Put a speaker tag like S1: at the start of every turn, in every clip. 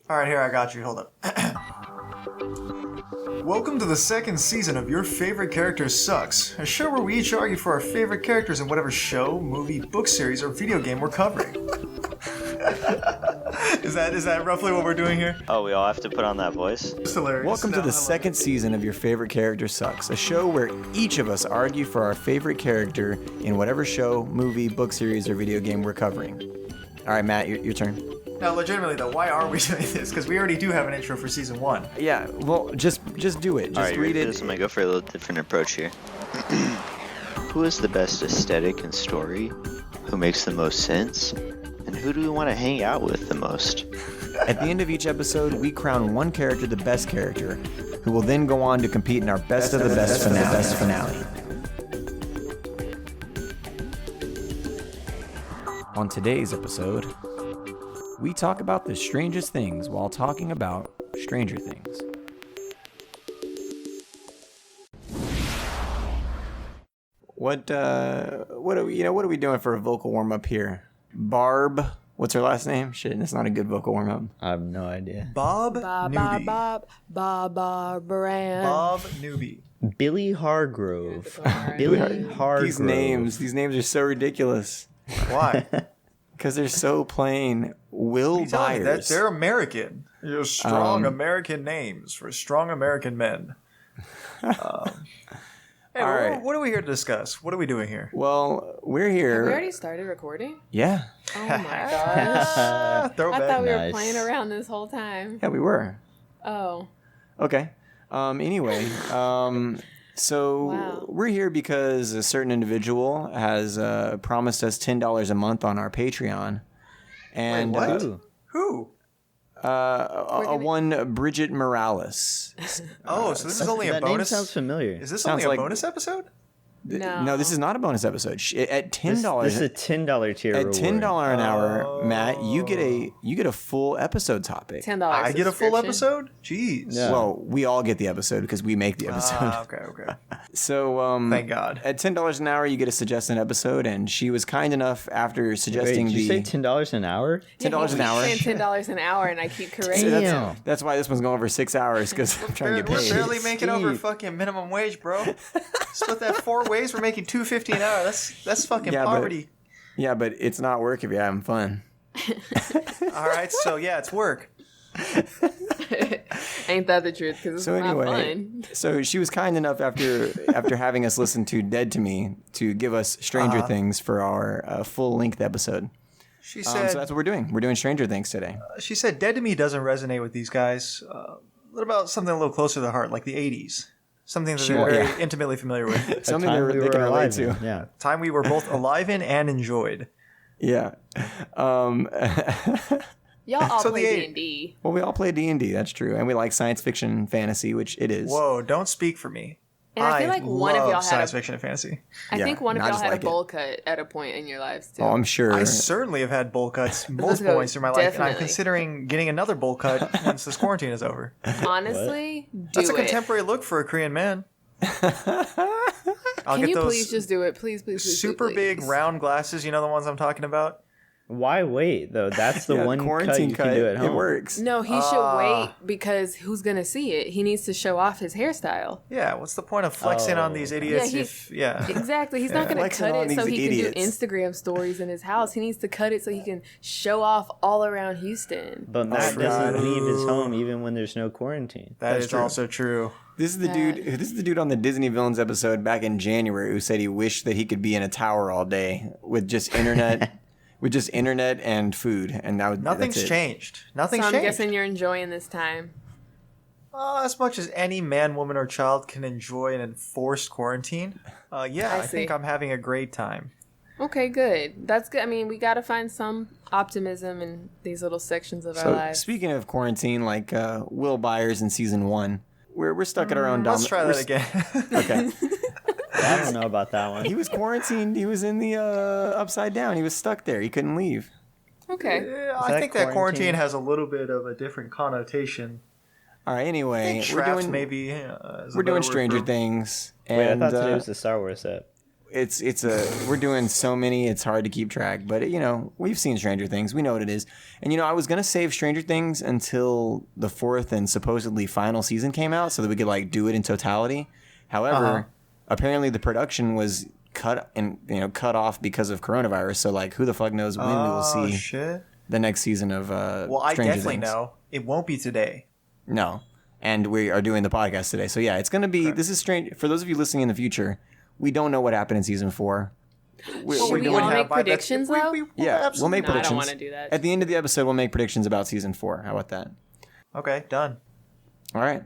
S1: All right, here, I got you. Hold up. Welcome to the second season of Your Favorite Character Sucks, a show where we each argue for our favorite characters in whatever show, movie, book series, or video game we're covering. Is that roughly what we're doing here?
S2: Oh, we all have to put on that voice?
S1: It's hilarious.
S3: Welcome to the second season of Your Favorite Character Sucks, a show where each of us argue for our favorite character in whatever show, movie, book series, or video game we're covering. All right, Matt, your turn.
S1: Now, legitimately though, why are we doing this? Because we already do have an intro for season 1.
S3: Yeah, well, just do it. Just
S2: Alright,
S3: read it.
S2: I'm going to go for a little different approach here. Who is the best aesthetic and story? Who makes the most sense? And who do we want to hang out with the most?
S3: At the end of each episode, we crown one character the best character, who will then go on to compete in our best of the best finale. On today's episode, we talk about the strangest things while talking about Stranger Things. What are we doing for a vocal warm up here? Barb, what's her last name? Shit, that's not a good vocal warm up.
S4: I have no idea.
S1: Bob Newby.
S5: Bob Brand.
S1: Bob Newby.
S4: Billy Hargrove. Billy Hargrove.
S3: These names are so ridiculous
S1: Why?
S3: because they're so plain. Will Byers.
S1: They're American. They're strong American names for strong American men. Hey,
S3: All right.
S1: what are we here to discuss? What are we doing here?
S3: Well, we're
S5: Have
S3: here.
S5: we already started recording?
S3: Yeah,
S5: Oh my gosh.
S1: Throwback.
S5: I thought we were
S4: Nice.
S5: playing around this whole time.
S3: yeah, we were.
S5: Oh.
S3: Okay. Anyway, so
S5: Wow.
S3: we're here because a certain individual has promised us $10 a month on our Patreon, and
S1: Wait, what?
S4: Ooh.
S1: Who?
S3: one Bridget Morales.
S1: Oh, so this is only a
S4: That name
S1: bonus?
S4: sounds familiar.
S1: Is this
S3: Sounds
S1: only a
S3: like-
S1: bonus episode?
S5: No.
S3: This is not a bonus episode. At $10,
S4: This is a $10 tier
S3: at
S4: reward.
S3: $10 an hour, Matt, you get a full episode topic.
S5: $10.
S1: I get a full
S5: subscription.
S1: episode? Jeez.
S4: Yeah.
S3: Well, we all get the episode because we make the episode.
S1: Okay.
S3: So,
S1: Thank God.
S3: at $10 an hour, you get to suggest an episode, and she was kind enough after
S4: Wait,
S3: suggesting
S4: did you say
S3: the
S4: $10 an hour?
S3: $10 an hour.
S5: Saying $10 an hour, and I keep
S3: So
S5: correcting.
S4: Damn.
S3: that's why this one's going over 6 hours because I'm trying to get
S1: We're
S3: paid.
S1: barely making over
S4: Steve.
S1: fucking minimum wage, bro. Split that 4 ways, we're making $2.50 an hour. That's fucking
S3: Yeah, but-
S1: poverty.
S3: Yeah, but it's not work if you're having fun.
S1: All right, so yeah, it's work.
S5: Ain't that the truth? Because it's
S3: So
S5: not
S3: anyway,
S5: fun.
S3: so she was kind enough after having us listen to Dead to Me to give us Stranger Things for our full length episode.
S1: She
S3: So
S1: said.
S3: that's what we're doing. We're doing Stranger Things today.
S1: She said, "Dead to Me doesn't resonate with these guys. What about something a little closer to the heart, like the '80s? Something that they're
S3: Sure,
S1: very
S3: yeah.
S1: intimately familiar with.
S3: Something
S4: Time
S3: they
S4: we
S3: can
S4: were
S3: relate
S4: alive
S3: to.
S4: in. Yeah.
S1: Time we were both alive in and enjoyed.
S3: Yeah.
S5: Y'all all
S1: So the
S5: play
S1: eight-
S5: D&D.
S3: Well, we all play D&D. That's true, and we like science fiction and fantasy, which it is.
S1: Whoa! Don't speak for me.
S5: And I feel like one of
S1: love
S5: y'all had
S1: science
S5: a,
S1: fiction and fantasy.
S5: I
S3: Yeah,
S5: think one of
S3: I
S5: y'all
S3: just
S5: had
S3: like
S5: a
S3: it.
S5: bowl cut at a point in your lives too.
S3: Oh, I'm sure.
S1: I certainly have had bowl cuts multiple
S5: go.
S1: points through my life, and I'm
S5: Definitely.
S1: considering getting another bowl cut once this quarantine is over.
S5: Honestly, do
S1: That's a
S5: it.
S1: contemporary look for a Korean man. I'll
S5: Can
S1: get
S5: you
S1: those
S5: please just do it? Please, please, please.
S1: super
S5: please.
S1: big round glasses. You know the ones I'm talking about.
S4: Why wait, though? That's the
S3: Yeah,
S4: one cut
S3: quarantine
S4: you can do at home.
S3: It works.
S5: No, he should wait because who's gonna see it? He needs to show off his hairstyle.
S1: Yeah. What's the point of flexing on these idiots?
S5: Exactly. He's not gonna
S3: Flexing
S5: cut
S3: on
S5: it so
S3: these
S5: he
S3: idiots.
S5: can do Instagram stories in his house. He needs to cut it so he can show off all around Houston.
S4: But Matt
S3: Oh,
S4: doesn't
S3: God.
S4: leave his home even when there's no quarantine.
S1: That
S3: That's
S1: is
S3: true.
S1: also true.
S3: This is the dude. This is the dude on the Disney Villains episode back in January who said he wished that he could be in a tower all day with just internet, with just internet and food, and that was
S1: Nothing's
S3: that's it.
S1: changed.
S5: So
S1: Nothing's
S5: I'm
S1: changed.
S5: guessing you're enjoying this time.
S1: As much as any man, woman, or child can enjoy an enforced quarantine, yeah,
S5: I
S1: I think
S5: see.
S1: I'm having a great time.
S5: Okay, good. That's good. I mean, we got to find some optimism in these little sections of our
S3: So
S5: lives.
S3: speaking of quarantine, like Will Byers in season 1, we're stuck at our own.
S1: Let's try that again.
S3: Okay.
S4: I don't know about that one.
S3: He was quarantined. He was in the upside down. He was stuck there. He couldn't leave.
S5: Okay.
S1: Yeah, I
S4: that
S1: think that quarantine
S4: quarantine?
S1: has a little bit of a different connotation.
S3: All right.
S1: I
S3: Anyway,
S1: think
S3: we're
S1: trapped
S3: doing
S1: maybe. Is a
S3: we're
S1: better
S3: doing
S1: word
S3: Stranger
S1: for-
S3: Things,
S4: Wait, I
S3: and
S4: thought today was the Star Wars set.
S3: we're doing so many, it's hard to keep track. But you know, we've seen Stranger Things, we know what it is. And you know, I was gonna save Stranger Things until the 4th and supposedly final season came out, so that we could like do it in totality. However, apparently the production was cut off because of coronavirus. So like, who the fuck knows when we will see
S1: shit.
S3: the next season of
S1: Well, I
S3: Stranger
S1: definitely
S3: Things.
S1: know. It won't be today.
S3: No. And we are doing the podcast today. So yeah, it's going to be, this is strange. For those of you listening in the future, we don't know what happened in season 4.
S5: Should we all
S1: wouldn't
S5: make
S1: have-
S5: predictions, though?
S3: Yeah, we'll make
S5: No, I don't
S3: predictions.
S5: want to do that.
S3: At the end of the episode, we'll make predictions about season 4. How about that?
S1: Okay, done.
S3: All right.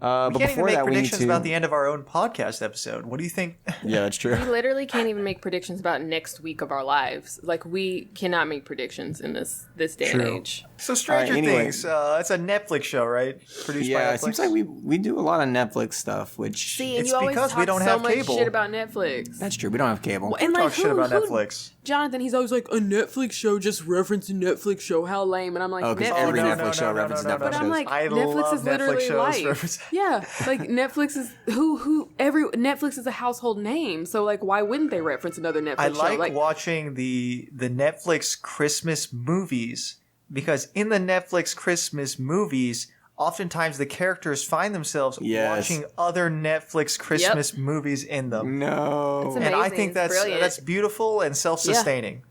S1: We
S3: But
S1: can't even
S3: before
S1: make
S3: that, we need
S1: predictions
S3: to.
S1: about the end of our own podcast episode. What do you think?
S3: Yeah, that's true.
S5: We literally can't even make predictions about next week of our lives. Like, we cannot make predictions in this day and age.
S1: So Stranger
S3: anyway.
S1: Things, it's a Netflix show, right? Produced by
S3: Yeah,
S1: Netflix.
S3: it seems like we do a lot of Netflix stuff, which
S5: See, and
S1: It's
S5: you always
S1: because
S5: talk
S1: we don't
S5: so
S1: have
S5: much
S1: cable.
S5: shit about Netflix.
S3: that's true. We don't have cable.
S5: And
S1: Talk shit about Netflix.
S5: Jonathan, he's always like, a Netflix show just referenced a Netflix show. How lame. And I'm like,
S3: Oh, because
S5: Netflix.
S3: every
S1: no,
S3: Netflix
S1: no,
S3: show
S1: no, no,
S3: references
S1: no, no,
S3: Netflix
S1: no.
S5: But I'm
S3: shows.
S5: like,
S1: I
S5: Netflix
S1: love
S5: is literally
S1: Netflix shows
S5: life.
S1: reference-
S5: Yeah, like Netflix is Netflix is a household name. So like, why wouldn't they reference another Netflix
S1: I
S5: show?
S1: like watching the Netflix Christmas movies because in the Netflix Christmas movies, oftentimes the characters find themselves
S3: Yes.
S1: watching other Netflix Christmas movies in them.
S3: No.
S5: It's
S1: And I
S5: amazing.
S1: think
S5: It's
S1: that's
S5: brilliant.
S1: beautiful and self-sustaining.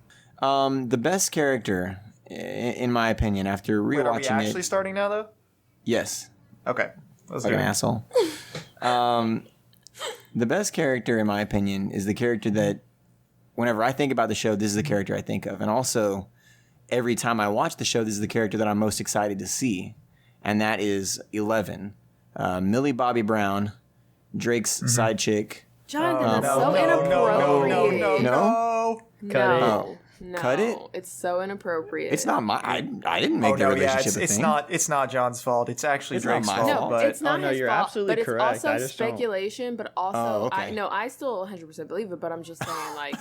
S3: The best character, in my opinion, after
S1: Wait, are we
S3: rewatching
S1: actually
S3: it.
S1: starting now, though?
S3: Yes.
S1: Okay. Let's do
S3: Like an
S1: it.
S3: asshole. The best character, in my opinion, is the character that, whenever I think about the show, this is the character I think of. And also, every time I watch the show, this is the character that I'm most excited to see. And that is 11. Millie Bobby Brown, Drake's side chick.
S5: Jonathan, that's so
S1: no,
S5: inappropriate.
S1: no.
S4: Cut it.
S5: No. No,
S3: Cut it?
S5: It's so inappropriate.
S3: It's not my. I didn't make
S1: Oh
S3: the
S1: no, yeah,
S3: relationship a
S1: it's
S3: thing.
S1: not. It's not John's fault. It's actually
S3: It's not
S1: Drake's
S3: my
S1: fault.
S3: fault.
S5: No,
S1: But
S5: it's not
S4: no,
S5: his
S4: you're
S5: fault,
S4: absolutely
S5: but it's
S4: correct.
S5: also
S4: I just don't-
S5: speculation. But also,
S3: Oh, okay.
S5: I still 100% believe it. But I'm just saying, like,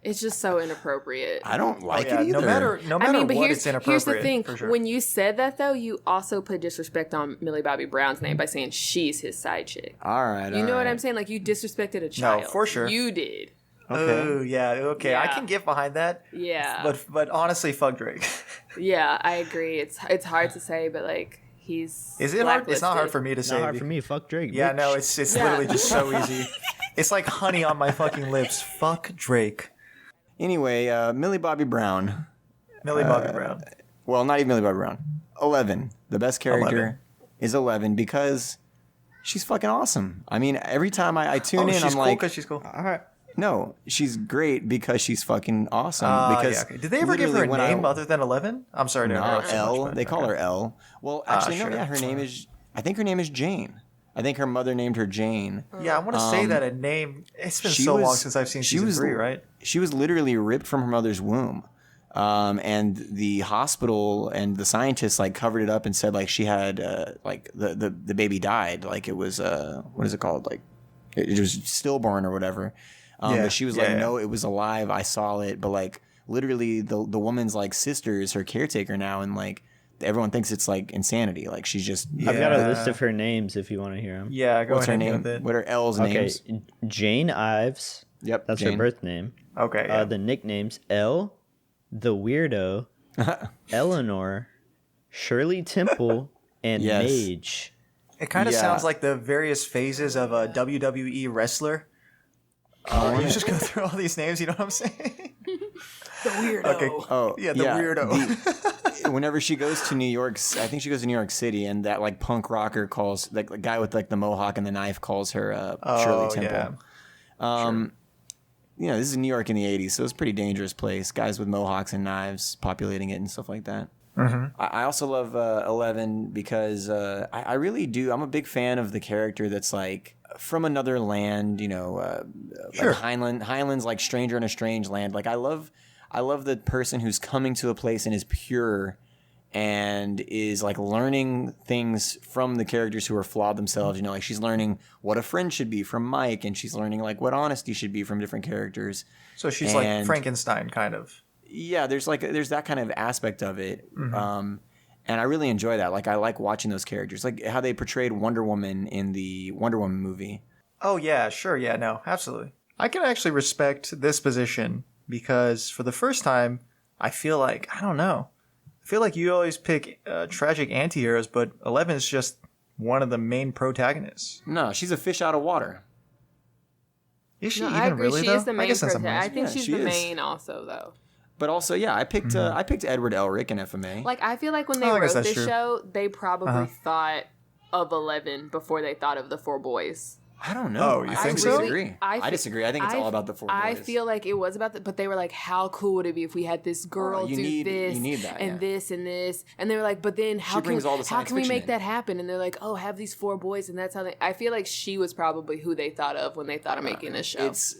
S5: it's just so inappropriate.
S3: I don't like
S1: yeah,
S3: it either.
S1: no matter
S5: I mean, but
S1: what,
S5: here's
S1: it's inappropriate.
S5: the thing.
S1: For sure.
S5: When you said that, though, you also put disrespect on Millie Bobby Brown's name by saying she's his side chick.
S3: All right.
S5: You know what I'm saying? Like, you disrespected a child.
S1: for sure.
S5: You did.
S1: Oh yeah, okay, I
S5: Yeah.
S1: can get behind that.
S5: Yeah.
S1: But honestly, fuck Drake.
S5: Yeah, I agree. It's hard to say, but like he's
S1: Is it hard? It's not hard
S5: blacklisted.
S1: for me to say.
S4: Not hard for me. Fuck Drake.
S1: Yeah,
S4: bitch.
S1: no, it's
S5: Yeah.
S1: literally just so easy. It's like honey on my fucking lips. Fuck Drake.
S3: Anyway, Millie Bobby Brown.
S1: Millie Bobby Brown.
S3: Well, not even Millie Bobby Brown. 11. The best character
S1: 11.
S3: is 11 because she's fucking awesome. I mean, every time I tune in,
S1: she's
S3: I'm
S1: cool
S3: like,
S1: because she's cool.
S4: All right.
S3: no, she's great because she's fucking awesome. because
S1: Yeah, okay. Did they ever give her a
S3: literally when
S1: name other than 11? I'm sorry to
S3: No,
S1: interrupt so
S3: L.
S1: much, but
S3: They call
S1: okay.
S3: her L. Well, actually,
S1: sure.
S3: no, yeah, her name is. I think her name is Jane. I think her mother named her Jane.
S1: Yeah, I want to say that a name. It's been
S3: she
S1: so long
S3: was-
S1: since I've seen
S3: she
S1: season
S3: was-
S1: 3, right?
S3: She was literally ripped from her mother's womb. And the hospital and the scientists like covered it up and said like she had like the baby died, like it was what is it called, like it was stillborn or whatever.
S1: Yeah,
S3: But she was
S1: yeah,
S3: like,
S1: yeah.
S3: no, it was alive. I saw it. But like literally the woman's like sister is her caretaker now, and like everyone thinks it's like insanity. Like she's just
S4: I've got a
S1: Yeah.
S4: list of her names if you want to hear them.
S1: Yeah, go
S3: what's her
S1: ahead
S3: name?
S1: and go with it.
S3: What are L's
S4: Okay,
S3: names?
S4: Jane Ives.
S3: Yep,
S4: That's
S3: Jane.
S4: her birth name.
S1: Okay, yeah.
S4: The nicknames L, the Weirdo, Eleanor, Shirley Temple, and
S3: Yes.
S4: Mage.
S1: It kind of
S3: Yeah.
S1: sounds like the various phases of a WWE wrestler. You just go through all these names, you know what I'm saying?
S5: The weirdo.
S1: Okay.
S3: Oh,
S1: Yeah, the weirdo.
S3: Whenever she goes to New York, I think she goes to New York City, and that like punk rocker calls, like the guy with like the mohawk and the knife calls her Shirley Temple.
S1: yeah.
S3: You know, this is New York in the 80s, so it's a pretty dangerous place. Guys with mohawks and knives populating it and stuff like that. I also love 11 because I really do. I'm a big fan of the character that's like from another land, you know,
S1: Sure.
S3: like Highland's like stranger in a strange land. Like I love the person who's coming to a place and is pure and is like learning things from the characters who are flawed themselves. You know, like she's learning what a friend should be from Mike, and she's learning like what honesty should be from different characters.
S1: So she's like
S3: And-
S1: Frankenstein, kind of.
S3: Yeah, there's that kind of aspect of it. And I really enjoy that. Like I like watching those characters, like how they portrayed Wonder Woman in the Wonder Woman movie.
S1: Oh, yeah, sure. Yeah, no, absolutely. I can actually respect this position because for the first time, I feel like, I don't know. I feel like you always pick tragic anti-heroes, but Eleven's just one of the main protagonists.
S3: No, she's a fish out of water.
S1: Is she
S5: No,
S1: even
S5: I agree.
S1: really
S5: She
S1: though?
S5: is the main
S1: I guess that's a
S5: protagonist. I think
S3: Yeah,
S5: she's
S3: she
S5: the
S3: is.
S5: main also, though.
S3: But also, yeah, I picked Edward Elric in FMA.
S5: Like, I feel like when they
S1: Oh, I guess
S5: wrote
S1: that's
S5: this
S1: true.
S5: show, they probably thought of 11 before they thought of the four boys.
S3: I don't know.
S1: Oh, you
S3: I
S1: think so?
S3: disagree. I disagree. I think it's all about the four boys.
S5: I feel like it was about but they were like, how cool would it be if we had this girl
S3: you
S5: do
S3: need
S5: this
S3: that,
S5: and
S3: yeah.
S5: this and this? And they were like, but then how
S3: brings all the
S5: how
S3: science
S5: can we
S3: fiction
S5: make
S3: in.
S5: that happen? And they're like, oh, have these four boys, and that's how they. I feel like she was probably who they thought of when they thought of making this show.
S3: It's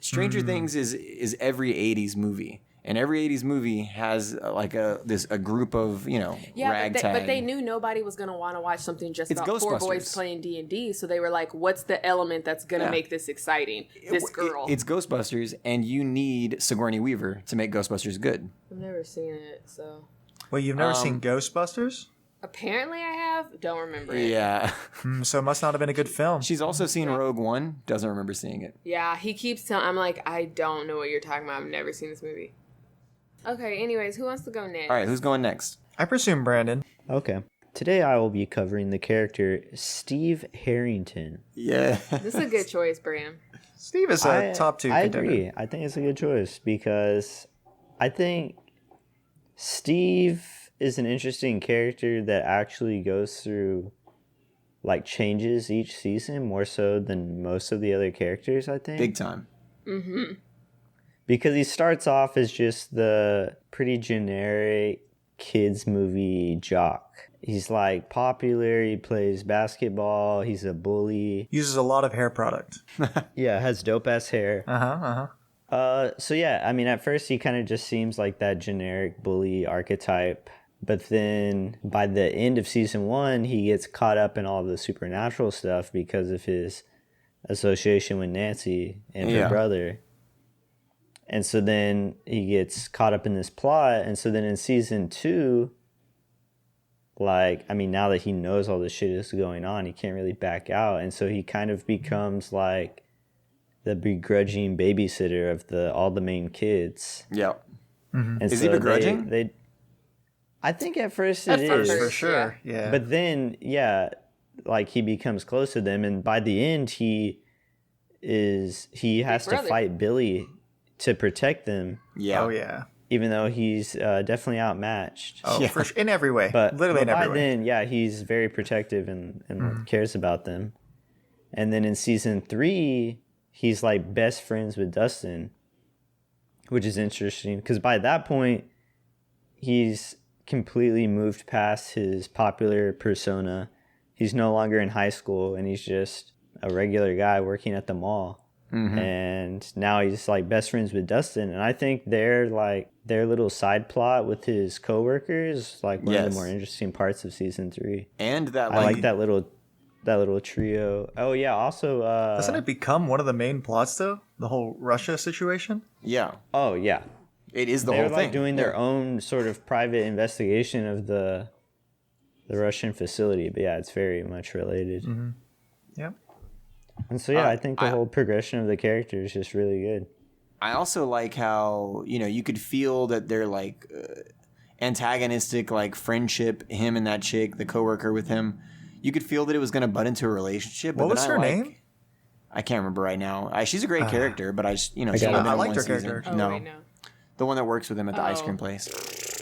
S3: Stranger Things is every 80s movie. And every 80s movie has like a group of, ragtag.
S5: but they knew nobody was gonna want to watch something just
S3: It's
S5: about four boys
S3: Ghostbusters.
S5: playing D&D. So they were like, "What's the element that's gonna
S3: Yeah.
S5: make this exciting?" This girl.
S3: It's Ghostbusters, and you need Sigourney Weaver to make Ghostbusters good.
S5: I've never seen it, so
S1: Wait, you've never seen Ghostbusters?
S5: apparently I have. Don't remember it.
S3: Yeah.
S1: So it must not have been a good film.
S3: She's also seen Rogue One, doesn't remember seeing it.
S5: Yeah, he keeps telling. I'm like, I don't know what you're talking about. I've never seen this movie. Okay. Anyways, who wants to go next?
S3: All right, who's going next?
S1: I presume Brandon.
S4: Okay. Today I will be covering the character Steve Harrington.
S3: Yeah.
S5: This is a good choice, Bram.
S1: Steve is a top 2
S4: I
S1: contender.
S4: agree. I think it's a good choice because I think Steve is an interesting character that actually goes through like changes each season more so than most of the other characters, I think.
S3: Big time.
S4: Because he starts off as just the pretty generic kids movie jock. He's like popular, he plays basketball, he's a bully.
S1: Uses a lot of hair product.
S4: Yeah, has dope ass hair. So yeah, I mean at first he kind of just seems like that generic bully archetype. But then by the end of season 1, he gets caught up in all of the supernatural stuff because of his association with Nancy and her
S3: Yeah.
S4: brother. And so then he gets caught up in this plot. And so then in season 2, like, I mean, now that he knows all this shit is going on, he can't really back out. And so he kind of becomes like the begrudging babysitter of all the main kids.
S3: Yeah.
S4: And
S3: Is he begrudging?
S4: They I think at first
S5: At
S4: it
S5: first,
S4: is.
S1: For sure. Yeah.
S4: But then, yeah, like he becomes close to them, and by the end, he has to
S5: brother.
S4: fight Billy to protect them,
S3: Yeah.
S1: Oh yeah.
S4: even though he's definitely outmatched.
S1: Oh,
S3: Yeah.
S1: for sure. In every way.
S4: But
S1: Literally in
S4: by
S1: every way.
S4: then, yeah, he's very protective and cares about them. And then in season 3, he's like best friends with Dustin, which is interesting because by that point, he's completely moved past his popular persona. He's no longer in high school and he's just a regular guy working at the mall. And now he's like best friends with Dustin. And I think their little side plot with his coworkers is like one of
S3: Yes.
S4: the more interesting parts of season 3.
S3: And that
S4: I like that little trio. Oh yeah, also
S1: Doesn't it become one of the main plots though? The whole Russia situation?
S3: Yeah.
S4: oh yeah.
S3: It is the
S4: They're
S3: whole
S4: like
S3: thing.
S4: doing their own sort of private investigation of the Russian facility. But yeah, it's very much related.
S1: Yep.
S4: And so yeah, I think the whole progression of the character is just really good.
S3: I also like how, you could feel that they're like antagonistic, like friendship, him and that chick, the coworker with him. You could feel that it was going to butt into a relationship. But
S1: What was
S3: then
S1: her
S3: I like,
S1: name?
S3: I can't remember right now. She's a great character, but she's
S4: got
S3: only
S4: it.
S3: been
S1: I
S3: in
S1: liked
S3: one
S1: her
S3: season.
S1: character.
S5: Oh,
S3: No,
S5: wait, no.
S3: the one that works with him at the ice
S5: Oh.
S3: cream place.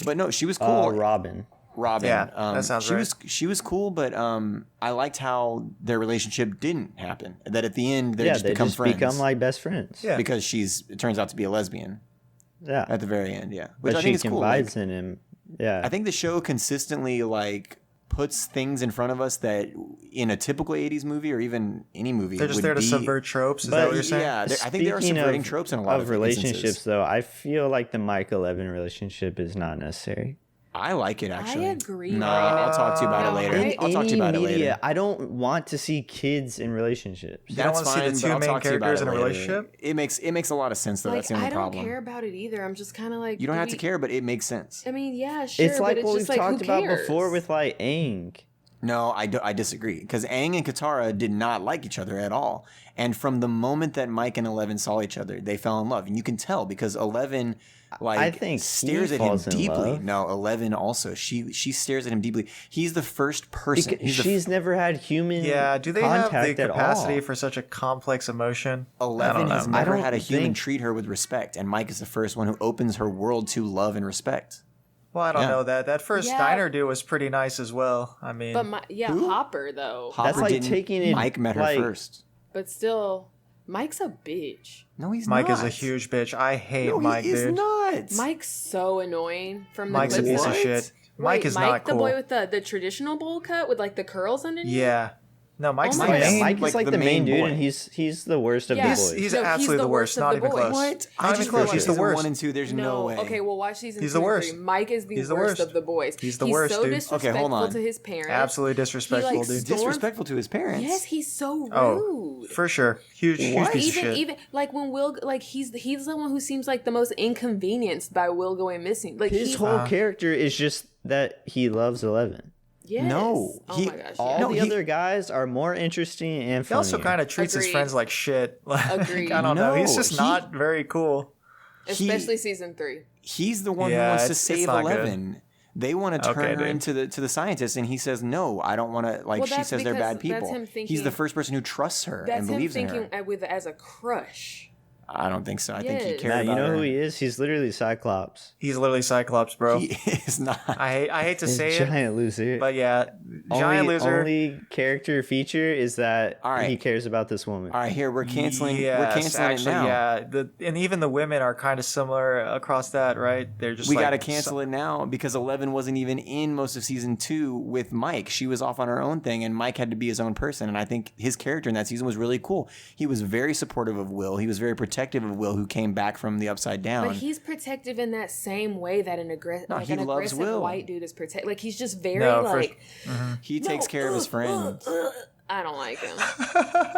S3: But no, she was cool.
S4: Robin.
S3: Robin.
S1: Yeah, that sounds
S3: she
S1: right.
S3: She was cool, but I liked how their relationship didn't happen. That at the end they
S4: Yeah,
S3: just
S4: they
S3: become
S4: just
S3: friends.
S4: become like best friends.
S1: Yeah.
S3: because it turns out to be a lesbian
S4: Yeah.
S3: at the very end. Yeah, which
S4: But
S3: I
S4: she
S3: think is cool. Like,
S4: confides in him. Yeah.
S3: I think the show consistently like puts things in front of us that in a typical 80s movie or even any movie
S1: They're just
S3: would
S1: there to
S3: be,
S1: subvert tropes. Is
S4: But
S1: that what you're saying?
S3: Yeah, I think they are
S4: Speaking
S3: subverting tropes in a lot of
S4: relationships,
S3: instances.
S4: though. I feel like the Mike 11 relationship is not necessary.
S3: I like it actually.
S5: agree,
S3: No,
S5: Brandon.
S3: I'll talk to you about it
S5: No,
S3: later.
S5: I-
S3: I'll talk to you about it
S4: Any media,
S3: later.
S4: I don't want to see kids in relationships.
S1: don't
S3: That's
S1: wanna see the
S3: fine,
S1: two
S3: but I'll
S1: main
S3: talk to you about
S1: characters
S3: it
S1: in a
S3: later.
S1: relationship?
S3: It makes a lot of sense though.
S5: Like,
S3: That's the only
S5: I don't
S3: problem.
S5: care about it either. I'm just kind of like,
S3: You don't
S5: do
S3: have to
S5: we-
S3: care, but it makes sense.
S5: I mean, yeah, sure.
S4: It's like
S5: but
S4: what
S5: it's
S4: we've
S5: just like,
S4: talked
S5: who
S4: about
S5: cares?
S4: before with like Aang.
S3: No, I disagree. Because Aang and Katara did not like each other at all. And from the moment that Mike and Eleven saw each other, they fell in love. And you can tell because Eleven, like,
S4: I think
S3: stares
S4: he
S3: at him
S4: falls in
S3: deeply.
S4: love.
S3: No, 11 also. She stares at him deeply. He's the first person.
S4: Because
S3: He's the
S4: she's never had human
S1: Yeah, do they have the
S4: contact at
S1: capacity
S4: all.
S1: for such a complex emotion? I
S3: 11
S1: don't
S3: has
S1: know.
S3: never
S4: don't
S3: had a human
S4: think-
S3: treat her with respect, and Mike is the first one who opens her world to love and respect.
S1: Well, I don't
S3: Yeah.
S1: know that. That first
S5: Yeah.
S1: diner dude was pretty nice as well. I mean,
S5: But
S3: Who?
S5: Hopper though.
S4: That's
S3: Hopper
S4: like
S3: didn't-
S4: taking it,
S3: Mike met her
S4: like-
S3: first.
S5: But still, Mike's a bitch.
S3: No, he's
S1: Mike
S3: not.
S1: is a huge bitch. I hate
S3: No,
S1: Mike,
S3: he is
S1: dude.
S3: not.
S5: Mike's so annoying from the
S1: Mike's a
S5: clips
S1: piece of
S5: that-
S1: shit. Mike
S5: Wait,
S1: is
S5: Mike,
S1: not
S5: the
S1: cool.
S5: boy with the traditional bowl cut with like the curls underneath.
S1: Yeah. No, Mike's
S5: Oh
S1: the
S5: my
S4: Oh, yeah,
S1: main.
S4: Mike is
S3: like,
S4: like
S3: the
S4: the main
S3: main
S4: dude,
S3: boy.
S4: and he's the worst of
S5: Yeah.
S4: the
S1: He's,
S4: boys.
S1: he's
S5: No, he's
S1: absolutely
S5: the
S1: the
S5: worst
S1: worst.
S5: of
S1: Not
S5: the
S1: even
S5: boys.
S1: close.
S3: What?
S1: Not
S3: I
S1: even
S3: just
S1: close.
S3: watched
S1: He's the
S3: season
S1: worst.
S3: 1 and 2. There's no way.
S5: Okay, well, watch season
S1: He's
S5: 2
S1: the
S5: and
S1: worst.
S5: 3. Mike is the
S1: He's the
S5: worst
S1: worst.
S5: of the boys.
S1: He's the worst,
S5: so
S1: dude.
S5: disrespectful
S3: Okay, hold on.
S5: to his parents.
S1: Absolutely disrespectful,
S5: He, like,
S1: dude.
S5: storms-
S3: Disrespectful to his parents.
S5: Yes, he's so rude.
S1: Oh, for sure. Huge
S3: What?
S1: piece of
S5: even
S1: shit.
S5: even like when Will, like he's the one who seems like the most inconvenienced by Will going missing. Like
S4: His
S5: he's,
S4: whole character is just that he loves 11.
S5: yes.
S3: No,
S5: oh
S3: he-
S5: my gosh,
S4: All
S5: yeah.
S3: No,
S4: the
S3: he-
S4: other guys are more interesting and
S1: He
S4: funnier.
S1: also kind of treats his
S5: Agreed.
S1: friends like shit. Like,
S5: Agreed.
S1: I don't know. He's
S3: No,
S1: just
S3: he-
S1: not very cool.
S5: especially season 3.
S3: He's the one
S1: Yeah,
S3: who wants to
S1: it's
S3: save
S1: not good.
S3: 11. They want to turn
S1: Okay,
S3: her
S1: dude.
S3: into the scientist, and he says no. I don't want to. Like
S5: Well,
S3: she
S5: that's
S3: says, they're
S5: because
S3: bad people.
S5: that's him
S3: He's
S5: thinking-
S3: the first person who trusts her
S5: That's
S3: and
S5: him
S3: believes in
S5: thinking
S3: her.
S5: with as a crush.
S3: I don't think so. I think he
S5: Yes.
S3: cares
S4: Nah,
S3: about
S4: you know
S3: her.
S4: who he is? He's literally Cyclops.
S1: He's literally Cyclops, bro.
S3: He is not.
S1: I hate to
S4: He's
S1: say
S4: a
S1: it,
S4: giant loser.
S1: but yeah, giant loser.
S4: Only character feature is that
S3: All right.
S4: he cares about this woman.
S3: All right, here we're canceling.
S1: Yes,
S3: we're canceling
S1: actually,
S3: it now.
S1: yeah. And even the women are kind of similar across that, right? They're just
S3: We
S1: like,
S3: got to cancel it now because 11 wasn't even in most of season 2 with Mike. She was off on her own thing, and Mike had to be his own person. And I think his character in that season was really cool. He was very supportive of Will. He was very protective of Will, who came back from the upside down.
S5: But he's protective in that same way that an
S3: he
S5: an
S3: loves
S5: aggressive
S3: Will.
S5: white dude is protect. Like he's just very
S1: No, for-
S5: like
S3: He takes care of his friends.
S5: I don't like him.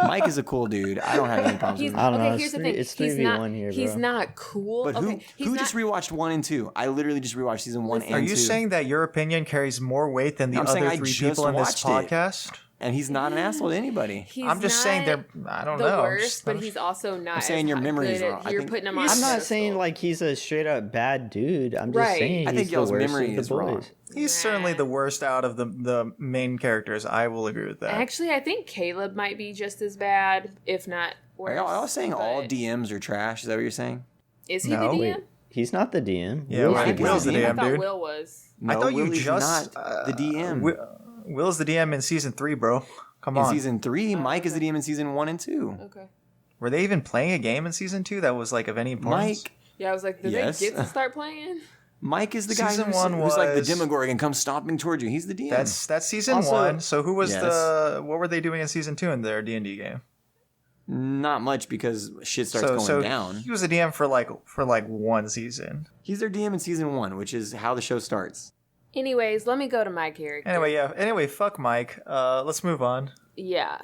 S3: Mike is a cool dude. I don't have any problems
S5: He's
S3: with him.
S4: I don't know,
S5: okay.
S4: it's
S5: Here's the
S4: three-
S5: thing.
S4: it's
S5: He's
S4: 3v1
S5: not.
S4: here,
S5: He's
S4: bro.
S5: not cool.
S3: But
S5: okay. He's
S3: who
S5: not,
S3: just rewatched 1 and 2? I literally just rewatched season 1 and
S1: Are
S3: 2.
S1: you saying that your opinion carries more weight than the
S3: I'm saying
S1: other
S3: I
S1: 3
S3: just
S1: people in this
S3: watched it.
S1: podcast?
S3: And he's not an asshole to anybody.
S5: He's
S1: I'm just saying
S5: not
S1: they're. I don't
S5: the
S1: know.
S5: worst, but he's also not.
S3: saying
S5: as
S3: your
S5: hot-
S3: memory's
S5: good at-
S3: wrong. I
S5: You're
S3: think-
S5: putting him on.
S4: I'm
S5: a
S4: not
S5: pedestal.
S4: saying like he's a straight up bad dude. I'm just
S5: Right.
S4: saying
S3: I think
S4: he's the
S3: y'all's
S4: worst
S3: memory
S4: of the
S3: is wrong.
S4: boys.
S1: He's certainly the worst out of the main characters. I will agree with that.
S5: Actually, I think Caleb might be just as bad, if not
S3: Are
S5: worse.
S3: y'all saying all
S5: but-
S3: DMs are trash? Is that what you're saying?
S5: Is he
S1: No.
S5: the DM?
S4: Wait, he's not the DM.
S1: Yeah,
S4: Will's
S1: well,
S5: I
S4: the
S1: Will's the
S5: thought-
S1: DM,
S5: I thought
S1: dude.
S5: Will was.
S3: No,
S1: I thought you
S3: Will is
S1: just
S3: not the DM.
S1: Will's the DM in season 3, bro. Come
S3: in
S1: on.
S3: season 3, Mike is the DM in season 1 and 2.
S5: Okay.
S1: Were they even playing a game in season 2 that was like of any importance?
S3: Mike,
S5: Yeah, I was like, did
S3: Yes.
S5: they get to start playing?
S3: Mike is the guy
S1: Season
S3: who's,
S1: 1
S3: who's like the
S1: was-
S3: Demogorgon and comes stomping towards you. He's the DM.
S1: That's season
S4: Also-
S1: 1. So who was
S3: Yes.
S1: what were they doing in season 2 in their D&D game?
S3: not much because shit starts going down.
S1: He was a DM for like 1 season.
S3: He's their DM in season 1, which is how the show starts.
S5: Anyways, let me go to my character.
S1: Anyway, fuck Mike. Let's move on.
S5: Yeah.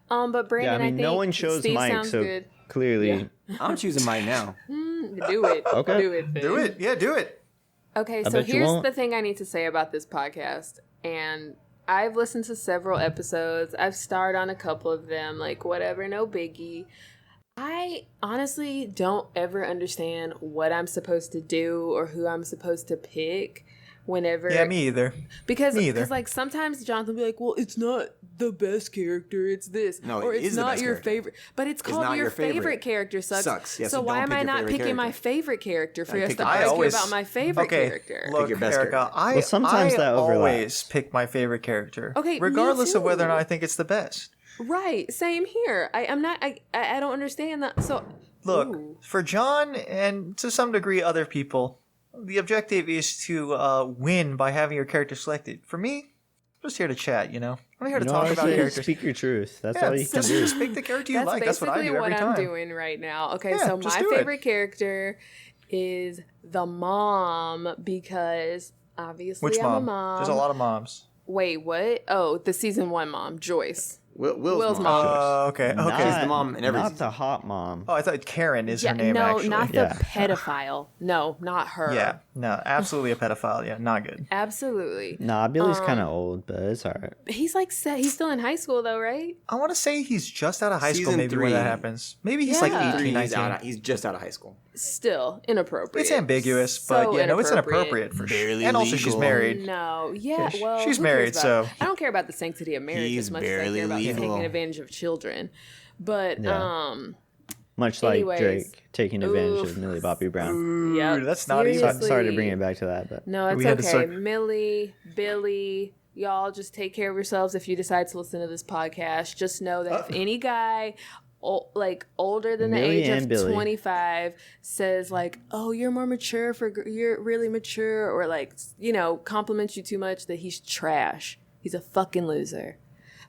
S5: But Brandon,
S4: Yeah, I mean, no one chose
S5: Steve
S4: Mike,
S5: sounds
S4: so
S5: good.
S4: clearly,
S3: I'm choosing Mike now.
S5: Do it.
S4: Okay.
S5: Do it.
S1: Do
S5: then.
S1: it. Yeah, do it.
S5: Okay, so
S4: bet you
S5: here's
S4: won't.
S5: the thing I need to say about this podcast. And I've listened to several episodes. I've starred on a couple of them, like whatever, no biggie. I honestly don't ever understand what I'm supposed to do or who I'm supposed to pick whenever.
S1: Yeah, me either.
S5: Because
S1: Me either.
S5: like sometimes Jonathan will be like, well, it's not the best character, it's this.
S3: No,
S5: or
S3: it
S5: it's
S3: is the
S5: not
S3: best
S5: your
S3: character.
S5: favorite. But it's called
S3: not
S5: your
S3: your favorite.
S5: favorite character sucks.
S3: Yeah,
S5: so
S3: so
S5: why
S3: don't
S5: am
S3: pick
S5: I
S3: your
S5: not
S3: favorite
S5: picking my
S3: character.
S5: favorite character for us
S3: pick
S5: to
S3: the-
S1: I
S5: argue
S1: always
S5: about my favorite
S1: okay,
S5: character?
S1: Look,
S3: your best
S1: Erica,
S3: character.
S4: Well, sometimes
S1: I
S4: that overlaps.
S1: always pick my favorite character.
S5: Okay, me
S1: regardless of whether or
S5: too.
S1: not I think it's the best.
S5: Right, same here. I'm not. I don't understand that. So
S1: Look,
S5: Ooh.
S1: for John and to some degree other people, the objective is to win by having your character selected. For me, I'm just here to chat. I'm here to
S4: you know
S1: talk
S4: what I
S1: about
S4: say?
S1: characters.
S4: Speak your truth. That's
S1: Yeah,
S4: all you can
S1: just,
S4: do.
S1: just pick the character you
S5: that's
S1: like. That's what I
S5: basically
S1: do every
S5: what
S1: time.
S5: I'm doing right now. Okay,
S1: Yeah,
S5: so
S1: just
S5: my
S1: do it.
S5: favorite character is the mom because obviously
S1: Which
S5: I'm a
S1: mom?
S5: mom.
S1: There's a lot of moms.
S5: Wait, what? Oh, the season 1 mom, Joyce.
S3: Will's
S5: mom.
S1: Oh, okay. Okay.
S3: She's the mom in every
S4: Not
S3: season.
S4: the hot mom.
S1: Oh, I thought Karen is
S5: Yeah,
S1: her name,
S5: no,
S1: actually.
S5: not the
S4: Yeah.
S5: pedophile. No, not her.
S1: Yeah, no, absolutely a pedophile. Yeah, not good.
S5: Absolutely.
S4: Nah, Billy's kind of old, but it's alright.
S5: He's like he's still in high school though, right?
S1: I want to say he's just out of high school
S3: Season
S1: maybe
S3: 3.
S1: when that happens. Maybe he's like
S5: Yeah.
S1: 18, 19.
S3: He's just out of high school.
S5: Still inappropriate.
S1: It's ambiguous,
S5: So
S1: but yeah, no, it's inappropriate for sure.
S3: Barely
S1: And also she's
S3: legal.
S1: married.
S5: No, yeah, well,
S1: she's
S5: who
S1: married,
S5: cares about-
S1: so-
S5: I don't care about the sanctity of marriage
S3: He's
S5: as much as I
S3: barely
S5: care about
S3: legal.
S5: taking advantage of children. But
S4: Yeah. Much like
S5: Anyways.
S4: Drake taking advantage
S5: Oof.
S4: of Millie Bobby Brown.
S1: Ooh,
S5: yeah,
S1: that's not even.
S4: Sorry to bring it back to that, but
S5: No, it's
S1: We had to
S5: okay.
S1: start-
S5: Millie, Billy, y'all just take care of yourselves if you decide to listen to this podcast. Just know that if any guy older than the
S4: Millie
S5: age
S4: and
S5: of
S4: Billy.
S5: 25 says like, "Oh, you're more mature you're really mature," or like, compliments you too much, that he's trash. He's a fucking loser.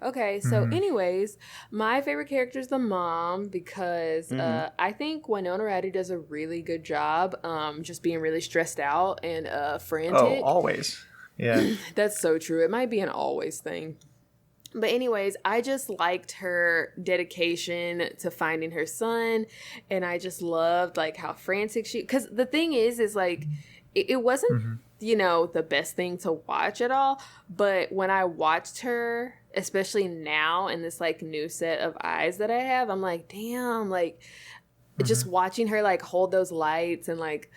S5: Okay, so anyways, my favorite character is the mom because I think Winona Ryder does a really good job just being really stressed out and frantic.
S1: Oh, always. Yeah.
S5: That's so true. It might be an always thing. But anyways, I just liked her dedication to finding her son, and I just loved like how frantic because the thing is like it wasn't the best thing to watch at all, but when I watched her, especially now in this like new set of eyes that I have, I'm like, damn, like just watching her like hold those lights and like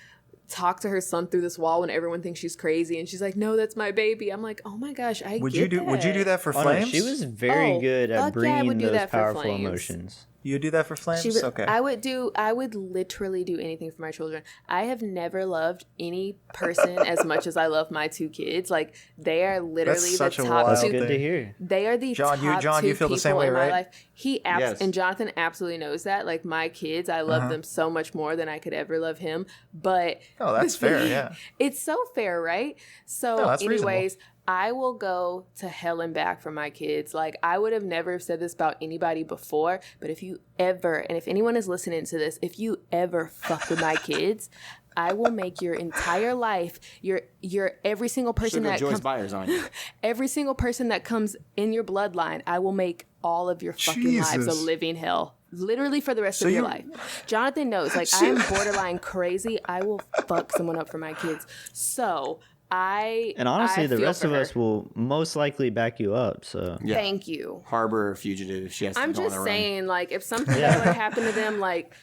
S5: talk to her son through this wall when everyone thinks she's crazy, and she's like, "No, that's my baby." I'm like, "Oh my gosh,
S1: Would you do that for
S4: oh, no,
S1: Flames?
S4: she was very good
S5: fuck
S4: at
S5: yeah, I
S4: bringing
S5: would do
S4: those
S5: that for
S4: powerful
S5: Flames.
S4: emotions.
S1: You would do that for Flames?
S5: She would,
S1: Okay.
S5: I would literally do anything for my children. I have never loved any person as much as I love my two kids. Like they are literally
S1: That's
S5: the
S1: such a
S5: top
S1: wild
S4: That's
S5: two.
S1: thing.
S4: good to hear.
S5: They are the
S1: John,
S5: top
S1: you
S5: two
S1: feel the
S5: people
S1: same way,
S5: in my
S1: right?
S5: life.
S3: Yes.
S5: And Jonathan absolutely knows that. Like my kids, I love them so much more than I could ever love him. But
S1: Oh, that's fair, yeah.
S5: it's so fair, right? So,
S1: No, that's reasonable.
S5: anyways, I will go to hell and back for my kids. Like, I would have never said this about anybody before, but if you ever, and if anyone is listening to this, if you ever fuck with my kids, I will make your entire life, your every single person
S3: Should go
S5: that
S3: Joyce
S5: comes,
S3: Byers on you.
S5: every single person that comes in your bloodline, I will make all of your fucking lives a
S1: Jesus.
S5: living hell. Literally for the rest of your life. Jonathan knows, like, I am borderline crazy. I will fuck someone up for my kids. So
S4: And honestly,
S5: I
S4: the
S5: feel
S4: rest
S5: for
S4: of
S5: her.
S4: us will most likely back you up. So
S3: Yeah.
S5: Thank you.
S3: Harbor fugitive. She has to
S5: I'm
S3: go on
S5: just
S3: the run.
S5: saying, like, if something that would happen to them, like,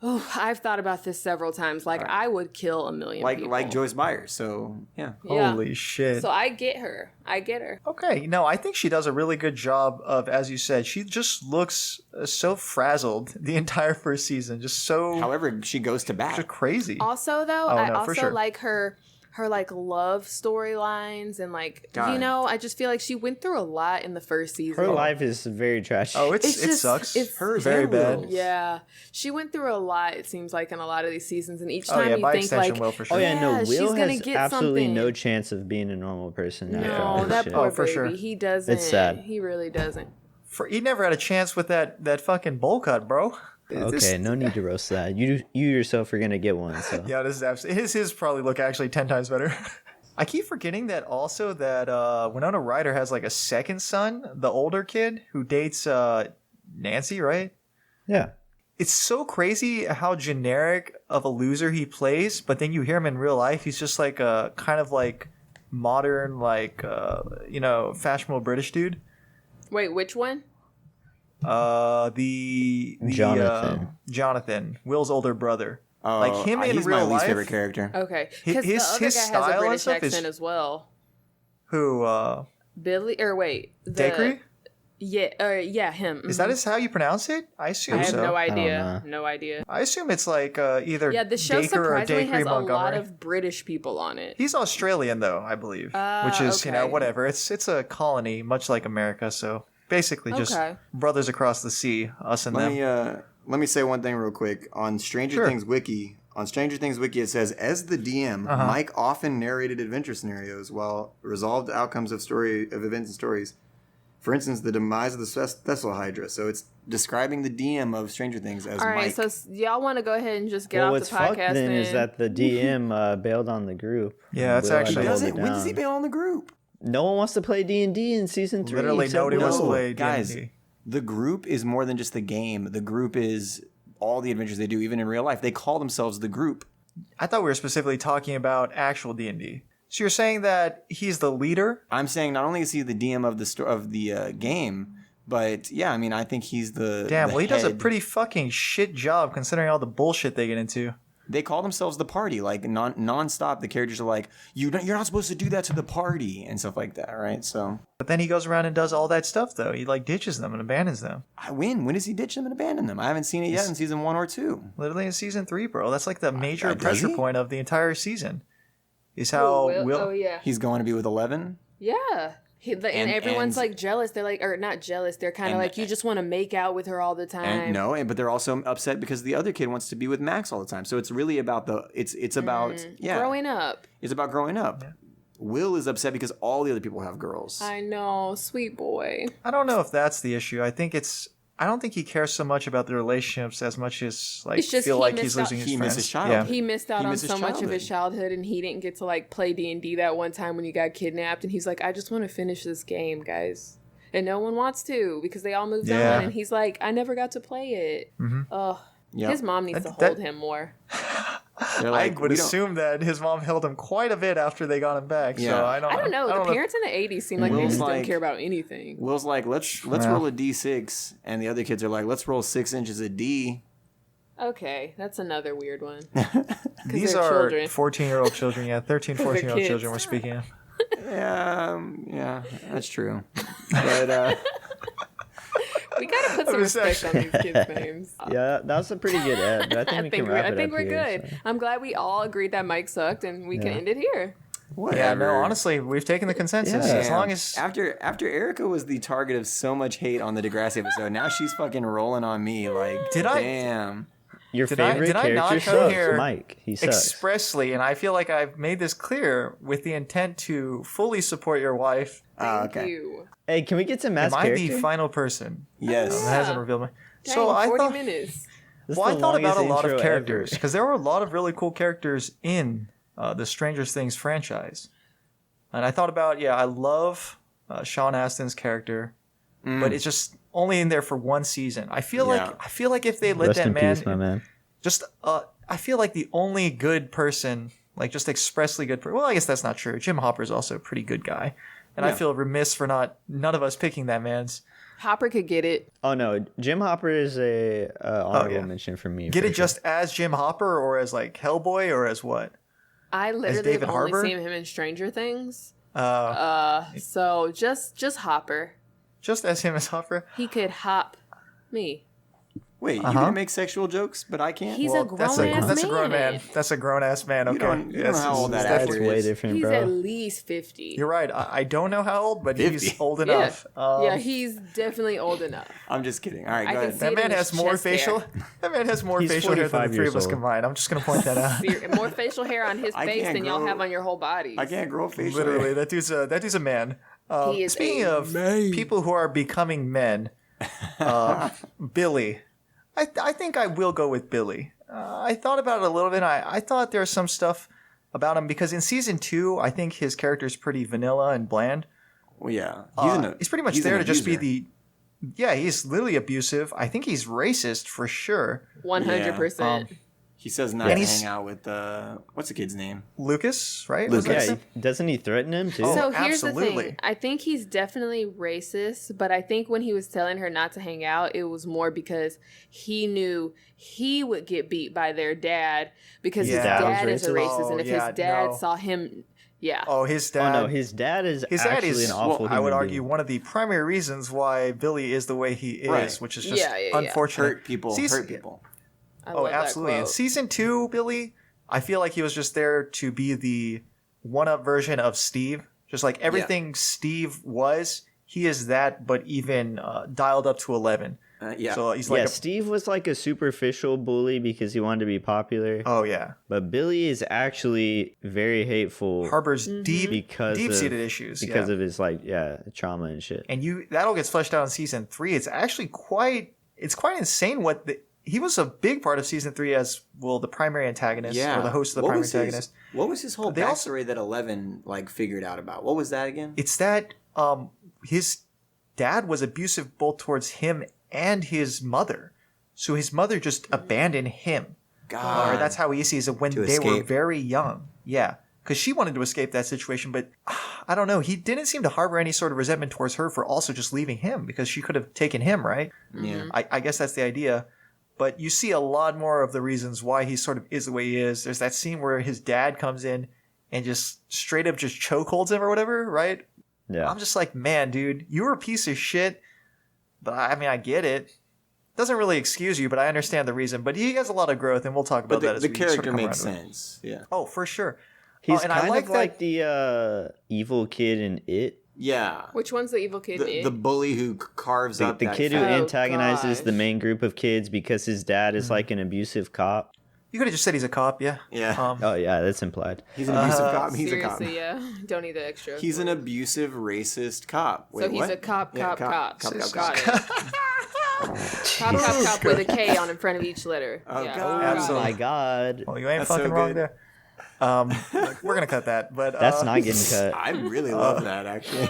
S5: oh, I've thought about this several times. Like, I would kill a million people.
S3: Like Joyce Byers. So yeah.
S5: Yeah.
S1: Holy shit.
S5: So I get her.
S1: Okay, no, I think she does a really good job of, as you said, she just looks so frazzled the entire first season, just so
S3: However, she goes to bat.
S1: just crazy.
S5: Also, though,
S1: Oh,
S5: I
S1: no, for
S5: also
S1: sure.
S5: like her like love storylines and like
S3: God.
S5: I just feel like she went through a lot in the first season.
S4: her life is very trash.
S1: Oh, it
S5: just-
S1: sucks.
S5: it's
S3: Hers
S1: very
S3: and
S1: bad.
S3: Will's.
S5: Yeah, she went through a lot. It seems like in a lot of these seasons, and each
S1: Oh
S5: time
S1: yeah,
S5: you
S1: by
S5: think
S1: extension,
S5: like,
S1: Will for sure.
S4: Oh yeah, no,
S5: Yeah, she's
S4: Will
S5: gonna
S4: has
S5: get
S4: absolutely
S5: something.
S4: no chance of being a normal person after all
S5: no,
S4: this
S5: that
S4: shit.
S5: poor
S1: Oh, for
S5: baby.
S1: sure.
S5: He doesn't.
S4: It's sad.
S5: He really doesn't.
S1: He never had a chance with that fucking bowl cut, bro.
S4: Okay, no need to roast that. You yourself are gonna get one. So
S1: Yeah, this is absolutely his probably look actually 10 times better. I keep forgetting that also that Winona Ryder has like a second son, the older kid who dates Nancy, right?
S4: yeah,
S1: It's so crazy how generic of a loser he plays, but then you hear him in real life, he's just like a kind of like modern, like fashionable British dude.
S5: Wait, which one?
S1: The Jonathan, Will's older brother.
S3: Oh,
S1: Like him in
S3: he's
S1: real
S3: my least
S1: life?
S3: favorite character.
S5: Okay, because the
S1: His
S5: other guy has
S1: style
S5: a
S1: and
S5: British
S1: stuff is-
S5: accent as well.
S1: Who
S5: Billy, or wait,
S1: Dacre?
S5: Yeah, him.
S1: Is that how you pronounce it? I assume
S5: I have
S1: so.
S5: no
S4: know.
S5: idea. No idea.
S1: I assume it's like either
S5: Yeah, the show
S1: Dacre or
S5: surprisingly
S1: Dacre
S5: has a lot
S1: Montgomery.
S5: of British people on it.
S1: He's Australian though, I believe, which is
S5: okay.
S1: whatever. It's a colony, much like America. So basically, just
S5: Okay.
S1: brothers across the sea, us and them.
S3: Let me say one thing real quick on Stranger
S1: Sure.
S3: Things Wiki. On Stranger Things Wiki, it says, as the DM, Mike often narrated adventure scenarios while resolved outcomes of events and stories. For instance, the demise of the Thessal Hydra. So it's describing the DM of Stranger Things as
S5: All right,
S3: Mike.
S5: so y'all want to go ahead and just get
S4: well,
S5: off
S4: what's
S5: the
S4: fucked
S5: podcast
S4: then is that the DM bailed on the group.
S1: Yeah, that's
S4: Will had to
S1: actually-
S4: hold it
S3: When does he
S4: down.
S1: Oh,
S3: bail on the group?
S4: No one wants to play D&D in season 3.
S1: Literally
S4: except
S1: nobody wants to
S4: Will.
S1: play
S3: Guys,
S1: D&D.
S3: the group is more than just the game. The group is all the adventures they do, even in real life. They call themselves the group.
S1: I thought we were specifically talking about actual D&D. So you're saying that he's the leader?
S3: I'm saying not only is he the DM of the game, but yeah, I mean, I think he's the
S1: Damn,
S3: the
S1: well, he does a
S3: head.
S1: pretty fucking shit job considering all the bullshit they get into.
S3: They call themselves the party, like nonstop. The characters are like, you're not supposed to do that to the party and stuff like that, right? So
S1: But then he goes around and does all that stuff, though. He, like, ditches them and abandons them.
S3: when does he ditch them and abandon them? I haven't seen it yet in season 1 or 2.
S1: Literally in season 3, bro. That's like the major
S3: does
S1: pressure
S3: he?
S1: point of the entire season. Is
S5: Oh,
S1: how
S5: Will?
S1: Will...
S5: Oh yeah.
S3: He's going to be with 11.
S5: Yeah. And everyone's
S3: and-
S5: like jealous. They're like, or not jealous. They're kind of
S3: and-
S5: like, you just want to make out with her all the time.
S3: But they're also upset because the other kid wants to be with Max all the time. So it's really about it's about
S5: Growing up.
S3: It's about growing up. Will is upset because all the other people have girls.
S5: I know, sweet boy.
S1: I don't know if that's the issue. I don't think he cares so much about the relationships as much as, like,
S5: It's just
S1: feel
S5: he
S1: like he's
S5: missed out-
S1: losing his
S3: He
S1: friends.
S3: missed his childhood.
S1: Yeah.
S5: He missed out
S3: He
S5: on
S3: missed his
S5: so much of his
S3: childhood.
S5: childhood, and he didn't get to like play D&D that one time when he got kidnapped. And he's like, I just want to finish this game, guys. And no one wants to because they all moved
S1: Yeah.
S5: on. And he's like, I never got to play it. Ugh.
S3: Yep.
S5: His mom needs to
S1: That-
S5: hold him more.
S3: They're
S1: I
S3: like,
S1: would
S3: "We don't-"
S1: assume that his mom held him quite a bit after they got him back. So
S3: Yeah.
S1: I don't know.
S5: I don't know. The parents in the 80s seem like they
S3: Will's
S5: just don't
S3: like-
S5: care about anything.
S3: Will's like, let's roll a D6, and the other kids are like, let's roll 6 inches of D.
S5: Okay, that's another weird one.
S1: These
S5: they're
S1: are
S5: children.
S1: 14-year-old children. Yeah, 13, 14-year-old
S5: kids.
S1: children we're speaking of.
S3: Yeah, that's true. But
S5: We gotta put some
S1: was
S5: respect on these kids' names.
S4: Yeah, that was a pretty good ad, but I think we can wrap it
S5: I think
S4: up
S5: we're
S4: here,
S5: good.
S4: so.
S5: I'm glad we all agreed that Mike sucked, and we can
S4: Yeah.
S5: end it here.
S3: whatever.
S1: Yeah, no, honestly, we've taken the consensus.
S4: Yeah.
S1: As long as...
S3: after Erica was the target of so much hate on the Degrassi episode, now she's fucking rolling on me. Like,
S1: Did I-
S3: damn.
S4: Your
S1: Did I-
S4: favorite
S1: did I not
S4: character
S1: come
S4: sucks,
S1: here
S4: Mike. He sucks.
S1: expressly, and I feel like I've made this clear with the intent to fully support your wife.
S5: Thank
S3: okay.
S5: you.
S4: Hey, can we get some
S1: Am
S4: Matt's
S1: I
S4: character?
S1: the final person?
S3: Yes.
S1: That hasn't revealed me.
S5: Dang,
S1: So I
S5: 40
S1: thought...
S5: minutes.
S4: This is
S1: Well, I
S4: the
S1: thought about a
S4: longest
S1: lot of
S4: intro
S1: characters
S4: ever.
S1: because there were a lot of really cool characters in the Stranger Things franchise, and I thought about I love Sean Astin's character, but it's just only in there for one season. I feel
S3: Yeah.
S1: like if they let
S4: Rest
S1: that
S4: in
S1: man
S4: peace, my man.
S1: just I feel like the only good person, like just expressly good. Well, I guess that's not true. Jim Hopper's also a pretty good guy, and I
S3: Yeah.
S1: feel remiss for none of us picking that man's.
S5: Hopper could get it.
S4: Oh no, Jim Hopper is a honorable
S1: yeah.
S4: mention for me.
S1: Get
S4: for
S1: it
S4: sure.
S1: just as Jim Hopper or as like Hellboy or as what?
S5: I literally
S1: David
S5: have only
S1: Harbour?
S5: seen him in Stranger Things.
S1: Uh,
S5: So just Hopper.
S1: just as him as Hopper.
S5: He could hop me.
S3: Wait, you
S1: Uh-huh.
S3: can make sexual jokes, but I can't?
S5: He's a
S1: That's a
S5: grown-ass
S1: grown man.
S5: man.
S1: That's a grown ass man. Okay,
S3: don't know how old that
S1: it's
S3: actor
S4: That's
S1: definitely-
S3: is.
S4: way different,
S5: He's
S4: bro.
S5: at least 50.
S1: You're right. I don't know how old, but
S3: 50.
S1: he's old
S5: Yeah.
S1: enough.
S5: Yeah, he's definitely old enough.
S3: I'm just kidding. All right,
S5: I
S3: go
S5: can
S3: ahead.
S5: see
S1: That
S5: it
S1: man
S5: in
S1: has
S5: his
S1: more
S5: chest
S1: facial.
S5: hair.
S1: That man has more
S4: He's
S1: facial hair than
S4: 45
S1: the three of
S4: years
S1: us
S4: old.
S1: combined. I'm just gonna point that out.
S5: More facial hair on his
S3: I
S5: face
S3: can't
S5: than y'all
S3: grow-
S5: have on your whole body.
S3: I can't grow facial
S1: Literally,
S3: hair.
S1: that dude's a man.
S5: He is
S1: Speaking
S5: a
S1: of people who are becoming men, Billy. I think I will go with Billy. I thought about it a little bit. I thought there was some stuff about him because in season 2, I think his character is pretty vanilla and bland.
S3: Well, yeah.
S1: He's pretty much
S3: he's
S1: there
S3: an
S1: to just be
S3: abuser.
S1: the. Yeah, he's literally abusive. I think he's racist for sure.
S5: 100%.
S3: He says not
S1: And
S3: to
S1: he's-
S3: hang out with, what's the kid's name?
S1: Lucas, right?
S3: Lucas.
S1: Was that
S4: Yeah,
S1: his name?
S4: doesn't he threaten him too?
S1: Oh,
S5: So here's the
S1: absolutely.
S5: thing. I think he's definitely racist, but I think when he was telling her not to hang out, it was more because he knew he would get beat by their dad because his
S1: Yeah.
S5: dad is a
S4: Racist?
S5: racist,
S1: Oh,
S5: and if
S1: yeah,
S5: his dad
S1: no.
S5: saw him, yeah.
S1: Oh, his
S4: Oh
S1: dad.
S4: no, his dad is
S1: His dad
S4: actually
S1: is,
S4: an awful
S1: I would
S4: human
S1: argue,
S4: being.
S1: one of the primary reasons why Billy is the way he is,
S3: Right.
S1: which is just
S5: Yeah, yeah, yeah.
S1: unfortunate.
S3: Hurt people.
S1: Season-
S3: Hurt people.
S5: I
S1: Oh,
S5: love
S1: absolutely.
S5: That
S1: In
S5: quote.
S1: season 2, Billy, I feel like he was just there to be the one-up version of Steve. Just like everything Steve was, he is that, but even dialed up to 11.
S3: Yeah.
S1: So he's
S4: Yeah,
S1: like,
S4: Steve was like a superficial bully because he wanted to be popular,
S1: oh yeah,
S4: but Billy is actually very hateful
S1: harbors deep,
S4: because
S1: deep-seated
S4: of,
S1: issues.
S4: because
S1: yeah.
S4: of his trauma and shit.
S1: And that all gets fleshed out in season 3. It's actually quite insane he was a big part of season 3 as the primary antagonist or the host of the primary antagonist.
S3: What was his whole
S1: They also-
S3: backstory that 11 figured out about? What was that again?
S1: It's that his dad was abusive both towards him and his mother. So his mother just abandoned him.
S3: God.
S1: Or that's how he sees it when
S3: To
S1: they were
S3: escape.
S1: very young. Yeah. Because she wanted to escape that situation, but I don't know. He didn't seem to harbor any sort of resentment towards her for also just leaving him because she could have taken him, right?
S3: Yeah.
S1: I guess that's the idea. But you see a lot more of the reasons why he sort of is the way he is. There's that scene where his dad comes in and just straight up just chokeholds him or whatever, right?
S4: Yeah.
S1: I'm just like, man, dude, you were a piece of shit. But I mean, I get it. Doesn't really excuse you, but I understand the reason. But he has a lot of growth, and we'll talk about
S3: But
S1: that
S3: the,
S1: as
S3: the
S1: we sort of
S3: character
S1: come
S3: makes
S1: around to it.
S3: sense. Yeah.
S1: Oh, for sure.
S4: He's
S1: and I
S4: kind
S1: like
S4: of
S1: that-
S4: like the evil kid in It.
S3: Yeah.
S5: Which one's the evil kid? in
S3: The
S5: it?
S3: bully who carves
S4: The,
S3: up
S4: the
S3: that
S4: kid who
S3: fat-
S5: Oh,
S4: antagonizes the
S5: gosh.
S4: main group of kids because his dad is like an abusive cop.
S1: You could have just said he's a cop, yeah.
S3: Yeah.
S4: Oh yeah, that's implied.
S3: He's an abusive cop. He's a cop.
S5: Seriously, yeah. Don't need the extra.
S3: He's an abusive, racist cop. Wait,
S5: So he's
S3: what?
S5: a cop,
S3: Yeah,
S5: cop.
S3: cop,
S5: Got
S3: cop.
S5: it. Cop with a K on in front of each letter.
S3: Oh,
S5: yeah.
S3: God.
S4: Oh
S1: Absolutely.
S4: my god,
S1: Well, you ain't
S3: That's
S1: fucking
S3: so
S1: wrong
S3: good.
S1: there. Look, we're gonna cut that, but
S4: that's not getting cut.
S3: I really love that, actually.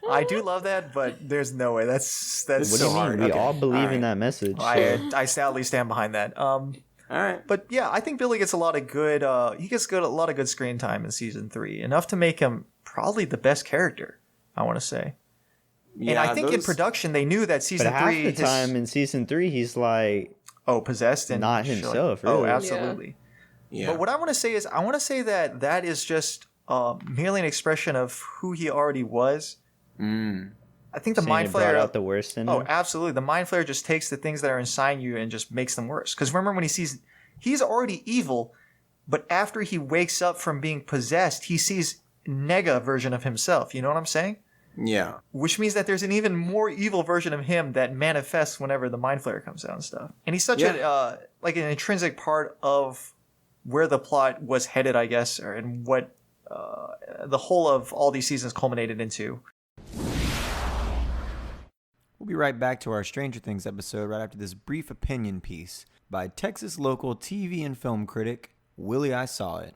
S1: I do love that, but there's no way. That's
S4: What
S3: so
S4: do you mean?
S3: hard.
S4: We
S3: Okay.
S4: all believe
S3: Alright.
S4: in that message.
S1: I sadly stand behind that.
S3: All right.
S1: But yeah, I think Billy gets a lot of good. He gets a lot of good screen time in season 3, enough to make him probably the best character. I want to say, and I think in production they knew that
S4: But
S1: season
S4: half
S1: 3
S4: the time in season 3, he's like,
S1: possessed and
S4: not
S1: shit like-
S4: himself,
S1: Oh,
S4: really.
S1: absolutely.
S3: Yeah.
S1: But what I want to say is, I want to say that that is just merely an expression of who he already was. I think the
S4: saying
S1: mind
S4: it brought
S1: flayer.
S4: out the worst in
S1: Oh,
S4: him.
S1: absolutely. The mind flayer just takes the things that are inside you and just makes them worse. Because remember when he sees, he's already evil, but after he wakes up from being possessed, he sees nega version of himself. You know what I'm saying?
S3: Yeah.
S1: Which means that there's an even more evil version of him that manifests whenever the mind flayer comes out and stuff. And he's such a like an intrinsic part of where the plot was headed, I guess, or and what the whole of all these seasons culminated into.
S3: We'll be right back to our Stranger Things episode right after this brief opinion piece by Texas local TV and film critic Willie I Saw It.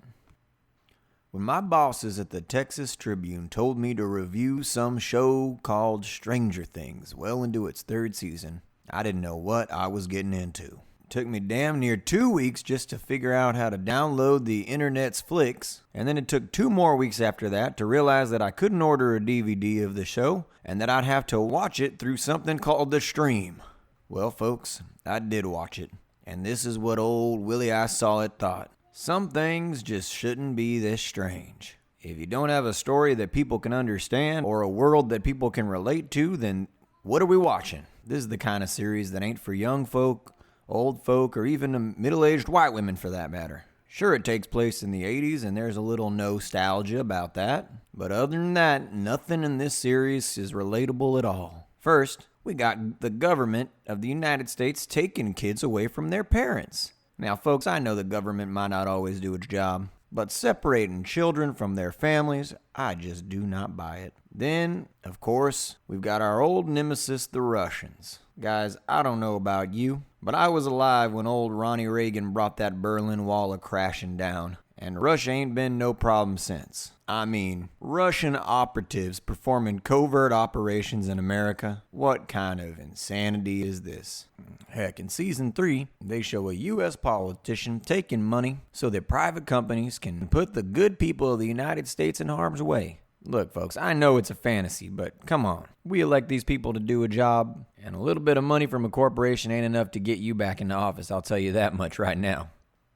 S3: When my bosses at the Texas Tribune told me to review some show called Stranger Things well into its 3rd season, I didn't know what I was getting into. It took me damn near 2 weeks just to figure out how to download the internet's flicks, and then it took 2 more weeks after that to realize that I couldn't order a DVD of the show and that I'd have to watch it through something called the stream. Well, folks, I did watch it, and this is what old Willie I Saw It thought. Some things just shouldn't be this strange. If you don't have a story that people can understand or a world that people can relate to, then what are we watching? This is the kind of series that ain't for young folk, old folk, or even middle-aged white women for that matter. Sure, it takes place in the 80s and there's a little nostalgia about that, but other than that, nothing in this series is relatable at all. First, we got the government of the United States taking kids away from their parents. Now, folks, I know the government might not always do its job, but separating children from their families, I just do not buy it. Then, of course, we've got our old nemesis, the Russians. Guys, I don't know about you, but I was alive when old Ronnie Reagan brought that Berlin Wall a-crashing down, and Russia ain't been no problem since. I mean, Russian operatives performing covert operations in America? What kind of insanity is this? Heck, in season 3, they show a U.S. politician taking money so that private companies can put the good people of the United States in harm's way. Look, folks, I know it's a fantasy, but come on. We elect these people to do a job, and a little bit of money from a corporation ain't enough to get you back into office, I'll tell you that much right now.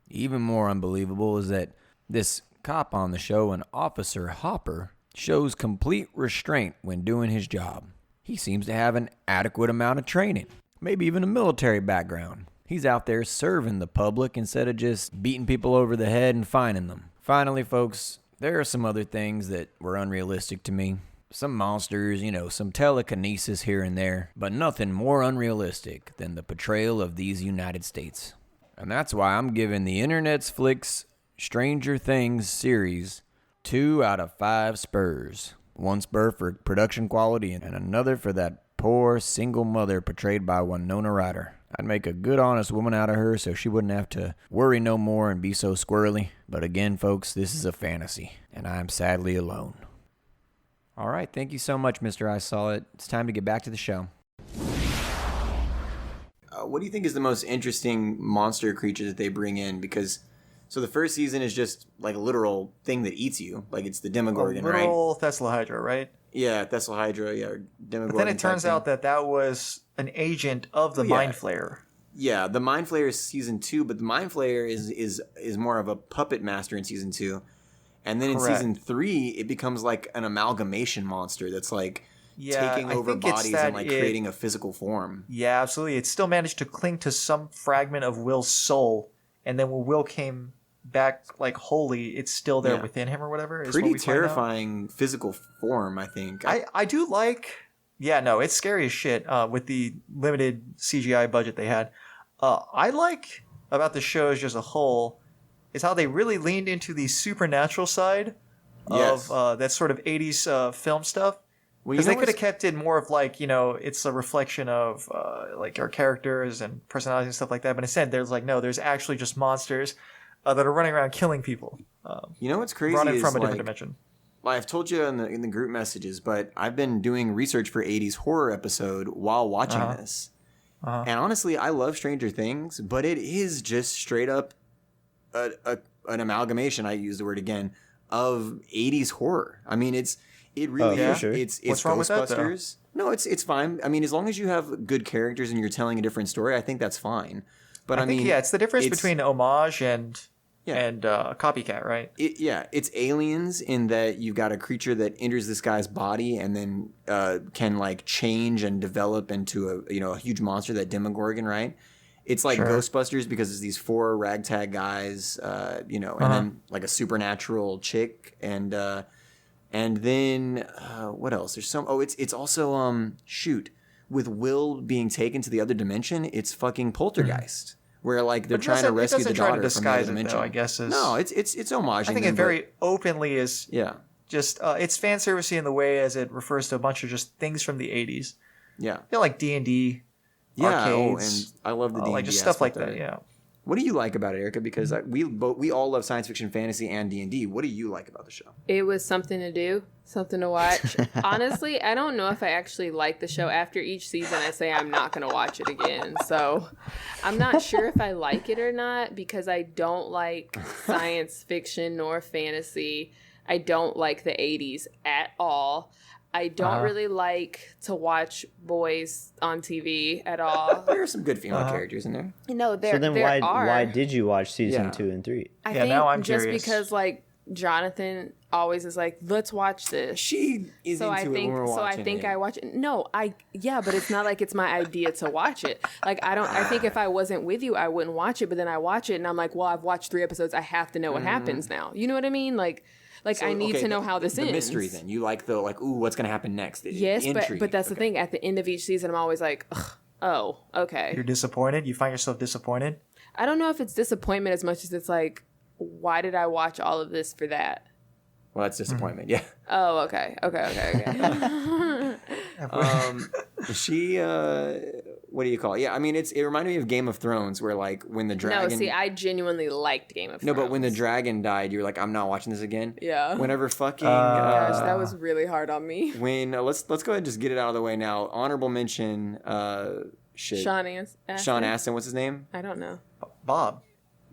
S3: Even more unbelievable is that this cop on the show, an Officer Hopper, shows complete restraint when doing his job. He seems to have an adequate amount of training, maybe even a military background. He's out there serving the public instead of just beating people over the head and fining them. Finally, folks, there are some other things that were unrealistic to me. Some monsters, some telekinesis here and there, but nothing more unrealistic than the portrayal of these United States. And that's why I'm giving the Internet's Flicks Stranger Things series 2 out of 5 spurs. 1 spur for production quality and another for that poor single mother portrayed by Winona Ryder. I'd make a good honest woman out of her so she wouldn't have to worry no more and be so squirrely. But again, folks, this is a fantasy, and I'm sadly alone. All right. Thank you so much, Mr. I Saw It. It's time to get back to the show. What do you think is the most interesting monster creature that they bring in? Because so the first season is just like a literal thing that eats you. Like it's the Demogorgon, right?
S1: Literal Thessalhydra, right?
S3: Yeah, Thessalhydra, yeah, or Demogorgon.
S1: But then it turns
S3: type
S1: out
S3: thing.
S1: that was an agent of the
S3: Yeah.
S1: Mind Flayer.
S3: Yeah, the Mind Flayer is season 2, but the Mind Flayer is more of a puppet master in season 2. And then
S1: Correct.
S3: in season 3, it becomes like an amalgamation monster that's like
S1: Yeah,
S3: taking
S1: I
S3: over
S1: think it's
S3: bodies
S1: that
S3: and like creating a physical form.
S1: Yeah, absolutely. It still managed to cling to some fragment of Will's soul, and then when Will came back like wholly, it's still there
S3: Yeah.
S1: within him or whatever. Is what
S3: Pretty
S1: we find out.
S3: terrifying physical form, I think.
S1: I do like. Yeah, no, it's scary as shit. With the limited CGI budget they had, I like about the show as just a whole is how they really leaned into the supernatural side
S3: Yes.
S1: of that sort of 80s film stuff.
S3: Well,
S1: Because they
S3: know
S1: could have
S3: what's-
S1: kept it more of like, you know, it's a reflection of like our characters and personalities and stuff like that. But instead, there's like, no, there's actually just monsters that are running around killing people,
S3: You know what's crazy
S1: running
S3: is
S1: from a
S3: like,
S1: different dimension.
S3: well, I've told you in the group messages, but I've been doing research for 80s horror episode while watching this. And honestly, I love Stranger Things, but it is just straight up an amalgamation, I use the word again, of 80s horror. I mean, it really
S4: for
S3: is.
S4: sure.
S3: It's
S1: What's wrong with that, though?
S3: Ghostbusters. No, it's fine. I mean, as long as you have good characters and you're telling a different story, I think that's fine. But I,
S1: I think,
S3: mean,
S1: yeah, it's the difference
S3: it's-
S1: between homage and
S3: Yeah.
S1: copycat, right?
S3: it's aliens in that you've got a creature that enters this guy's body and then can like change and develop into a huge monster, that Demogorgon, right? It's like
S1: Sure.
S3: Ghostbusters because it's these 4 ragtag guys, and then like a supernatural chick, and then what else? There's some. Oh, it's also with Will being taken to the other dimension. It's fucking Poltergeist. Where like they're
S1: But it
S3: trying to
S1: doesn't- it
S3: rescue the
S1: doesn't try to
S3: daughter from the
S1: disguise
S3: other
S1: it, though,
S3: dimension.
S1: I guess is-
S3: No, it's homage.
S1: I think it very openly is
S3: yeah.
S1: just it's fan servicey in the way as it refers to a bunch of just things from the 80s.
S3: Yeah.
S1: You know, like D&D,
S3: Yeah, and
S1: arcades,
S3: I love the D&D
S1: like just stuff like
S3: aspect
S1: that.
S3: of it.
S1: Yeah.
S3: What do you like about it, Erica? Because we all love science fiction, fantasy, and D&D. What do you like about the show?
S5: It was something to do, something to watch. Honestly, I don't know if I actually like the show. After each season, I say I'm not going to watch it again. So I'm not sure if I like it or not because I don't like science fiction nor fantasy. I don't like the 80s at all. I don't really like to watch boys on TV at all.
S3: There are some good female characters in there.
S5: No, there,
S4: So then
S5: there
S4: why
S5: are.
S4: why did you watch season
S3: Yeah.
S4: 2 and 3?
S5: I
S1: Yeah,
S5: think
S1: now I'm
S5: just
S1: curious.
S5: because like Jonathan always is like, let's watch this.
S3: She is
S5: So
S3: into
S5: I
S3: it
S5: think
S3: when we're watching
S5: I think
S3: it.
S5: I watch it. No, but it's not like it's my idea to watch it. Like I think if I wasn't with you, I wouldn't watch it. But then I watch it and I'm like, well, I've watched 3 episodes. I have to know what happens now. You know what I mean? Like
S3: So,
S5: I need
S3: okay,
S5: to know
S3: the-
S5: how this
S3: the
S5: ends.
S3: mystery then. You like the ooh, what's going to happen next?
S5: Yes,
S3: Intrigue.
S5: but that's the
S3: Okay.
S5: thing. At the end of each season, I'm always like, ugh, oh, okay.
S1: You're disappointed. You find yourself disappointed.
S5: I don't know if it's disappointment as much as it's like, why did I watch all of this for that?
S3: Well, that's disappointment. Yeah.
S5: Oh, okay.
S3: She what do you call it? Yeah, I mean it reminded me of Game of Thrones where like when the dragon
S5: No, see, I genuinely liked Game of
S3: No,
S5: Thrones.
S3: but when the dragon died, you're like, I'm not watching this again.
S5: Yeah.
S3: Whenever fucking
S5: Gosh, that was really hard on me.
S3: when let's go ahead and just get it out of the way now. Honorable mention,
S5: Sean Astin.
S3: Sean Astin, what's his name?
S5: I don't know.
S1: Bob.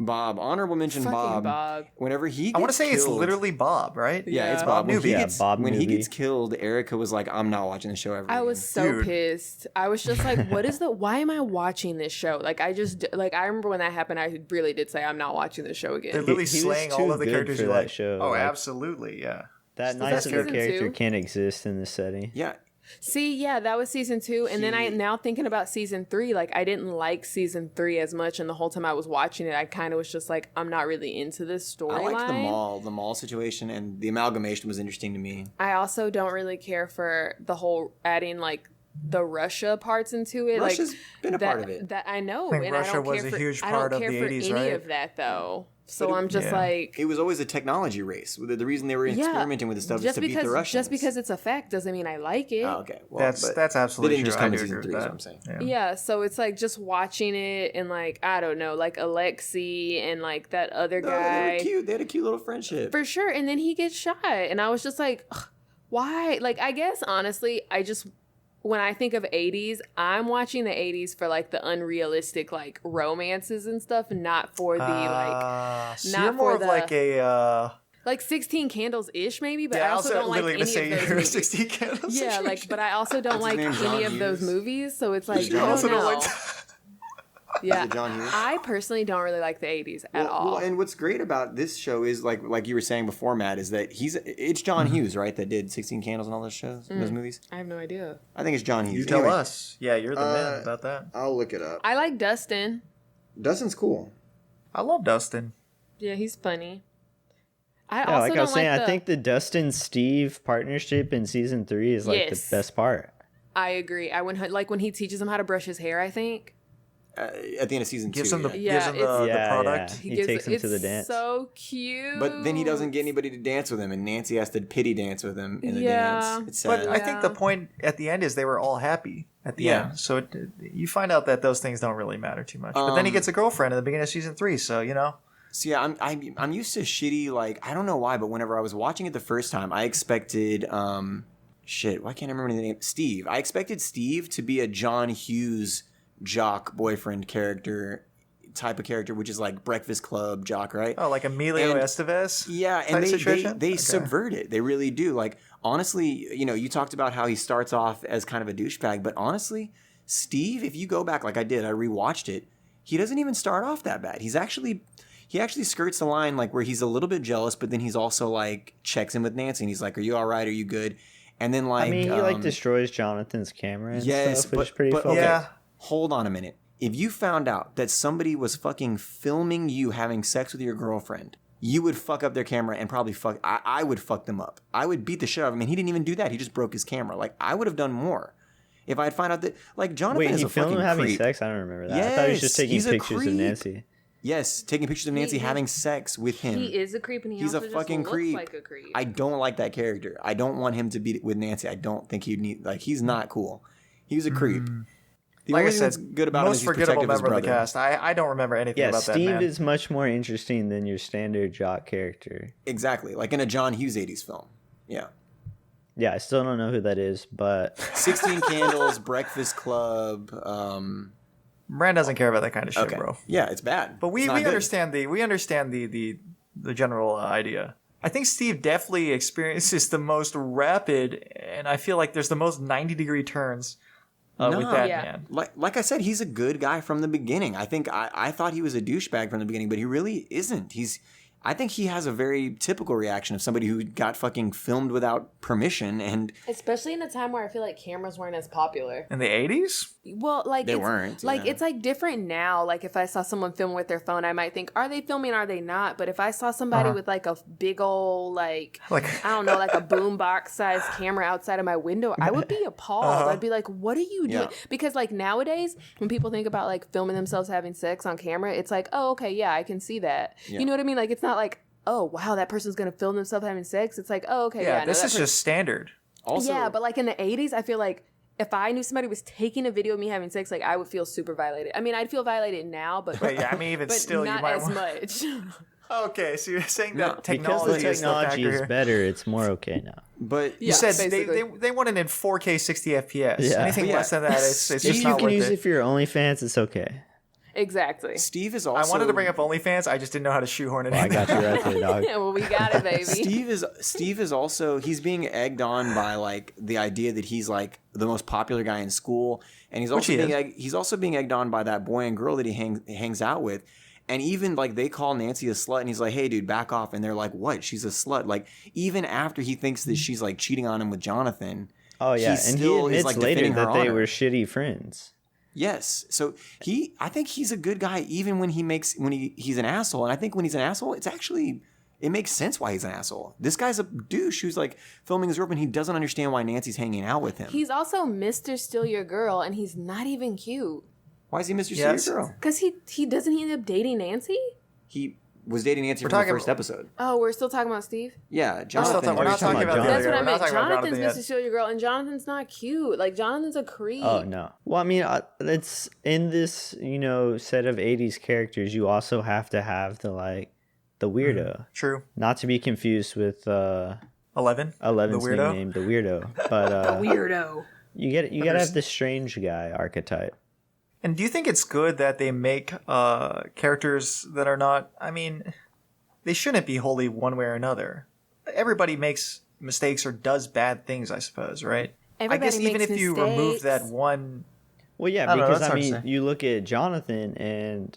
S3: Bob. Honorable mention,
S5: Fucking
S3: Bob.
S5: Bob.
S3: Whenever he,
S1: I want to
S3: gets
S1: say it's
S3: killed-
S1: literally Bob, right?
S3: yeah, it's
S5: Yeah.
S3: Bob. When he
S4: Yeah,
S3: gets
S4: Bob
S3: when he
S4: Newby.
S3: gets killed, Erica was like, I'm not watching the show ever.
S5: I
S3: again."
S5: was so
S1: Dude.
S5: pissed. I was just like, why am I watching this show? Like, I remember when that happened, I really did say, I'm not watching this show
S1: They're
S5: again.
S1: literally
S4: he was
S1: slaying
S4: too
S1: all of the
S4: good
S1: characters
S4: for
S1: you
S4: that
S1: like.
S4: show,
S1: Oh,
S4: like-
S1: absolutely, yeah.
S4: That
S5: that
S4: nice of a
S5: season
S4: character
S5: 2?
S4: can't exist in this setting.
S3: Yeah,
S5: See, yeah, that was season 2. And then now thinking about season 3, like, I didn't like season 3 as much. And the whole time I was watching it, I kind of was just like, I'm not really into this
S3: I
S5: storyline.
S3: liked the mall situation, and the amalgamation was interesting to me.
S5: I also don't really care for the whole adding like the Russia parts into it.
S3: Russia's
S5: like
S3: been a
S5: that,
S3: part of it.
S5: That I know,
S1: I think
S5: and
S1: Russia
S5: I don't
S1: was
S5: care
S1: a
S5: for,
S1: huge
S5: I
S1: part
S5: don't
S1: of
S5: care
S1: the
S5: for
S1: 80s,
S5: any
S1: right?
S5: of that though. So
S3: But it-
S5: I'm just
S1: yeah.
S5: like,
S3: It was always a technology race. The reason they were experimenting with this stuff is to beat the Russians.
S5: just because it's a fact doesn't mean I like it.
S3: Oh, okay. Well, but
S1: That's absolutely
S3: they didn't just
S1: true. I
S3: come in
S1: do
S3: season
S1: agree
S3: 3,
S1: with
S3: is
S1: that.
S3: what I'm saying.
S5: Yeah, so it's like just watching it and like I don't know, like Alexi and like that other
S3: No, they
S5: guy
S3: were cute. They had a cute little friendship.
S5: for sure. And then he gets shot, and I was just like, ugh, Why? Like, I guess honestly, when I think of 80s, I'm watching the 80s for like the unrealistic like romances and stuff, not for the
S1: so
S5: not
S1: you're more
S5: for
S1: of
S5: the-
S1: like a.
S5: like 16 Candles ish maybe, but
S1: Yeah,
S5: I also don't like
S1: literally
S5: any
S1: gonna say
S5: of those
S1: you're a
S5: movies.
S1: 16 candles.
S5: Yeah, like, but I also don't like
S3: name? John
S5: any of those
S3: Hughes?
S5: movies, so it's like,
S3: John
S5: I
S1: also
S5: don't
S1: don't
S5: know.
S1: like.
S5: Yeah,
S3: it John Hughes?
S5: I personally don't really like the 80s at all.
S3: Well, and what's great about this show is like you were saying before, Matt, is that it's John Hughes, right? That did 16 Candles and all those shows, those movies.
S5: I have no idea.
S3: I think it's John Hughes.
S1: You tell
S3: Anyway,
S1: us. Yeah, you're the man about that.
S3: I'll look it up.
S5: I like Dustin.
S3: Dustin's cool.
S1: I love Dustin.
S5: Yeah, he's funny. I
S4: Yeah,
S5: also
S4: like I
S5: don't
S4: was saying,
S5: like
S4: I think the Dustin Steve partnership in season 3 is like
S5: Yes.
S4: the best part.
S5: I agree. I would like when he teaches him how to brush his hair. I think
S3: At the end of season
S1: Gives
S3: 2.
S1: him the
S5: Yeah,
S1: gives him the
S4: Yeah,
S1: product.
S4: yeah. He takes him to the
S5: it's
S4: dance.
S5: So cute.
S3: But then he doesn't get anybody to dance with him, and Nancy has to pity dance with him in the
S5: Yeah.
S3: dance. It's
S1: But
S3: sad.
S1: I think the
S5: Yeah.
S1: point at the end is they were all happy at the
S3: Yeah.
S1: end. So you find out that those things don't really matter too much. But then he gets a girlfriend at the beginning of season 3. So
S3: So yeah, I'm used to shitty, like, I don't know why, but whenever I was watching it the first time, I expected why can't I remember the name? Steve. I expected Steve to be a John Hughes jock boyfriend type of character, which is like Breakfast Club jock, right?
S1: like Emilio
S3: And-
S1: Estevez.
S3: Yeah,
S1: type
S3: and they
S1: situation?
S3: they
S1: Okay.
S3: subvert it. They really do. Like, honestly, you talked about how he starts off as kind of a douchebag, but honestly, Steve, if you go back like I did, I rewatched it, he doesn't even start off that bad. He actually skirts the line like where he's a little bit jealous, but then he's also like checks in with Nancy and he's like, "Are you all right? Are you good?" And then like
S4: I mean, he like destroys Jonathan's camera and
S3: yes,
S4: stuff, which is pretty
S3: but
S4: funny.
S3: okay,
S1: Yeah.
S3: hold on a minute. If you found out that somebody was fucking filming you having sex with your girlfriend, you would fuck up their camera and probably I would fuck them up. I would beat the shit out of him. And he didn't even do that. He just broke his camera. Like, I would have done more if I had found out that, like, Jonathan
S4: Wait,
S3: is
S4: he
S3: a
S4: filmed
S3: fucking
S4: him having
S3: creep.
S4: sex? I don't remember that. I thought he was just
S3: Yes,
S4: taking
S3: he's a
S4: pictures of
S3: creep.
S4: Nancy.
S3: Yes, taking pictures of Nancy having sex with him.
S5: He is a creep, and he
S3: He's
S5: also
S3: a fucking
S5: just
S3: creep.
S5: looks like a creep.
S3: I don't like that character. I don't want him to be with Nancy. I don't think he'd need, like, he's not cool. He's a creep. The
S1: Like I
S3: only
S1: said,
S3: thing that's good about him is
S1: most
S3: he's
S1: forgettable
S3: protective of his
S1: member of the
S3: brother.
S1: cast. I don't remember anything
S4: Yeah,
S1: about that
S4: Steve
S1: man.
S4: is much more interesting than your standard jock character.
S3: Exactly, like in a John Hughes 80s film. Yeah.
S4: Yeah, I still don't know who that is, but
S3: 16 Candles, Breakfast Club.
S1: Brand doesn't care about that kind of shit,
S3: Okay.
S1: bro.
S3: Yeah, it's bad.
S1: But we
S3: It's not good.
S1: understand the general idea. I think Steve definitely experiences the most rapid, and I feel like there's the most 90-degree turns with
S3: No.
S1: that
S5: Yeah.
S1: man.
S3: Like I said, he's a good guy from the beginning. I think I thought he was a douchebag from the beginning, but he really isn't. I think he has a very typical reaction of somebody who got fucking filmed without permission, and
S5: Especially in a time where I feel like cameras weren't as popular.
S1: In the 80s?
S5: Well, like
S3: They
S5: it's,
S3: weren't,
S5: Like
S3: yeah.
S5: it's like different now. Like if I saw someone film with their phone, I might think, are they filming? Are they not? But if I saw somebody with like a big old like I don't know, like a boombox sized camera outside of my window, I would be appalled. I'd be like, what are you doing?
S3: Yeah.
S5: Because like nowadays, when people think about like filming themselves having sex on camera, it's like, oh, okay, yeah, I can see that.
S3: Yeah.
S5: You know what I mean? Like it's not like, oh wow, that person's gonna film themselves having sex. It's like, oh, okay, yeah,
S1: Yeah,
S5: I know
S1: this
S5: that
S1: is
S5: person-
S1: just standard.
S3: also
S5: yeah, but like in the 80s, I feel like if I knew somebody was taking a video of me having sex, like I would feel super violated. I mean, I'd feel violated now, but
S1: But yeah, I mean, even
S5: but
S1: still, you
S5: not
S1: might
S5: as
S1: want...
S5: much.
S1: Okay, so you're saying
S3: No,
S1: that
S4: because
S1: technology
S4: the
S1: is the
S4: technology
S1: factor
S4: is
S1: here.
S4: better, it's more okay now.
S3: but
S1: You
S5: Yeah,
S1: said they
S5: basically.
S1: they want it in 4K 60 FPS.
S4: Yeah.
S1: Anything
S3: Yeah.
S1: less than that, it's
S4: If
S1: just
S4: you
S1: not
S4: can
S1: worth
S4: use
S1: it.
S4: it for your OnlyFans, it's okay.
S5: Exactly.
S3: Steve is
S1: I
S3: also.
S1: wanted to bring up OnlyFans, I just didn't know how to shoehorn it
S4: Well, I
S1: in.
S4: got you right there, dog.
S5: Yeah, well, we got it, baby.
S3: Steve is also, he's being egged on by like the idea that he's like the most popular guy in school, and he's also
S1: he
S3: he's also being egged on by that boy and girl that he hangs out with. And even like they call Nancy a slut, and he's like, "Hey, dude, back off." And they're like, "What? She's a slut." Like even after he thinks that she's like cheating on him with Jonathan.
S4: Oh yeah,
S3: he
S4: and he
S3: still is,
S4: admits
S3: like,
S4: later
S3: defending her
S4: that they
S3: honor.
S4: were shitty friends.
S3: Yes. So I think he's a good guy even when he's an asshole. And I think when he's an asshole, it makes sense why he's an asshole. This guy's a douche who's like filming his girlfriend. He doesn't understand why Nancy's hanging out with him.
S5: He's also Mr. Steal Your Girl, and he's not even cute.
S3: Why is he Mr.
S1: Yes.
S3: Steal Your Girl?
S5: Because he doesn't he end up dating Nancy?
S3: He was dating Nancy
S1: We're
S3: from the
S1: talking-
S3: first episode.
S5: Oh, we're still talking about Steve?
S3: Yeah,
S1: We're still
S3: Jonathan.
S1: talking- we're not talking about the
S5: That's
S1: other
S5: what
S1: guy.
S5: I
S1: We're not
S5: meant.
S1: talking about
S5: Jonathan's
S1: Jonathan
S5: Mr. Steal Your Girl, and Jonathan's not cute. Like, Jonathan's a creep.
S4: Oh no. Well, I mean, it's in this set of '80s characters. You also have to have the weirdo,
S1: True.
S4: not to be confused with
S1: 11?
S4: 11's
S1: The weirdo?
S4: nicknamed the weirdo, but
S5: Weirdo.
S4: you gotta have the strange guy archetype.
S1: And do you think it's good that they make characters that are not, I mean, they shouldn't be wholly one way or another. Everybody makes mistakes or does bad things, I suppose, right?
S5: Everybody
S1: I guess even if
S5: makes
S1: you remove that
S5: mistakes.
S1: one,
S4: Well, yeah,
S1: I don't know,
S4: because
S1: that's
S4: I
S1: hard to
S4: mean,
S1: say.
S4: you look at Jonathan, and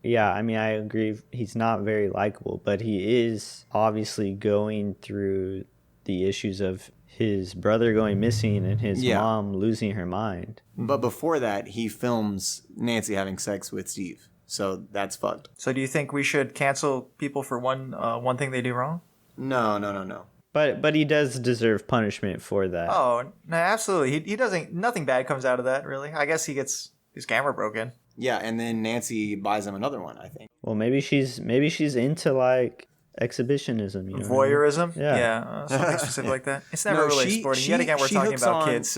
S4: yeah, I mean, I agree. He's not very likable, but he is obviously going through the issues of his brother going missing and his
S3: Yeah.
S4: mom losing her mind.
S3: But before that, he films Nancy having sex with Steve. So that's fucked.
S1: so do you think we should cancel people for one thing they do wrong?
S3: No.
S4: But he does deserve punishment for that.
S1: Oh, no, absolutely. He doesn't, nothing bad comes out of that, really. I guess he gets his camera broken.
S3: Yeah, and then Nancy buys him another one, I think.
S4: Well, maybe she's into like exhibitionism, you know. what I mean?
S1: Voyeurism?
S4: Yeah.
S1: Something specific like that. It's never
S3: No,
S1: really
S3: she-
S1: explored.
S3: she-
S1: Yet again, we're
S3: she
S1: talking
S3: hooks
S1: about
S3: on-
S1: kids.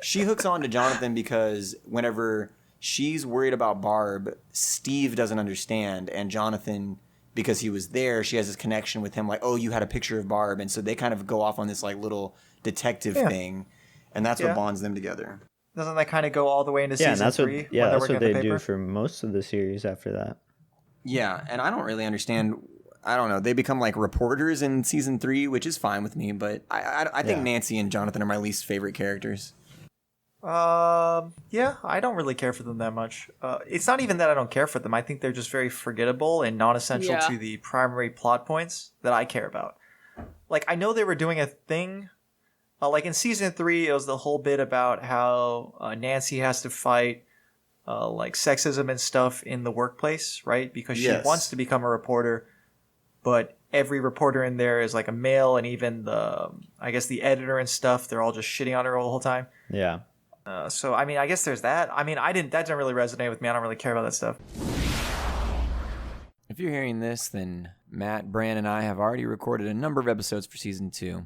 S3: She hooks on to Jonathan because whenever she's worried about Barb, Steve doesn't understand, and Jonathan, because he was there, she has this connection with him, like, oh, you had a picture of Barb, and so they kind of go off on this like little detective
S1: Yeah.
S3: thing, and that's
S1: Yeah.
S3: what bonds them together.
S1: Doesn't that kind of go all the way into
S4: Yeah, and
S1: season
S4: that's
S1: 3?
S4: what yeah,
S1: when they're
S4: that's
S1: working
S4: what
S1: on the
S4: they do
S1: paper?
S4: for most of the series after that.
S3: Yeah, and I don't really understand. I don't know. They become like reporters in season 3, which is fine with me, but I think
S4: Yeah.
S3: Nancy and Jonathan are my least favorite characters.
S1: Yeah, I don't really care for them that much. It's not even that I don't care for them. I think they're just very forgettable and non-essential
S5: Yeah.
S1: to the primary plot points that I care about. Like, I know they were doing a thing. Like in season 3, it was the whole bit about how Nancy has to fight like sexism and stuff in the workplace, right? Because she
S3: Yes.
S1: wants to become a reporter, but every reporter in there is like a male, and even I guess the editor and stuff, they're all just shitting on her all the whole time.
S4: Yeah.
S1: So I mean, I guess there's that. I mean, that didn't really resonate with me. I don't really care about that stuff.
S3: If you're hearing this, then Matt, Bran, and I have already recorded a number of episodes for season 2,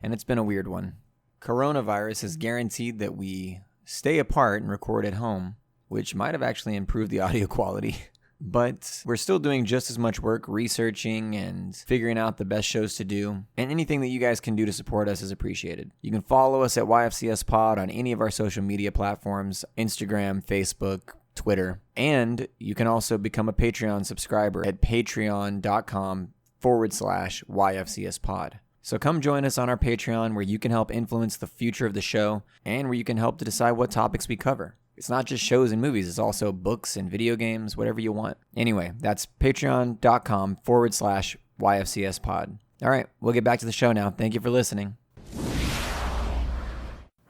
S3: and it's been a weird one. Coronavirus has guaranteed that we stay apart and record at home, which might have actually improved the audio quality. But we're still doing just as much work researching and figuring out the best shows to do, and anything that you guys can do to support us is appreciated. You can follow us at YFCS Pod on any of our social media platforms, Instagram, Facebook, Twitter, and you can also become a Patreon subscriber at patreon.com/YFCS Pod. So come join us on our Patreon, where you can help influence the future of the show and where you can help to decide what topics we cover. It's not just shows and movies, it's also books and video games, whatever you want. Anyway, that's patreon.com/YFCS Pod. All right, we'll get back to the show now. Thank you for listening.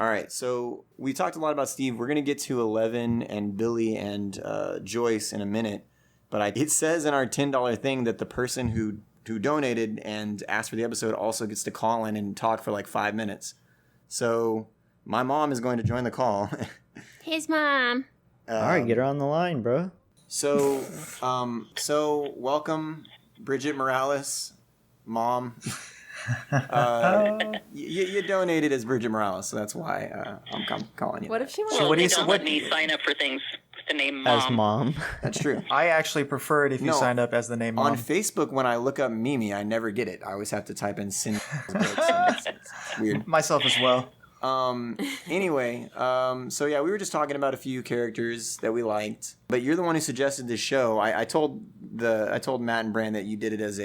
S3: All right, so we talked a lot about Steve. We're going to get to 11 and Billy and Joyce in a minute. But it says in our $10 thing that the person who donated and asked for the episode also gets to call in and talk for like 5 minutes. So my mom is going to join the call.
S5: His mom.
S4: All right, get her on the line, bro.
S3: So welcome, Bridget Morales, mom. You donated as Bridget Morales, so that's why I'm calling you.
S5: What if she wants?
S1: So what do
S6: they
S1: you
S6: don't
S1: what,
S6: let me sign up for things with the name Mom.
S4: As mom.
S3: That's true.
S1: I actually prefer it if you
S3: No,
S1: signed up as the name
S3: On
S1: mom.
S3: Facebook, when I look up Mimi, I never get it. I always have to type in Cindy. It's weird.
S1: Myself as well.
S3: Anyway, so yeah, we were just talking about a few characters that we liked, but you're the one who suggested this show. I told Matt and Bran that you did it as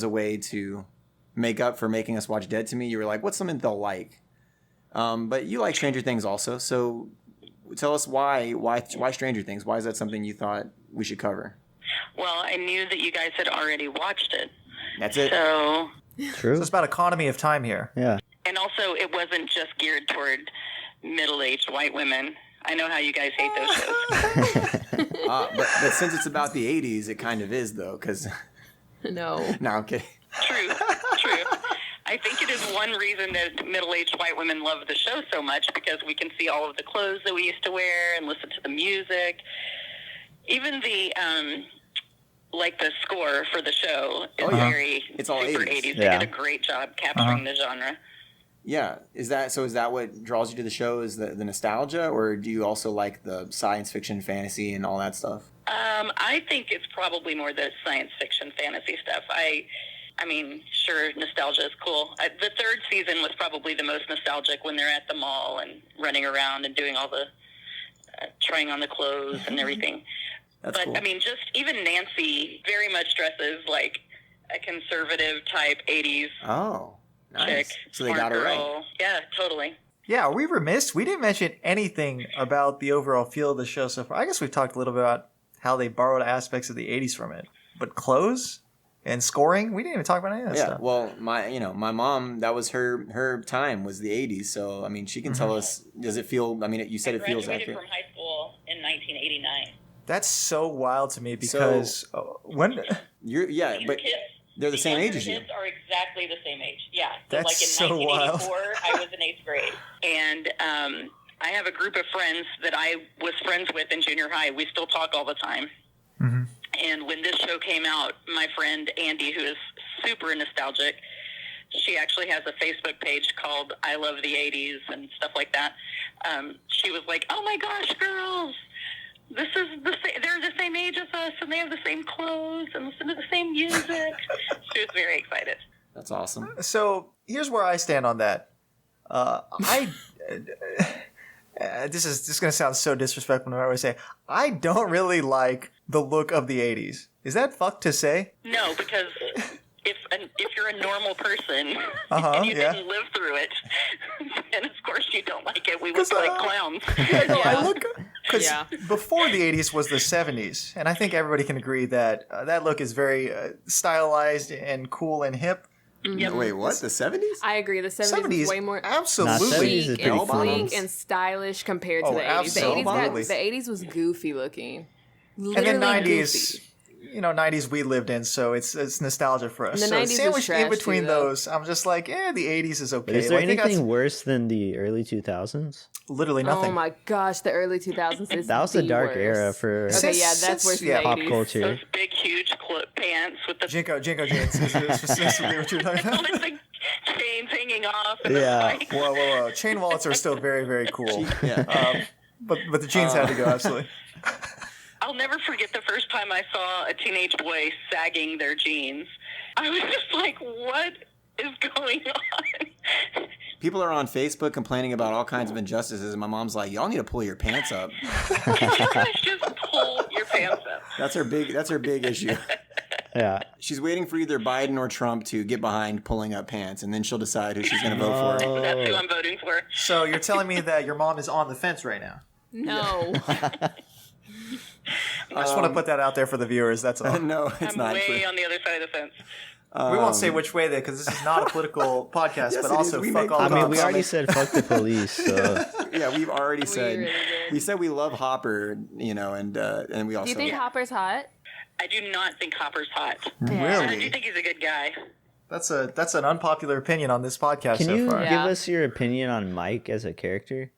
S3: a way to make up for making us watch Dead to Me. You were like, what's something they'll like? But you like Stranger Things also, so tell us why Stranger Things? Why is that something you thought we should cover?
S6: Well, I knew that you guys had already watched it.
S3: That's it.
S6: So,
S4: True.
S1: So it's about economy of time here.
S4: Yeah.
S6: and also it wasn't just geared toward middle-aged white women. I know how you guys hate those shows.
S3: But since it's about the 80s, it kind of is though, because
S5: No.
S3: no, I'm kidding.
S6: True. I think it is one reason that middle-aged white women love the show so much, because we can see all of the clothes that we used to wear and listen to the music. Even the like the score for the show is very
S3: It's all
S6: super
S3: 80s.
S6: 80s.
S4: Yeah.
S6: They did a great job capturing the genre.
S3: Yeah, is that what draws you to the show? Is the nostalgia, or do you also like the science fiction, fantasy, and all that stuff?
S6: I think it's probably more the science fiction fantasy stuff. I I mean, sure, nostalgia is cool. The third season was probably the most nostalgic when they're at the mall and running around and doing all the trying on the clothes and everything.
S3: That's
S6: But
S3: cool.
S6: I mean, just even Nancy very much dresses like a conservative type 80s
S3: Oh, nice.
S6: chick.
S3: So they
S6: smart
S3: got it right.
S6: girl. Yeah, totally.
S1: Yeah, are we remiss? We didn't mention anything about the overall feel of the show so far. I guess we've talked a little bit about how they borrowed aspects of the 80s from it. But clothes and scoring, we didn't even talk about any of that
S3: Yeah,
S1: stuff.
S3: well, my mom, that was her time was the 80s. So I mean, she can tell us. Does it feel? I mean, you said it feels
S6: Graduated
S3: accurate.
S6: from high school in 1989.
S1: That's so wild to me because when
S3: But
S6: Kids,
S3: they're the same age
S6: younger
S3: as you.
S6: kids are exactly the same age. Yeah. So
S1: That's
S6: like in
S1: so
S6: 1984, I was in 8th grade. And I have a group of friends that I was friends with in junior high. We still talk all the time.
S1: Mm-hmm.
S6: And when this show came out, my friend Andy, who is super nostalgic, she actually has a Facebook page called I Love the 80s and stuff like that. She was like, oh my gosh, girls, this is they're the same age as us and they have the same clothes and listen to the same music. She was very excited.
S3: That's awesome.
S1: So here's where I stand on that. This is going to sound so disrespectful. I always say I don't really like the look of the '80s. Is that fucked to say?
S6: No, because if you're a normal person
S1: Uh-huh,
S6: and you
S1: yeah.
S6: didn't live through it, then of course you don't like it. We
S1: 'Cause,
S6: look like clowns.
S1: Yeah, no, I
S5: Yeah.
S1: look because
S5: Yeah.
S1: before the '80s was the '70s, and I think everybody can agree that that look is very stylized and cool and hip.
S6: Yep.
S3: Wait, what? The 70s?
S5: I agree. The 70s is way more
S1: absolutely.
S4: 70s is
S5: sleek
S4: pretty
S5: and
S4: cool.
S5: sleek and stylish compared to
S1: Oh,
S5: the 80s. The 80s,
S1: absolutely.
S5: the 80s was goofy looking.
S1: And then
S5: Literally
S1: '90s,
S5: goofy.
S1: 90s we lived in, so it's nostalgia for us.
S5: And the
S1: So
S5: 90s was
S1: sandwiched in
S5: trash
S1: between
S5: too, though.
S1: those, I'm just like, the '80s is okay.
S4: But is there
S1: I think that's
S4: anything worse than the early 2000s?
S1: literally nothing.
S5: Oh my gosh, the early 2000s is
S4: That was a
S5: the
S4: dark
S5: worst.
S4: era for
S5: Okay, yeah,
S1: Since-
S5: that's worse than
S1: yeah,
S5: the
S4: pop
S5: 80s.
S4: culture.
S6: Those big, huge pants with the
S1: Jinko jeans is specifically what you're talking about.
S6: with the chains hanging off. And
S4: Yeah.
S6: The
S1: Whoa. Chain wallets are still very, very cool.
S3: Yeah.
S1: But the jeans had to go, absolutely.
S6: I'll never forget the first time I saw a teenage boy sagging their jeans. I was just like, what is going on?
S3: People are on Facebook complaining about all kinds of injustices, and my mom's like, "Y'all need to pull your pants up."
S6: Can you guys just pull your pants up?
S3: That's her big issue.
S4: Yeah.
S3: She's waiting for either Biden or Trump to get behind pulling up pants, and then she'll decide who she's going to vote for.
S6: That's who I'm voting for.
S1: So you're telling me that your mom is on the fence right now?
S5: No.
S1: I just want to put that out there for the viewers. That's all.
S3: No, it's
S6: I'm
S3: not.
S6: way on the other side of the fence.
S1: We won't say which way because this is not a political podcast,
S3: Yes,
S1: but
S3: it
S1: also
S3: is. We
S1: fuck
S3: make-
S1: all
S4: I mean,
S1: cops.
S4: we already said fuck the police, so
S3: Yeah, we've already said.
S5: really did.
S3: We said we love Hopper, and we also.
S5: Do you think Hopper's hot?
S6: I do not think Hopper's hot. I do
S1: Really?
S6: think he's a good guy.
S1: That's an unpopular opinion on this podcast
S4: can
S1: so
S4: you
S1: far.
S4: give
S5: Yeah.
S4: us your opinion on Mike as a character?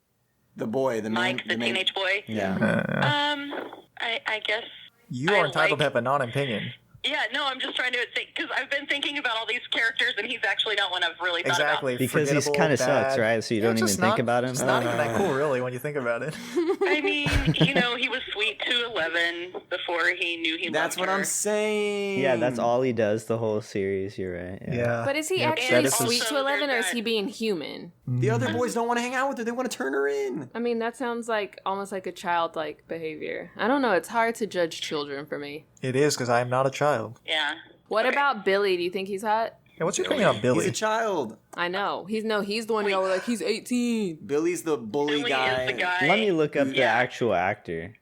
S3: the boy, the man,
S6: Mike, the teenage boy.
S4: Yeah.
S6: I guess.
S1: You
S6: I
S1: are entitled to
S6: like-
S1: have a non-opinion.
S6: Yeah, no, I'm just trying to think because I've been thinking about all these characters, and he's actually not one I've really thought
S1: Exactly.
S4: Because he's
S1: Forgettable,
S4: kind of sucks,
S1: bad.
S4: right? So you
S1: Yeah,
S4: don't even
S1: just
S4: think
S1: not-
S4: about him.
S1: It's not even that cool, really, when you think about it.
S6: about. I mean, he was sweet to 11 before he knew he
S3: That's
S6: loved
S3: what
S6: her.
S3: I'm saying.
S4: Yeah, that's all he does the whole series. You're right.
S1: Yeah.
S5: But is he
S1: Yep,
S5: actually
S1: that is
S5: sweet
S6: also
S5: to 11 or is
S6: their
S5: he
S6: dad.
S5: being human?
S3: The other boys don't want to hang out with her. They want to turn her in.
S5: I mean, that sounds like almost like a childlike behavior. I don't know. It's hard to judge children for me.
S1: It is because I am not a child.
S6: Yeah.
S5: What
S6: Okay.
S5: about Billy? Do you think he's hot?
S1: Yeah, what's your opinion on Billy?
S3: He's a child.
S5: I know. He's the one y'all were like, he's 18.
S3: Billy's the bully
S6: Billy
S3: guy.
S6: is the guy.
S4: Let me look up the
S6: Yeah.
S4: actual actor.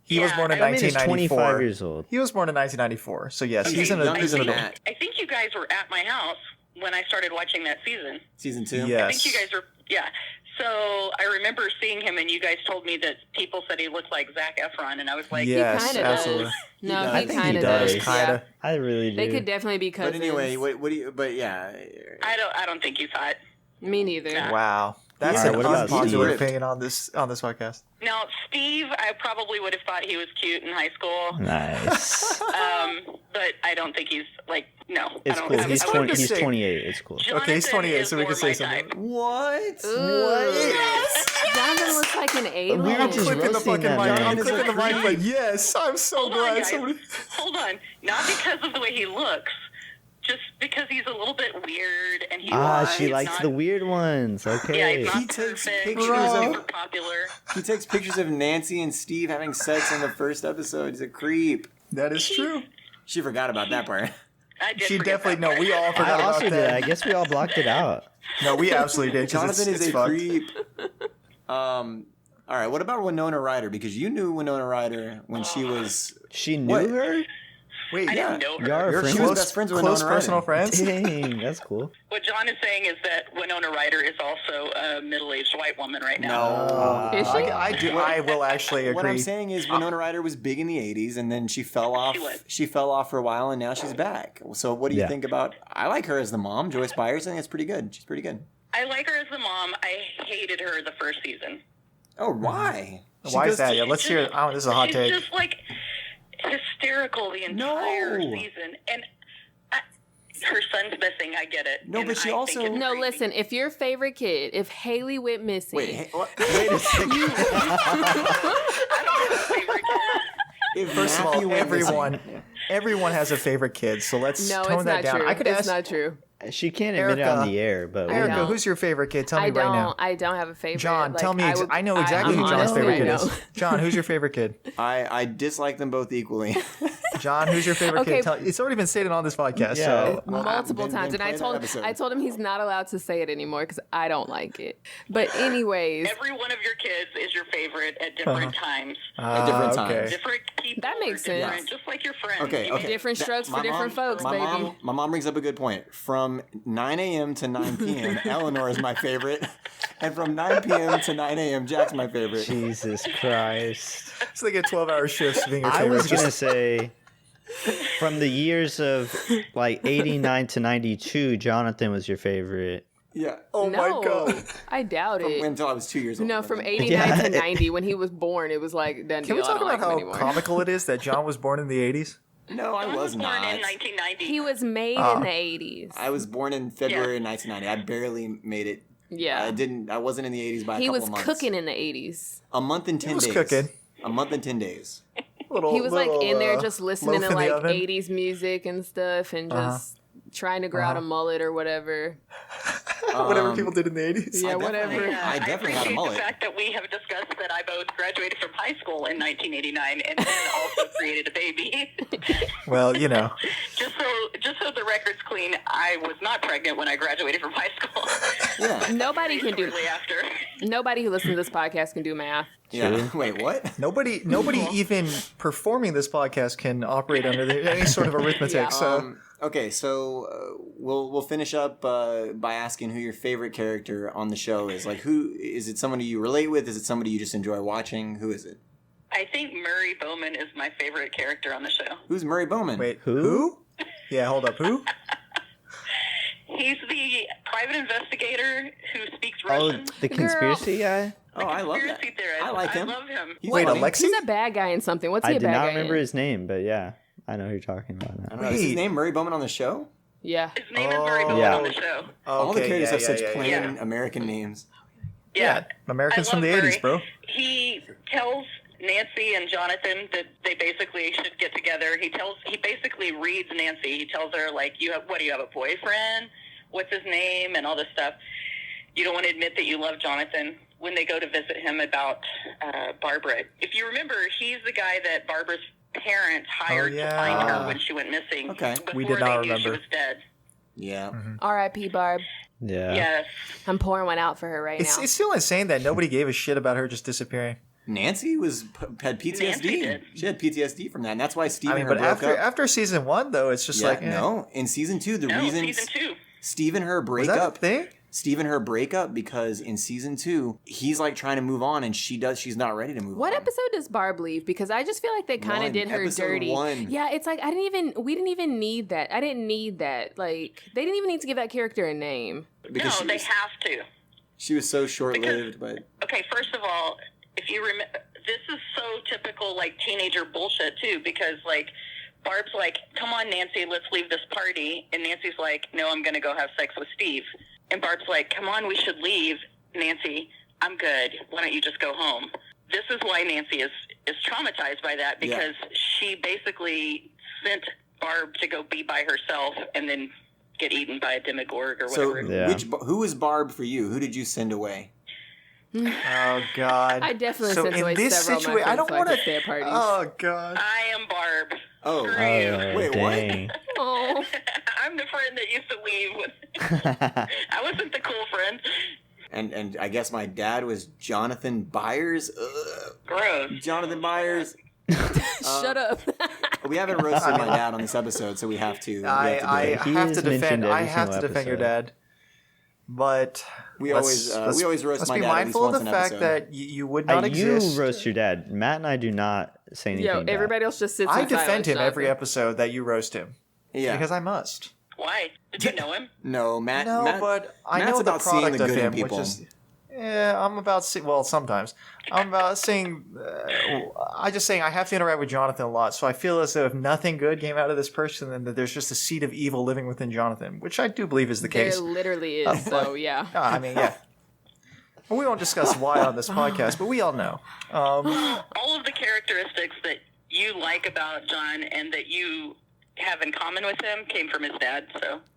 S1: He was
S6: Yeah,
S1: born in
S6: I
S4: I mean, he's
S1: 1994.
S4: 25 years old.
S1: He was born in 1994. So yes,
S3: Okay,
S1: he's an
S3: younger
S1: he's an
S3: than
S1: adult.
S3: that.
S6: I think you guys were at my house when I started watching that season.
S3: Season 2.
S1: Yeah.
S6: I think you guys were, yeah. So I remember seeing him, and you guys told me that people said he looked like Zac Efron, and I was like,
S1: Yes,
S5: he kinda
S1: absolutely.
S5: does. No,
S3: does.
S5: he
S3: I think he
S5: kind of
S4: does,
S5: does.
S1: kinda.
S5: Yeah.
S4: I really do.
S5: They could definitely be cousins.
S3: But anyway, what do you? But yeah.
S6: I don't think he's hot.
S5: Me neither.
S6: Yeah.
S1: Wow, that's
S4: Alright,
S1: an
S4: what about
S1: unpopular
S3: Steve?
S1: opinion on this podcast.
S6: Now, Steve, I probably would have thought he was cute in high school,
S4: Nice.
S6: but I don't think he's like no.
S4: It's
S6: I don't,
S4: cool.
S6: I
S4: He's
S1: hard
S4: 20.
S1: to
S4: He's
S1: say.
S4: 28. It's cool.
S1: Okay, he's
S6: Jonathan
S1: 28,
S6: is
S1: so we
S6: more
S1: can say
S6: my
S1: something.
S6: type.
S3: What?
S5: Ooh. Jonathan looks like an alien.
S4: We were just
S1: Clicking the
S4: roasting
S1: fucking
S4: that
S1: mic.
S4: man.
S1: I'm
S3: Is it
S1: clicking the mic,
S3: creepy?
S1: but yes, I'm so
S6: Hold on,
S1: glad
S6: guys.
S1: somebody.
S6: Hold on. Not because of the way he looks, just because he's a little bit weird and
S4: She likes
S6: not,
S4: the weird ones.
S6: Yeah,
S4: Okay.
S6: he's not
S3: He takes
S6: perfect.
S3: pictures
S6: He's
S3: of-
S6: super popular.
S3: He takes pictures of Nancy and Steve having sex in the first episode. He's a creep.
S1: That is true.
S3: She forgot about that part.
S6: I did
S1: She
S6: forget
S1: definitely,
S6: that
S1: no, we
S6: part.
S1: all
S4: I
S1: forgot
S4: also
S1: about
S4: did. I
S1: that.
S4: guess we all blocked it out.
S1: No, we absolutely did. 'Cause
S3: Jonathan
S1: it's
S3: is a
S1: fucked.
S3: creep. All right, what about Winona Ryder? Because you knew Winona Ryder when she was.
S4: She knew
S3: What?
S4: her?
S1: Wait,
S6: I
S1: yeah.
S6: didn't know her.
S4: Y'all are
S3: You're
S4: friends?
S3: she was best friends with
S1: close
S3: Winona
S1: personal
S3: Ryder.
S1: friends.
S4: Dang, that's cool.
S6: What John is saying is that Winona Ryder is also a middle-aged white woman right now.
S3: No.
S5: Is she?
S1: I will actually agree.
S3: What I'm saying is Winona Ryder was big in the 80s and then she fell off.
S6: was.
S3: She fell off for a while and now she's back. So what do you
S4: Yeah.
S3: think about I like her as the mom, Joyce Byers. I think that's pretty good. She's pretty good.
S6: I like her as the mom. I hated her the first season.
S3: Oh, why? She
S1: Why is
S3: goes
S1: that?
S3: to-
S1: Yeah, let's hear it. Oh, this is a hot
S6: She's
S1: take.
S6: just like hysterical the entire
S3: No.
S6: season, and her son's missing. I get it.
S3: No,
S6: and
S3: but she
S6: I think
S3: also-
S6: it's
S5: No,
S6: crazy.
S5: listen. If your favorite kid, if Haley went missing,
S3: Wait, wait a second.
S6: I don't have a favorite kid.
S3: If
S1: First of
S3: Matthew
S1: all,
S3: went missing-
S1: everyone has a favorite kid, so let's
S5: no,
S1: tone
S5: it's
S1: that
S5: not
S1: down.
S5: true.
S1: I could
S5: It's
S1: ask
S5: not true.
S4: She can't admit it
S1: Erica.
S4: on the air, but we
S1: Erica,
S5: don't.
S1: who's your favorite kid? Tell me right now.
S5: I don't have a favorite.
S1: John,
S5: Like,
S1: tell me.
S5: I, would-
S1: I know exactly
S5: I'm
S1: who John's
S5: honestly,
S1: favorite
S5: I
S1: kid
S5: know.
S1: is. John, who's your favorite kid?
S3: I dislike them both equally.
S1: John, who's your favorite
S5: Okay.
S1: kid? It's already been stated on this podcast.
S4: Yeah.
S1: So
S5: Multiple
S3: then
S5: times, and
S3: play
S5: I
S3: that
S5: told
S3: episode.
S5: him he's not allowed to say it anymore because I don't like it. But anyways,
S6: Every one of your kids is your favorite at different times.
S3: At different times.
S1: okay.
S6: Different people.
S5: That makes
S6: are different,
S5: sense.
S6: Just like your friends.
S3: Okay,
S6: You
S3: okay.
S5: Different strokes for
S3: my
S5: different folks,
S3: my
S5: baby.
S3: My mom brings up a good point. From 9 a.m. to 9 p.m., Eleanor is my favorite. And from 9 p.m. to 9 a.m., Jack's my favorite.
S4: Jesus Christ.
S1: So they get 12-hour shifts being your
S4: I
S1: favorite.
S4: was going to say, from the years of like 89 to 92, Jonathan was your favorite.
S3: Yeah.
S1: Oh
S5: no,
S1: my god.
S5: I doubt it.
S3: Until I was 2 years old.
S5: No, from
S3: Then.
S5: 89
S4: Yeah.
S5: to 90, when he was born, it was like, done
S1: Can
S5: deal.
S1: we
S5: I
S1: talk
S5: don't
S1: about
S5: like him
S1: how
S5: anymore.
S1: comical it is that John was born in the 80s?
S3: No, I
S6: John
S3: was
S6: born
S3: not.
S6: in 1990.
S5: He was made in the 80s.
S3: I was born in February 1990. I barely made it.
S5: yeah.
S3: I wasn't in the 80s by a
S5: He
S3: couple
S5: was
S3: of months.
S5: cooking in the 80s.
S3: A month and 10
S1: was
S3: days.
S1: cooking.
S3: A month and 10 days.
S5: He was like in there just listening
S1: loaf
S5: to
S1: in the
S5: like
S1: oven.
S5: 80s music and stuff and just trying to grow out a mullet or whatever.
S1: Whatever people did in the 80s.
S5: Yeah,
S3: definitely-
S5: whatever.
S3: I definitely had a
S6: appreciate
S3: mullet.
S6: the fact that we have discussed that I both graduated from high school in 1989 and then also created a baby.
S1: Well, you know.
S6: just so the record's clean, I was not pregnant when I graduated from high school.
S3: Yeah.
S5: Nobody can do.
S6: Shortly after.
S5: Nobody who listens to this podcast can do math.
S3: Yeah. Wait, what?
S1: Nobody even performing this podcast can operate under any sort of arithmetic.
S5: Yeah.
S1: So
S3: Okay, so we'll finish up by asking who your favorite character on the show is. Like, who is it? Somebody you relate with? Is it somebody you just enjoy watching? Who is it?
S6: I think Murray Bowman is my favorite character on the show.
S3: Who's Murray Bowman?
S1: wait,
S4: Who?
S1: Yeah, hold up. Who?
S6: He's the private investigator who speaks
S4: Oh,
S6: Russian.
S4: the conspiracy guy?
S3: Oh, I love that.
S6: Conspiracy theorist.
S3: I like him.
S6: I love him.
S3: He's
S1: Wait,
S3: funny.
S1: Alexi?
S5: He's a bad guy in something. What's he
S4: I
S5: a
S4: did
S5: bad
S4: not
S5: guy
S4: remember
S5: in?
S4: his name, but yeah, I know who you're talking about
S3: I
S4: now.
S3: don't know. Is his
S1: Wait.
S3: name Murray Bowman on the show?
S5: Yeah.
S6: His name is Murray Bowman
S4: Yeah.
S6: on the show.
S3: All the
S1: Okay,
S3: characters have such
S1: yeah.
S3: plain
S6: Yeah.
S3: American names.
S1: Yeah, Americans
S6: I
S1: from the
S6: love
S1: 80s,
S6: Murray.
S1: bro.
S6: He tells Nancy and Jonathan that they basically should get together. He basically reads Nancy. He tells her, like, do you have a boyfriend? What's his name? And all this stuff. You don't want to admit that you love Jonathan when they go to visit him about Barbara. If you remember, he's the guy that Barbara's parents hired
S1: yeah.
S6: to find her when she went missing.
S3: Okay.
S6: Before
S1: We did not
S6: they knew she
S1: remember.
S6: was dead.
S3: Yeah.
S5: R.I.P. Barb.
S4: Yeah.
S6: Yes.
S5: I'm pouring one out for her right
S1: It's
S5: now.
S1: still insane that nobody gave a shit about her just disappearing.
S3: Nancy had PTSD.
S6: Nancy did.
S3: She had PTSD from that, and that's why Steve
S1: I mean,
S3: and her
S1: but
S3: broke up.
S1: after season 1, though, it's just
S3: Yeah,
S1: like
S3: no. In season 2, the
S6: No,
S3: reason
S6: season 2.
S3: Steve and her
S1: Was
S3: break
S1: that
S3: up.
S1: a thing?
S3: Steve and her break up because in season 2, he's like trying to move on, and she's not ready to move
S5: What
S3: on.
S5: episode does Barb leave? Because I just feel like they kind
S3: One.
S5: of did her
S3: Episode
S5: dirty.
S3: 1.
S5: Yeah, it's like we didn't even need that. I didn't need that. Like they didn't even need to give that character a name.
S3: Because
S6: No, they have to.
S3: she was so short-lived, but
S6: Okay, first of all, if you remember, this is so typical, like, teenager bullshit, too, because, like, Barb's like, come on, Nancy, let's leave this party. And Nancy's like, no, I'm going to go have sex with Steve. And Barb's like, come on, we should leave. Nancy, I'm good. Why don't you just go home? This is why Nancy is traumatized by that, because she basically sent Barb to go be by herself and then get eaten by a Demogorg or
S3: So,
S6: whatever.
S4: Yeah.
S3: who was Barb for you? Who did you send away?
S1: Oh God.
S5: I definitely
S1: So
S5: sent
S1: in
S5: away
S1: this
S5: several of my
S1: situation, I
S5: friends
S1: don't
S5: so I
S1: want
S5: could
S1: to.
S5: stay at parties.
S1: Oh God.
S6: I am Barb.
S3: Oh,
S6: Screw you.
S3: wait, what?
S4: dang.
S5: Oh,
S6: I'm the friend that used to leave. I wasn't the cool friend.
S3: And I guess my dad was Jonathan Byers. Ugh.
S6: Gross.
S3: Jonathan Byers.
S5: shut up.
S3: We haven't roasted my dad on this episode, so we have to.
S1: I
S4: He
S1: have
S4: is
S1: to defend.
S4: mentioned
S1: I
S4: every
S1: have to
S4: single
S1: defend your
S4: episode.
S1: dad. But
S3: we
S1: let's-
S3: always roast
S1: let's
S3: my
S1: be
S3: dad at least
S1: mindful of
S3: once
S1: the
S3: an
S1: fact
S3: episode.
S1: that you would not
S4: You
S1: exist.
S4: roast your dad. Matt and I do not say anything.
S5: Yo,
S4: bad.
S5: everybody else just sits
S1: I
S5: in
S1: defend
S5: silence,
S1: him every
S5: Jonathan.
S1: episode that you roast him
S3: Yeah.
S1: because I must.
S6: Why? Did you know him?
S3: No, Matt.
S1: No,
S3: Matt,
S1: but I
S3: Matt's
S1: know the
S3: about seeing
S1: product
S3: the
S1: of
S3: good in
S1: him, which
S3: people.
S1: is. Yeah, I'm about well, sometimes I'm about saying. I just saying I have to interact with Jonathan a lot, so I feel as though if nothing good came out of this person, then that there's just a seed of evil living within Jonathan, which I do believe is the
S5: There
S1: case.
S5: literally is, so yeah.
S1: I mean, yeah. We won't discuss why on this podcast, but we all know.
S6: All of the characteristics that you like about John and that you have in common with him came from his dad.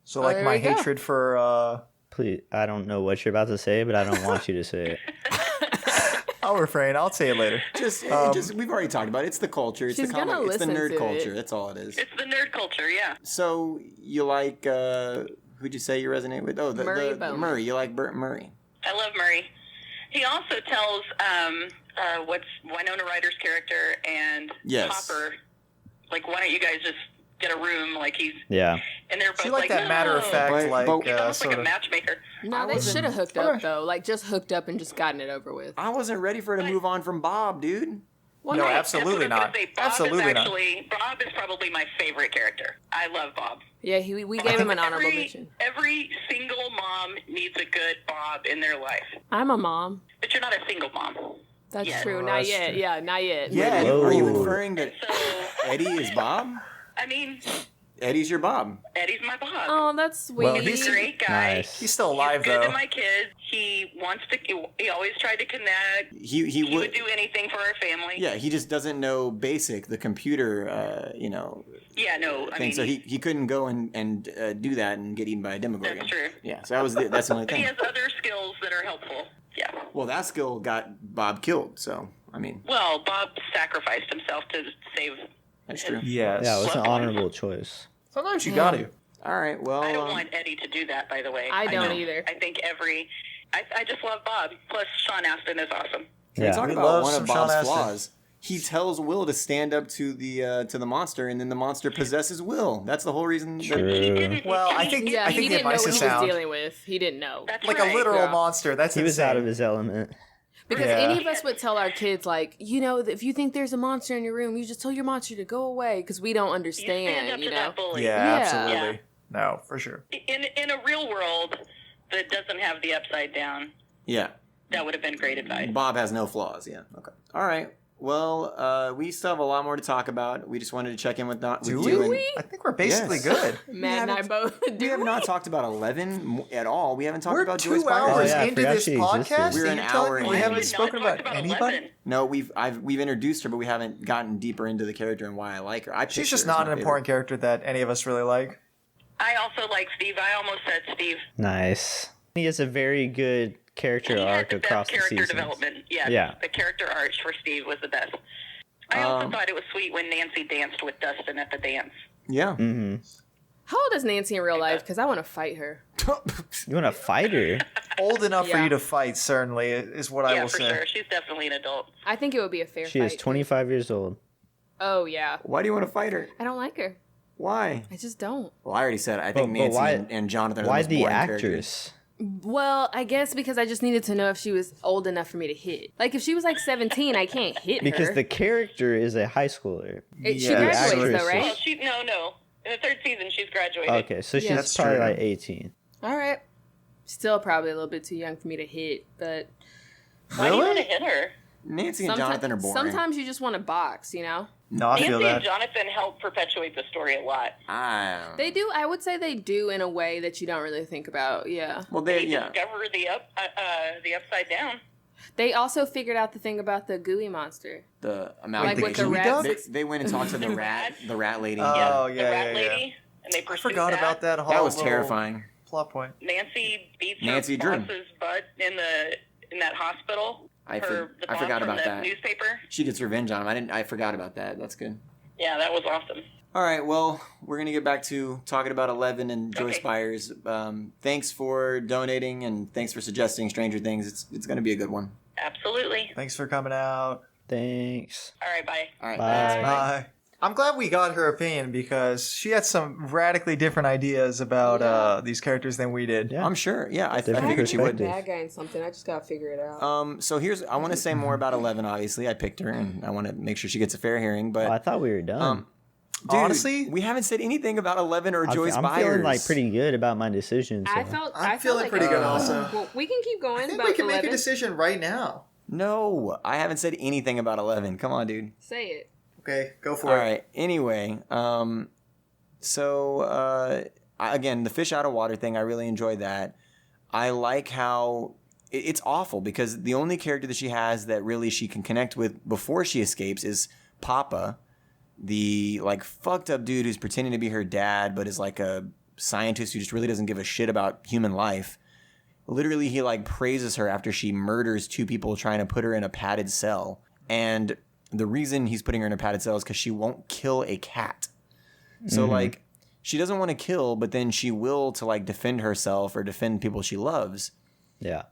S6: So
S1: Like
S5: there
S1: my
S5: we go.
S1: hatred for.
S4: Please, I don't know what you're about to say, but I don't want you to say it.
S1: I'll refrain. I'll say it later.
S3: Just we've already talked about it. It's the culture. It's
S5: She's
S3: the comic.
S5: gonna
S3: It's the
S5: listen
S3: nerd
S5: to
S3: culture.
S5: it.
S3: That's all it is.
S6: it's the nerd culture, yeah.
S3: So you like who'd you say you resonate with? Oh,
S5: Murray
S3: the
S5: Bowman.
S3: Murray. You like Burt Murray?
S6: I love Murray. He also tells what's Winona Ryder's character and
S3: Yes.
S6: Hopper, like, why don't you guys just get a room? Like he's
S4: Yeah.
S6: and they're both
S1: She like that
S6: no.
S1: matter of fact,
S3: But-
S6: He's almost
S1: sort
S6: like a
S1: of.
S6: matchmaker.
S5: No, they
S1: wasn't-
S5: should have hooked up though. Like just hooked up and just gotten it over with.
S3: I wasn't ready for her to move on from Bob, dude.
S5: Well,
S1: No,
S5: no,
S1: absolutely
S6: That's what I was
S1: not.
S6: gonna say. Bob
S1: Absolutely
S6: is
S1: not.
S6: actually Bob is probably my favorite character. I love Bob.
S5: Yeah, we gave him an honorable
S6: every,
S5: mention.
S6: Every single mom needs a good Bob in their life,
S5: I'm a mom.
S6: but you're not a single mom.
S5: That's
S6: Yeah.
S5: true.
S1: Oh,
S5: Not
S1: that's
S5: yet.
S1: true.
S5: Yeah, not yet.
S3: Yeah.
S4: Whoa.
S3: Are you inferring that
S6: So
S3: Eddie is Bob?
S6: I mean,
S3: Eddie's your Bob.
S6: Eddie's my Bob.
S5: Oh, that's sweet.
S1: Well,
S6: He's a great guy.
S4: Nice.
S1: He's still alive,
S6: He's good
S1: though.
S6: to my kids. He wants to. He always tried to connect.
S3: He
S6: He
S3: would.
S6: would do anything for our family.
S3: Yeah, he just doesn't know BASIC, the computer,
S6: Yeah, no. I
S3: thing.
S6: mean,
S3: So he couldn't go and do that and get eaten by a Demogorgon.
S6: That's true.
S3: Yeah, so that's the only
S6: But he
S3: thing.
S6: has other skills that are helpful. Yeah.
S3: Well, that skill got Bob killed, so I mean
S6: Well, Bob sacrificed himself to save.
S3: that's true.
S1: Yes.
S4: Yeah, it was an
S6: Love one.
S4: honorable choice.
S1: Sometimes you got to.
S3: All right, well,
S6: I don't want Eddie to do that, by the way.
S5: I don't
S3: know.
S5: either.
S6: I think I just love Bob. Plus, Sean Astin is awesome.
S4: Yeah.
S3: talk
S1: We
S3: about
S1: love
S3: one
S1: some
S3: of
S1: Sean
S3: Bob's
S1: Astin.
S3: flaws. He tells Will to stand up to the monster, and then the monster possesses Will. That's the whole reason.
S6: He
S4: True.
S6: didn't.
S1: Well, I think
S5: Yeah,
S1: I
S5: he
S1: think the
S5: didn't know
S1: advice
S5: what
S1: is
S5: he was
S1: sound.
S5: dealing with. He didn't know.
S6: That's
S1: Like
S6: right.
S1: a literal
S5: Yeah.
S1: monster. That's
S4: He was
S1: insane.
S4: out of his element.
S5: Because
S1: Yeah.
S5: any of us would tell our kids, like, you know, if you think there's a monster in your room, you just tell your monster to go away because we don't
S6: You stand
S5: understand,
S6: up
S5: you
S6: to
S5: know?
S6: that bully.
S1: Yeah,
S5: Yeah.
S1: absolutely. No, for sure.
S6: In a real world that doesn't have the upside down,
S3: Yeah,
S6: that would have been great advice.
S3: Bob has no flaws. Yeah. Okay. All right. Well, we still have a lot more to talk about. We just wanted to check in with
S1: Do
S3: you. And
S1: we? I think we're basically
S3: Yes.
S1: good.
S5: Matt and I
S3: haven't-
S5: both
S3: we
S5: do.
S3: have not talked about 11 at all. We haven't talked
S1: We're
S3: about Joyce
S1: 2
S3: Byers.
S1: hours
S4: Oh, yeah, I
S1: into
S4: forgot
S1: this
S4: she existed.
S1: podcast.
S3: We're
S1: and
S3: an
S1: you're telling
S3: hour
S1: me
S3: in.
S1: we
S3: Why have
S1: haven't
S3: we
S1: spoken about anybody.
S6: 11?
S3: No, we've introduced her, but we haven't gotten deeper into the character and why I like her.
S1: She's
S3: picked
S1: just
S3: her as
S1: not
S3: my
S1: an important character that any of us really like.
S6: I also like Steve. I almost said Steve.
S4: Nice. He has a very good character
S6: He had
S4: arc
S6: the
S4: across
S6: best
S4: the
S6: character
S4: seasons.
S6: development. Yes,
S4: Yeah.
S6: the character arc for Steve was the best. I also thought it was sweet when Nancy danced with Dustin at the dance.
S3: favorite. Yeah.
S4: Mm-hmm.
S5: How old is Nancy in real life? Because I want to fight her.
S4: You want to fight her?
S1: Old enough for
S5: Yeah.
S1: you to fight, certainly, is what I
S6: Yeah,
S1: will
S6: for
S1: say.
S6: sure. She's definitely an adult.
S5: I think it would be a fair
S4: She
S5: fight.
S4: is 25 years old.
S5: Oh, yeah.
S3: Why do you want to fight her?
S5: I don't like her.
S3: Why?
S5: I just don't.
S3: Well, I already said I think
S4: But
S3: Nancy
S4: why-
S3: and Jonathan are
S4: Why
S3: the most
S4: the
S3: boring
S4: actress?
S3: characters.
S5: Well, I guess because I just needed to know if she was old enough for me to hit. Like, if she was like 17, I can't hit
S4: Because
S5: her.
S4: the character is a high schooler.
S5: She
S1: Yeah,
S5: graduates,
S4: actress
S5: though,
S6: Well,
S5: right?
S6: she no. In the third season, she's graduated.
S4: Okay, so she's
S1: That's
S4: probably
S1: true.
S4: like 18.
S5: All right. Still probably a little bit too young for me to hit, but
S6: Why do you want to hit her?
S3: Nancy and Jonathan are boring.
S5: sometimes you just want to box, you know?
S1: No, I feel
S6: Nancy
S1: that.
S6: and Jonathan help perpetuate the story a lot.
S3: I don't know.
S5: They do. I would say they do in a way that you don't really think about. Yeah.
S3: Well,
S6: They
S3: they yeah.
S6: discover the upside down.
S5: They also figured out the thing about the gooey monster.
S3: The
S5: Like with the
S1: Gooey
S5: rat.
S1: duck?
S3: they went and talked to the rat lady.
S1: Oh,
S6: the
S1: yeah,
S6: rat
S1: yeah, yeah.
S6: lady, and they
S1: I
S6: pursued
S1: forgot about that whole
S3: That was
S1: little
S3: terrifying.
S1: plot point.
S6: Nancy beats
S3: Nancy
S6: her
S3: Drew.
S6: boss's butt in that hospital.
S3: I
S6: the boss
S3: forgot
S6: from
S3: about
S6: the
S3: that.
S6: newspaper.
S3: She gets revenge on him. I forgot about that. That's good.
S6: Yeah, that was awesome.
S3: All right, well, we're gonna get back to talking about 11 and Joyce
S6: Okay.
S3: Byers. Thanks for donating and thanks for suggesting Stranger Things. It's gonna be a good one.
S6: Absolutely.
S1: Thanks for coming out.
S4: Thanks.
S6: All right, bye.
S3: All right,
S4: Bye.
S3: thanks.
S1: Bye. I'm glad we got her opinion because she had some radically different ideas about these characters than we did.
S4: Yeah.
S3: I'm sure. Yeah, I
S4: Different
S3: figured she would.
S4: perspective.
S5: Bad guy in something. I just gotta figure it out.
S3: So I want to say more about 11. Obviously, I picked her, and I want to make sure she gets a fair hearing. But
S4: Oh, I thought we were done.
S3: dude,
S1: Honestly?
S3: we haven't said anything about 11 or Joyce
S4: I'm
S3: Byers.
S4: feeling like pretty good about my decision. So.
S5: I'm
S1: I'm feeling
S5: like
S1: pretty
S5: it.
S1: good also.
S5: Well, we can keep going
S1: I think
S5: about
S1: we can
S5: 11.
S1: make a decision right now.
S3: No, I haven't said anything about 11. Come on, dude.
S5: Say it.
S1: Okay, go for
S3: All
S1: it.
S3: right. Anyway, again, the fish out of water thing, I really enjoyed that. I like how it's awful because the only character that she has that really she can connect with before she escapes is Papa, the like fucked up dude who's pretending to be her dad, but is like a scientist who just really doesn't give a shit about human life. Literally, he like praises her after she murders two people trying to put her in a padded cell. And the reason he's putting her in a padded cell is because she won't kill a cat. So like, she doesn't want to kill, but then she will to like defend herself or defend people she loves.
S4: Yeah.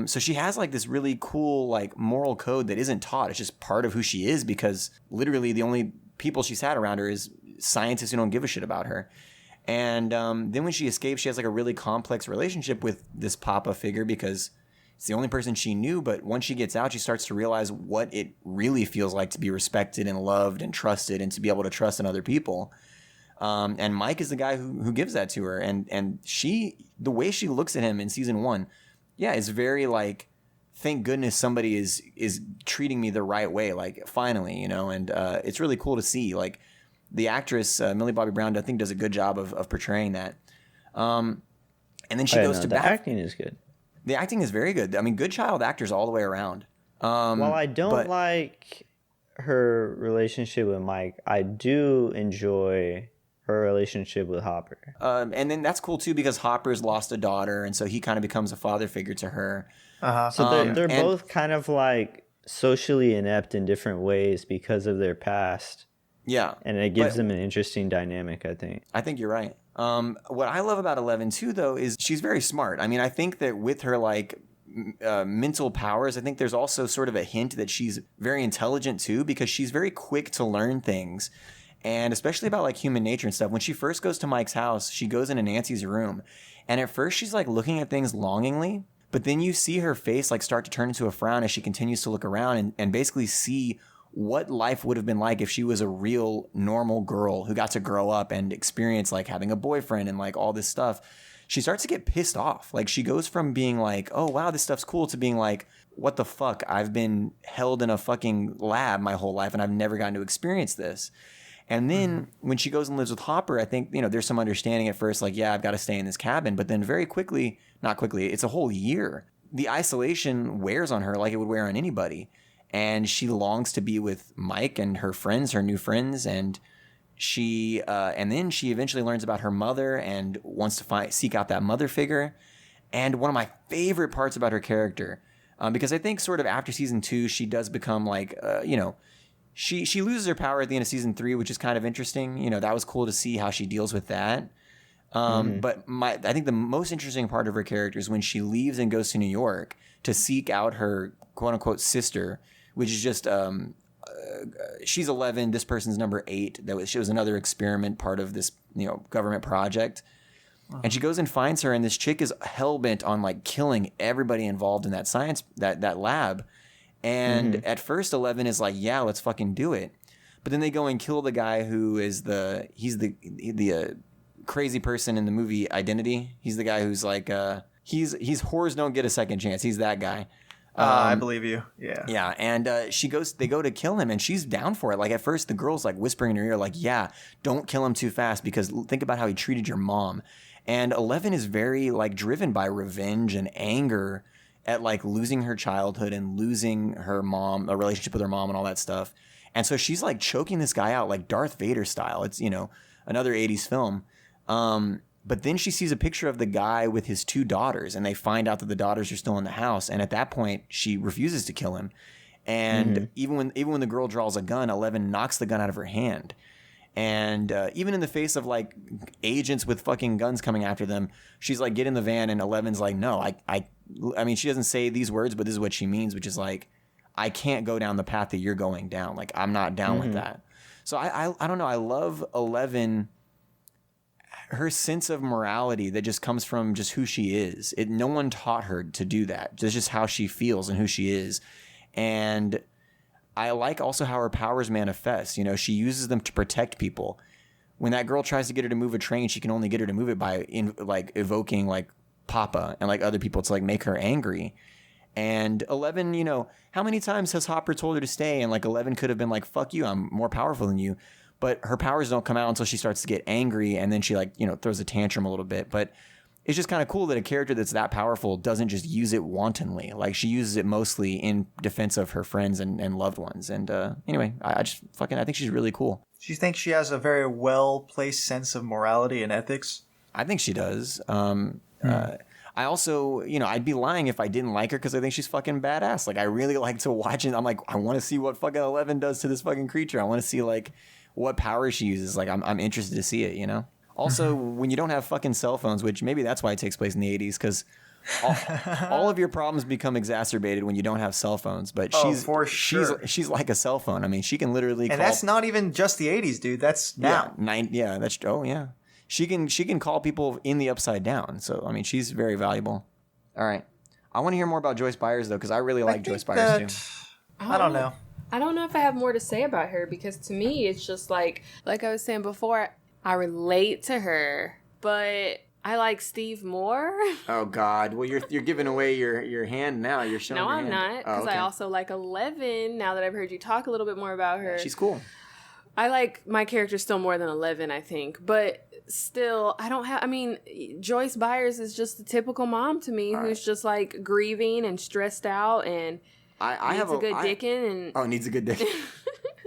S3: So she has like this really cool like moral code that isn't taught. It's just part of who she is because literally the only people she's had around her is scientists who don't give a shit about her. And then when she escapes, she has like a really complex relationship with this Papa figure because it's the only person she knew. But once she gets out, she starts to realize what it really feels like to be respected and loved and trusted and to be able to trust in other people. And Mike is the guy who gives that to her. And the way she looks at him in season 1, yeah, it's very like, thank goodness somebody is treating me the right way. Like finally, you know, and it's really cool to see like the actress, Millie Bobby Brown, I think does a good job of portraying that. And then she goes to
S4: the
S3: Bath.
S4: acting is good.
S3: The acting is very good. I mean, good child actors all the way around.
S4: While I don't
S3: but-
S4: like her relationship with Mike, I do enjoy her relationship with Hopper.
S3: And then that's cool too because Hopper's lost a daughter, and so he kind of becomes a father figure to her.
S4: So they're
S3: and-
S4: both kind of like socially inept in different ways because of their past.
S3: Yeah,
S4: And it gives
S3: But-
S4: them an interesting dynamic, I think.
S3: I think you're right. What I love about 11 too, though, is she's very smart. I mean, I think that with her like mental powers, I think there's also sort of a hint that she's very intelligent too, because she's very quick to learn things, and especially about like human nature and stuff. When she first goes to Mike's house, she goes into Nancy's room, and at first she's like looking at things longingly, but then you see her face like start to turn into a frown as she continues to look around and basically see what life would have been like if she was a real normal girl who got to grow up and experience like having a boyfriend and like all this stuff. She starts to get pissed off. Like she goes from being like, oh wow, this stuff's cool, to being like, what the fuck? I've been held in a fucking lab my whole life and I've never gotten to experience this. And then when she goes and lives with Hopper, I think, you know, there's some understanding at first, like, yeah, I've got to stay in this cabin. But then very quickly, not quickly, it's a whole year. The isolation wears on her like it would wear on anybody. And she longs to be with Mike and her friends, her new friends. And then she eventually learns about her mother and wants to seek out that mother figure. And one of my favorite parts about her character, because I think sort of after season 2, she does become like, you know, she loses her power at the end of season 3, which is kind of interesting. You know, that was cool to see how she deals with that. But I think the most interesting part of her character is when she leaves and goes to New York to seek out her quote unquote sister, which is just, she's 11. This person's number 8. She was another experiment part of this, you know, government project. And she goes and finds her, and this chick is hell-bent on like killing everybody involved in that science, that lab. And at first 11 is like, yeah, let's fucking do it. But then they go and kill the guy who is the crazy person in the movie Identity. He's the guy who's like, he's whores don't get a second chance. He's that guy.
S1: I believe you. Yeah.
S3: Yeah, and they go to kill him, and she's down for it. Like at first, the girl's like whispering in her ear, like, "Yeah, don't kill him too fast because think about how he treated your mom." And 11 is very like driven by revenge and anger, at like losing her childhood and losing her mom, a relationship with her mom and all that stuff. And so she's like choking this guy out like Darth Vader style. It's, another 80s film. But then she sees a picture of the guy with his 2 daughters, and they find out that the daughters are still in the house. And at that point, she refuses to kill him. And even when the girl draws a gun, Eleven knocks the gun out of her hand. And even in the face of like agents with fucking guns coming after them, she's like, get in the van. And Eleven's like, no, I mean, she doesn't say these words, but this is what she means, which is like, I can't go down the path that you're going down. Like, I'm not down with that. So I don't know. I love Eleven, her sense of morality that just comes from just who she is. No one taught her to do that. It's just how she feels and who she is. And I like also how her powers manifest. She uses them to protect people. When that girl tries to get her to move a train, she can only get her to move it by evoking like Papa and like other people to like make her angry. And Eleven, how many times has Hopper told her to stay? And like 11 could have been like, fuck you, I'm more powerful than you. But her powers don't come out until she starts to get angry, and then she like, throws a tantrum a little bit. But it's just kind of cool that a character that's that powerful doesn't just use it wantonly. Like, she uses it mostly in defense of her friends and loved ones. And anyway, I think she's really cool.
S1: Do you think she has a very well-placed sense of morality and ethics?
S3: I think she does. I also, I'd be lying if I didn't like her because I think she's fucking badass. Like, I really like to watch it. I'm like, I want to see what fucking Eleven does to this fucking creature. I want to see like what power she uses. Like, I'm interested to see it, Also, when you don't have fucking cell phones, which maybe that's why it takes place in the 80s, because all of your problems become exacerbated when you don't have cell phones. But she's like a cell phone. I mean, she can literally
S1: and that's not even just the 80s, dude. That's now.
S3: She can call people in the Upside Down. So, I mean, she's very valuable. All right. I want to hear more about Joyce Byers, though, because I really like Joyce Byers, too.
S1: I don't know.
S5: I don't know if I have more to say about her, because to me, it's just like I was saying before, I relate to her, but I like Steve more.
S3: Oh, God. Well, you're giving away your hand now. You're showing
S5: No,
S3: your
S5: I'm
S3: hand.
S5: not, because I also like 11, now that I've heard you talk a little bit more about her.
S3: She's cool.
S5: I like my character still more than 11, I think, but still, Joyce Byers is just the typical mom to me, who's just like grieving and stressed out and needs a good dicking.
S3: Needs a good dicking.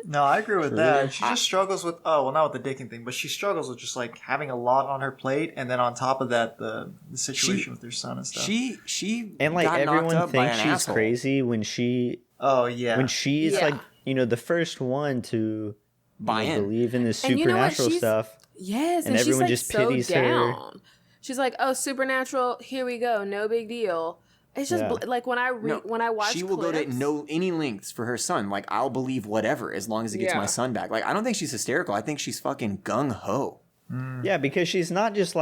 S1: No, I agree with that. She just struggles with, not with the dicking thing, but she struggles with just like having a lot on her plate, and then on top of that, the situation with her son and stuff.
S3: She
S4: and like
S3: got
S4: everyone
S3: knocked up by
S4: thinks
S3: an
S4: she's
S3: asshole.
S4: crazy when she.
S1: Oh yeah.
S4: When she's like, the first one to believe in this supernatural stuff.
S5: Yes,
S4: and everyone
S5: she's
S4: just
S5: so
S4: pities
S5: down.
S4: her.
S5: She's like, "Oh, supernatural, here we go, no big deal." It's just like when I watch,
S3: she will
S5: clips,
S3: go to any lengths for her son. Like, I'll believe whatever as long as it gets my son back. Like, I don't think she's hysterical. I think she's fucking gung ho.
S4: Yeah, because she's not just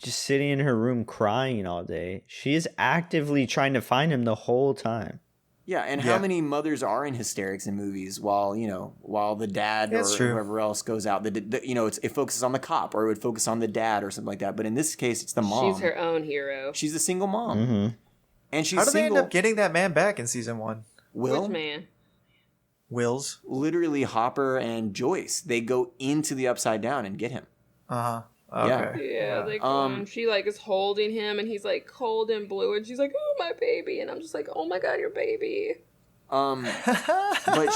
S4: sitting in her room crying all day. She is actively trying to find him the whole time.
S3: Yeah, and how many mothers are in hysterics in movies while the dad or whoever else goes out? It focuses on the cop, or it would focus on the dad or something like that. But in this case, it's the mom.
S5: She's her own hero.
S3: She's a single mom.
S4: Mm-hmm.
S3: And she's
S1: How do they
S3: single.
S1: end up getting that man back in season 1?
S3: Will?
S5: Which man?
S1: Wills.
S3: Literally, Hopper and Joyce, they go into the Upside Down and get him.
S1: Uh-huh. Okay.
S5: Yeah, they come. She is holding him, and he's like cold and blue, and she's like, "Oh, my baby," and I'm just like, "Oh my God, your baby."
S3: But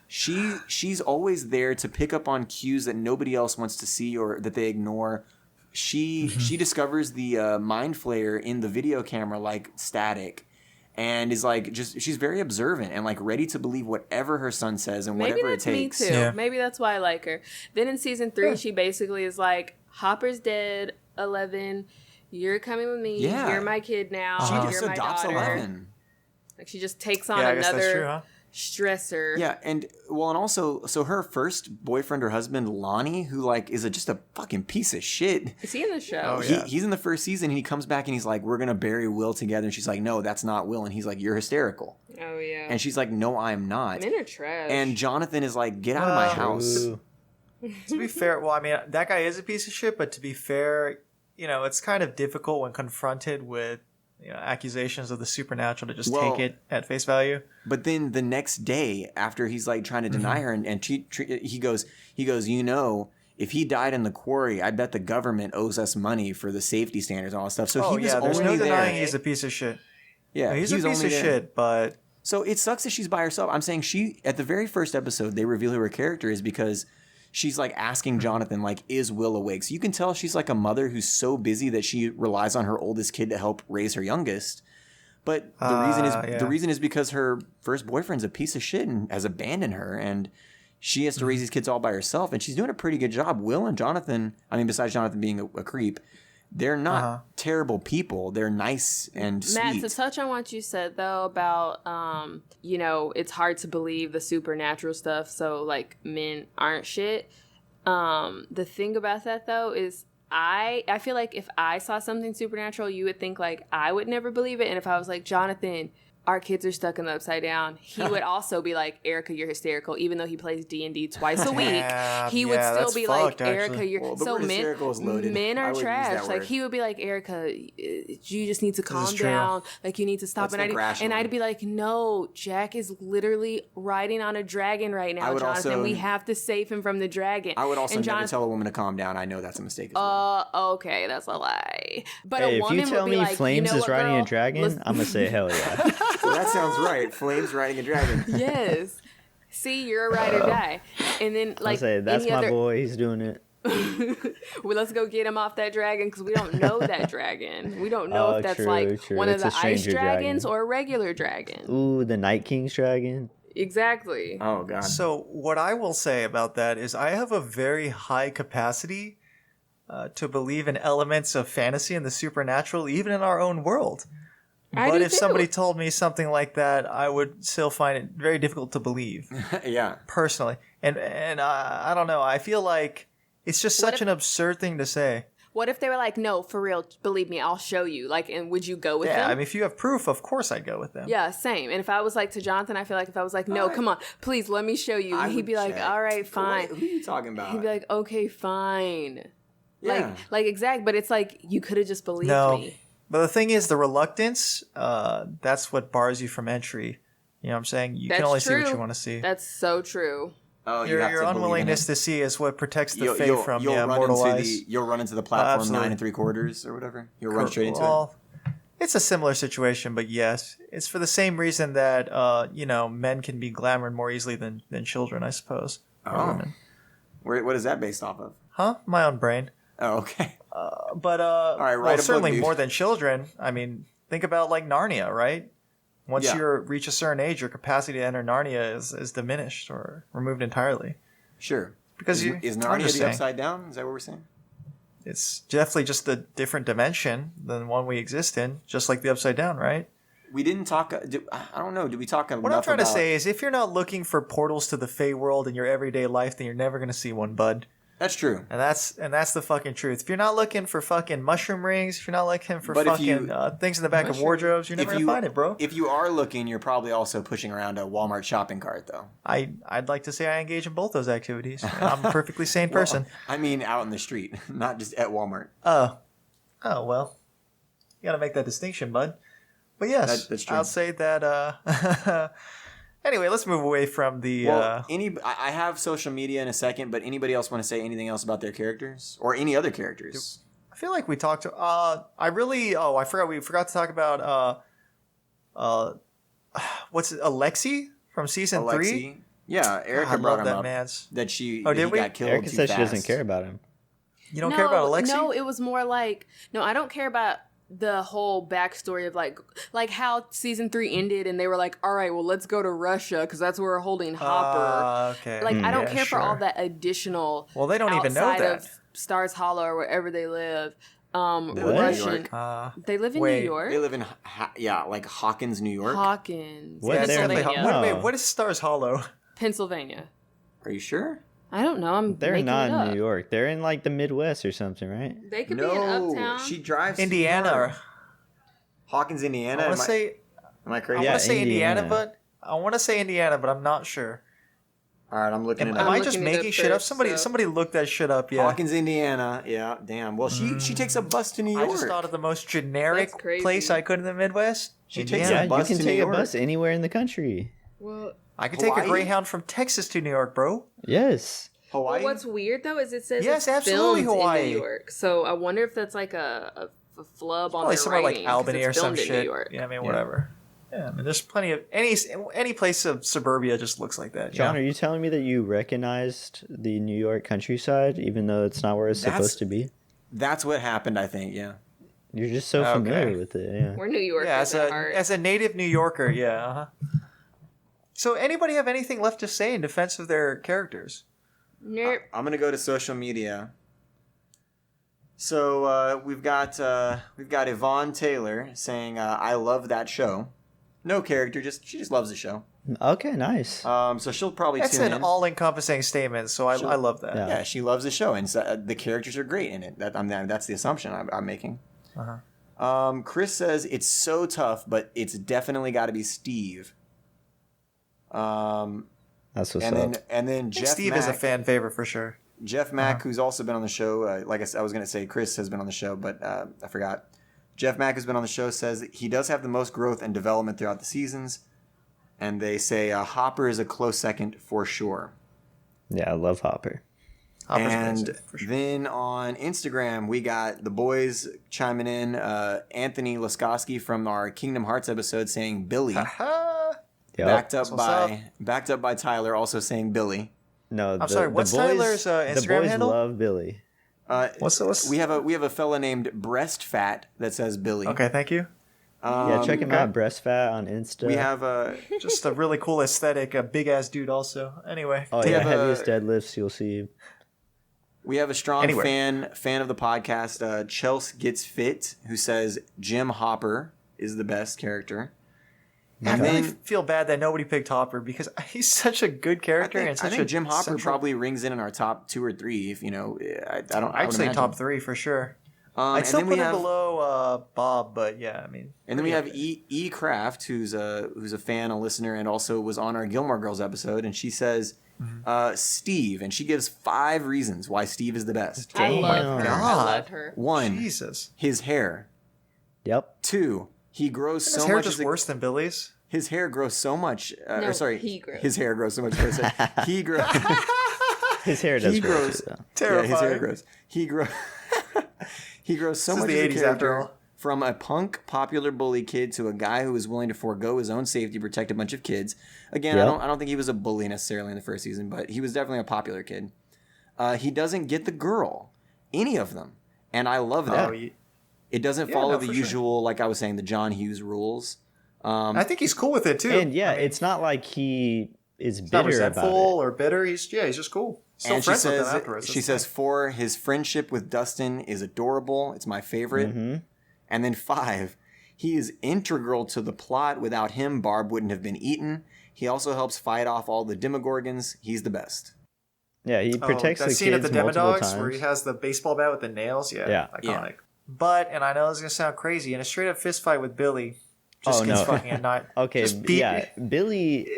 S3: she's always there to pick up on cues that nobody else wants to see or that they ignore. She discovers the mind flayer in the video camera like static, and is like she's very observant and like ready to believe whatever her son says and whatever it takes.
S5: Me too.
S1: Yeah.
S5: Maybe that's why I like her. Then in season 3, she basically is like, "Hopper's dead, 11. You're coming with me.
S3: Yeah.
S5: You're my kid now.
S3: She
S5: You're
S3: just
S5: my
S3: adopts
S5: daughter."
S3: 11.
S5: Like, she just takes on
S1: I guess that's
S5: another
S1: true, huh?
S5: stressor.
S3: Yeah, and also, so her first boyfriend or husband, Lonnie, who like is just a fucking piece of shit.
S5: Is he in the show?
S1: Oh, yeah.
S3: He's in the first season, and he comes back and he's like, "We're gonna bury Will together," and she's like, "No, that's not Will," and he's like, "You're hysterical,"
S5: Oh, yeah.
S3: and she's like, "No, I'm not."
S5: Men are trash.
S3: And Jonathan is like, "Get out of my house."
S4: Ooh.
S1: To be fair, well, I mean, that guy is a piece of shit, but to be fair, it's kind of difficult when confronted with accusations of the supernatural to just take it at face value.
S3: But then the next day, after he's like trying to deny her, and he goes, if he died in the quarry, I bet the government owes us money for the safety standards and all that stuff. So he was
S1: there's
S3: only
S1: no
S3: there.
S1: denying he's a piece of shit.
S3: Yeah,
S1: He's a piece
S3: only
S1: of
S3: there.
S1: shit, but
S3: So it sucks that she's by herself. I'm saying she, at the very first episode, they reveal who her character is because she's like asking Jonathan, like, is Will awake? So you can tell she's like a mother who's so busy that she relies on her oldest kid to help raise her youngest. But the reason is because her first boyfriend's a piece of shit and has abandoned her, and she has to raise these kids all by herself, and she's doing a pretty good job. Will and Jonathan, I mean, besides Jonathan being a creep, they're not terrible people. They're nice and sweet.
S5: Matt, to touch on what you said though about it's hard to believe the supernatural stuff, so like men aren't shit. The thing about that though is I feel like if I saw something supernatural, you would think like I would never believe it, and if I was like, Jonathan, our kids are stuck in the upside down, he would also be like, Erica, you're hysterical. Even though he plays D&D twice a week, he would still
S1: that's
S5: be
S1: fucked,
S5: like, Erica,
S1: actually.
S5: you're
S3: Well, the
S5: so
S3: word hysterical is loaded.
S5: men
S3: I
S5: are
S3: wouldn't use
S5: trash.
S3: that
S5: Like
S3: word.
S5: he would be like, Erica, you just need to calm
S1: is true.
S5: down. Like you need to stop.
S3: Let's think rationally.
S5: And I'd be like, no, Jack is literally riding on a dragon right now,
S3: I would
S5: Jonathan.
S3: also-
S5: We have to save him from the dragon.
S3: I would also
S5: and
S3: never
S5: Jonathan,
S3: tell a woman to calm down. I know that's a mistake as well.
S5: okay, that's a lie. But
S4: Hey,
S5: a
S4: if
S5: woman
S4: you tell
S5: would be
S4: me
S5: like,
S4: Flames
S5: you know
S4: is
S5: what,
S4: riding
S5: girl?
S4: a dragon,
S5: Listen-
S4: I'm gonna say hell yeah.
S3: Well, that sounds right. Flames riding a dragon.
S5: Yes. See, you're a ride or die. And then,
S4: I
S5: like,
S4: say that's
S5: any
S4: my
S5: other,
S4: boy. He's doing it.
S5: well, let's go get him off that dragon because we don't know that dragon. We don't know
S4: Oh,
S5: if that's
S4: true,
S5: like
S4: true.
S5: one
S4: It's
S5: of
S4: a
S5: the ice
S4: stranger
S5: dragons
S4: dragon.
S5: or a regular dragon.
S4: Ooh, the Night King's dragon.
S5: Exactly.
S3: Oh god.
S1: So what I will say about that is I have a very high capacity to believe in elements of fantasy and the supernatural, even in our own world.
S5: I
S1: But
S5: do
S1: if
S5: too.
S1: somebody told me something like that, I would still find it very difficult to believe,
S3: Yeah.
S1: personally. And I don't know. I feel like it's just
S5: What
S1: such an absurd thing to say.
S5: What if they were like, no, for real, believe me, I'll show you. Like, and would you go with
S1: Yeah,
S5: them?
S1: I mean, if you have proof, of course I'd go with them.
S5: Yeah, same. And if I was like to Jonathan, I feel like if I was like, no, come on, please let me show you,
S3: I
S5: he'd
S3: would
S5: be like,
S3: check.
S5: all right, fine.
S3: Who are you talking about?
S5: He'd be like, okay, fine.
S3: Yeah.
S5: Like exact, but it's like you could have just believed
S1: No.
S5: me.
S1: But the thing is, the reluctance, that's what bars you from entry. You know what I'm saying? You can
S5: That's
S1: only see what
S5: true.
S1: you want to see.
S5: That's so true.
S3: Oh, you
S1: Your
S3: have to believe in
S1: unwillingness
S3: it.
S1: to see is what protects the
S3: You'll-
S1: faith
S3: you'll-
S1: from
S3: you'll
S1: the
S3: run
S1: mortal
S3: into
S1: eyes.
S3: You'll run into the platform
S1: absolutely.
S3: 9 3/4 or whatever. You'll run straight into it.
S1: Well, it's a similar situation, but yes, it's for the same reason that men can be glamored more easily than children, I suppose. Or
S3: Oh.
S1: women.
S3: What is that based off of?
S1: Huh? My own brain.
S3: Oh, okay.
S1: But
S3: right, write a book,
S1: certainly
S3: dude.
S1: more than children. I mean, think about like Narnia, right? Once
S3: Yeah.
S1: you reach a certain age, your capacity to enter Narnia is diminished or removed entirely.
S3: Sure.
S1: Because
S3: is
S1: I'm
S3: Narnia
S1: just
S3: the
S1: saying.
S3: upside down? Is that what we're saying?
S1: It's definitely just a different dimension than one we exist in, just like the upside down, right?
S3: We didn't talk. I don't know. Did we talk enough
S1: What I'm trying to
S3: about-
S1: say is, if you're not looking for portals to the Fey world in your everyday life, then you're never going to see one, bud.
S3: That's true.
S1: And that's the fucking truth. If you're not looking for fucking mushroom rings, if you're not looking for
S3: But if
S1: fucking
S3: you-
S1: things in the back of wardrobes, you're never going to find it, bro.
S3: If you are looking, you're probably also pushing around a Walmart shopping cart, though.
S1: I'd like to say I engage in both those activities. I'm a perfectly sane person.
S3: I mean, out in the street, not just at Walmart.
S1: Oh well, you got to make that distinction, bud. But yes,
S3: That's true.
S1: I'll say that. Anyway, let's move away from the.
S3: Well, I have social media in a second, but anybody else want to say anything else about their characters or any other characters?
S1: I feel like we talked. I forgot. We forgot to talk about. What's it? Alexi from season 3.
S3: Alexi. Yeah, Erica
S1: I
S3: brought
S1: love
S3: him
S1: that
S3: up.
S1: man's.
S3: That she
S1: Oh,
S3: that
S1: did
S3: he
S1: we?
S3: got killed
S4: Erica
S3: too
S4: said she doesn't
S3: fast.
S4: care about him.
S1: You don't care about Alexi?
S5: No, it was more like no, I don't care about the whole backstory of like how season 3 ended and they were like, all right, well, let's go to Russia because that's where we're holding Hopper.
S1: Okay.
S5: Like I don't
S1: Yeah,
S5: care for all
S1: sure.
S5: that additional.
S1: Well, they don't even know
S5: outside
S1: that.
S5: of Stars Hollow or wherever they live.
S3: They live in New
S5: Russian.
S3: York.
S5: They live in
S1: Wait,
S5: New York.
S3: They live in like Hawkins, New York.
S5: Hawkins,
S4: What?
S1: Yeah,
S4: They're
S1: definitely.
S5: Pennsylvania.
S1: Wait, what is Stars Hollow?
S5: Pennsylvania.
S3: Are you sure?
S5: I don't know. I'm
S4: They're
S5: making
S4: not
S5: it
S4: in
S5: up.
S4: New York. They're in like the Midwest or something, right?
S5: They could be in Uptown.
S3: she drives to New
S1: Indiana.
S3: York. Hawkins, Indiana.
S1: I want to say.
S3: Am I
S1: I
S3: crazy?
S4: Yeah,
S1: want to say Indiana,
S4: Indiana.
S1: but I want to say Indiana, but I'm not sure.
S3: All right, I'm looking
S1: Am
S3: it up.
S1: I
S5: I'm
S1: just
S5: looking it
S1: making
S5: up
S1: shit up?
S5: first,
S1: Somebody,
S5: so-
S1: somebody look that shit up. Yeah.
S3: Hawkins, Indiana. Yeah, damn. Well, she takes a bus to New
S1: I
S3: York.
S1: just thought of the most generic
S5: That's crazy.
S1: place I could in the Midwest.
S3: She takes
S1: Indiana.
S3: a
S4: Yeah,
S3: bus
S4: you can
S3: to New
S4: take a
S3: York.
S4: bus anywhere in the country.
S5: Well,
S1: I could take a
S3: Hawaii?
S1: Greyhound from Texas to New York, bro.
S4: Yes.
S3: Hawaii.
S5: what's weird though is it says
S1: Yes,
S5: it's
S1: absolutely
S5: filmed
S1: Hawaii.
S5: in New York. So I wonder if that's like a a flub on
S1: Probably
S5: their
S1: somewhere like
S5: writing 'cause
S1: Albany
S5: it's
S1: or some
S5: filmed in New
S1: shit.
S5: York.
S1: Yeah, I mean, whatever. Yeah, I mean, there's plenty of any place of suburbia just looks like that.
S4: John,
S1: Yeah.
S4: are you telling me that you recognized the New York countryside, even though it's not where it's supposed to be?
S3: That's what happened, I think. Yeah.
S4: You're just so
S1: Okay.
S4: familiar with it. Yeah.
S5: We're New Yorkers
S1: Yeah,
S5: at heart.
S1: as a native New Yorker, yeah. Uh-huh. So, anybody have anything left to say in defense of their characters?
S5: Nope.
S3: I'm gonna go to social media. So we've got Yvonne Taylor saying, "I love that show." No character, she just loves the show.
S4: Okay, nice.
S3: So she'll probably
S1: That's
S3: tune
S1: an
S3: in.
S1: all-encompassing statement, so I love that.
S4: Yeah.
S3: Yeah, she loves the show, and so, the characters are great in it. That's the assumption I'm making. Chris says it's so tough, but it's definitely got to be Steve.
S4: That's what's
S3: And
S4: up.
S3: then
S1: I think
S3: Jeff
S1: Steve
S3: Mack,
S1: is a fan favorite for sure.
S3: Jeff Mack, who's also been on the show. Like I was going to say, Chris has been on the show, but I forgot. Jeff Mack has been on the show. Says he does have the most growth and development throughout the seasons, and they say Hopper is a close second for sure.
S4: Yeah, I love Hopper.
S1: Hopper's
S3: And
S1: great, for sure.
S3: then on Instagram, we got the boys chiming in. Anthony Laskowski from our Kingdom Hearts episode saying Billy,
S1: Haha.
S4: Yep.
S3: backed up by Tyler also saying Billy.
S4: No,
S1: I'm sorry, what's Tyler's,
S4: the
S1: Instagram
S4: boys
S1: handle?
S4: love Billy.
S1: What's
S3: We have a fella named Breast Fat that says Billy.
S1: Okay, thank you.
S4: Yeah, check him
S1: okay.
S4: out, Breast Fat on Insta.
S3: We have
S1: Just a really cool aesthetic, a big ass dude. Also, anyway.
S4: oh
S3: we
S4: yeah,
S3: have
S4: heaviest deadlifts you'll see.
S3: a strong
S1: Anyway.
S3: fan of the podcast. Chelsea Gets Fit, who says Jim Hopper is the best character.
S1: I
S3: And
S1: really
S3: then
S1: feel bad that nobody picked Hopper because he's such a good character and
S3: I
S1: such
S3: think
S1: a
S3: Jim Hopper
S1: central-
S3: probably rings in our top 2 or 3. If you know, I don't. I
S1: I'd
S3: would
S1: say
S3: imagine.
S1: top 3 for sure. I'd
S3: and
S1: still
S3: then
S1: put
S3: we
S1: him
S3: have,
S1: below Bob, but yeah, I mean.
S3: And then we have E Craft, who's a fan, a listener, and also was on our Gilmore Girls episode, and she says Steve, and she gives 5 reasons why Steve is the best.
S5: I love her. I
S1: God.
S5: love her.
S3: 1,
S1: Jesus.
S3: his hair.
S4: Yep.
S3: 2, he grows
S1: His
S3: so
S1: hair
S3: much.
S1: just worse than Billy's.
S3: His hair grows so much.
S5: No,
S3: or sorry,
S5: he grows.
S3: his hair grows so much. He grows.
S4: His hair does
S3: He
S4: grow
S3: grows.
S4: too, though.
S1: Terrifying.
S3: Yeah, his hair grows. He grows. He grows so
S1: This is
S3: much
S1: the
S3: as a
S1: 80s after
S3: character,
S1: all.
S3: from a punk, popular bully kid to a guy who is willing to forego his own safety to protect a bunch of kids. Again,
S4: Yep.
S3: I don't think he was a bully necessarily in the first season, but he was definitely a popular kid. He doesn't get the girl, any of them, and I love that.
S1: Oh,
S3: It doesn't
S1: Yeah,
S3: follow
S1: no,
S3: the
S1: for sure.
S3: usual, like I was saying, the John Hughes rules.
S1: I think he's cool with it too.
S4: And yeah,
S1: I mean,
S4: it's not like he is
S1: not
S4: bitter
S1: resentful
S4: about it.
S1: or bitter. He's just cool. Still
S3: And she
S1: friends with
S3: says,
S1: him afterwards.
S3: she
S1: That's
S3: says,
S1: fine.
S3: 4, his friendship with Dustin is adorable. It's my favorite.
S4: Mm-hmm.
S3: And then 5, he is integral to the plot. Without him, Barb wouldn't have been eaten. He also helps fight off all the Demogorgons. He's the best.
S4: Yeah, he protects
S1: that
S4: the
S1: scene
S4: kids
S1: at the
S4: multiple
S1: Demodogs
S4: times.
S1: where he has the baseball bat with the nails. Yeah,
S4: Yeah.
S1: iconic. But, and I know this is gonna sound crazy, in a straight up fist fight with Billy, just
S4: Oh,
S1: gets
S4: no.
S1: fucking annihilated.
S4: Okay,
S1: Just beat-
S4: yeah, Billy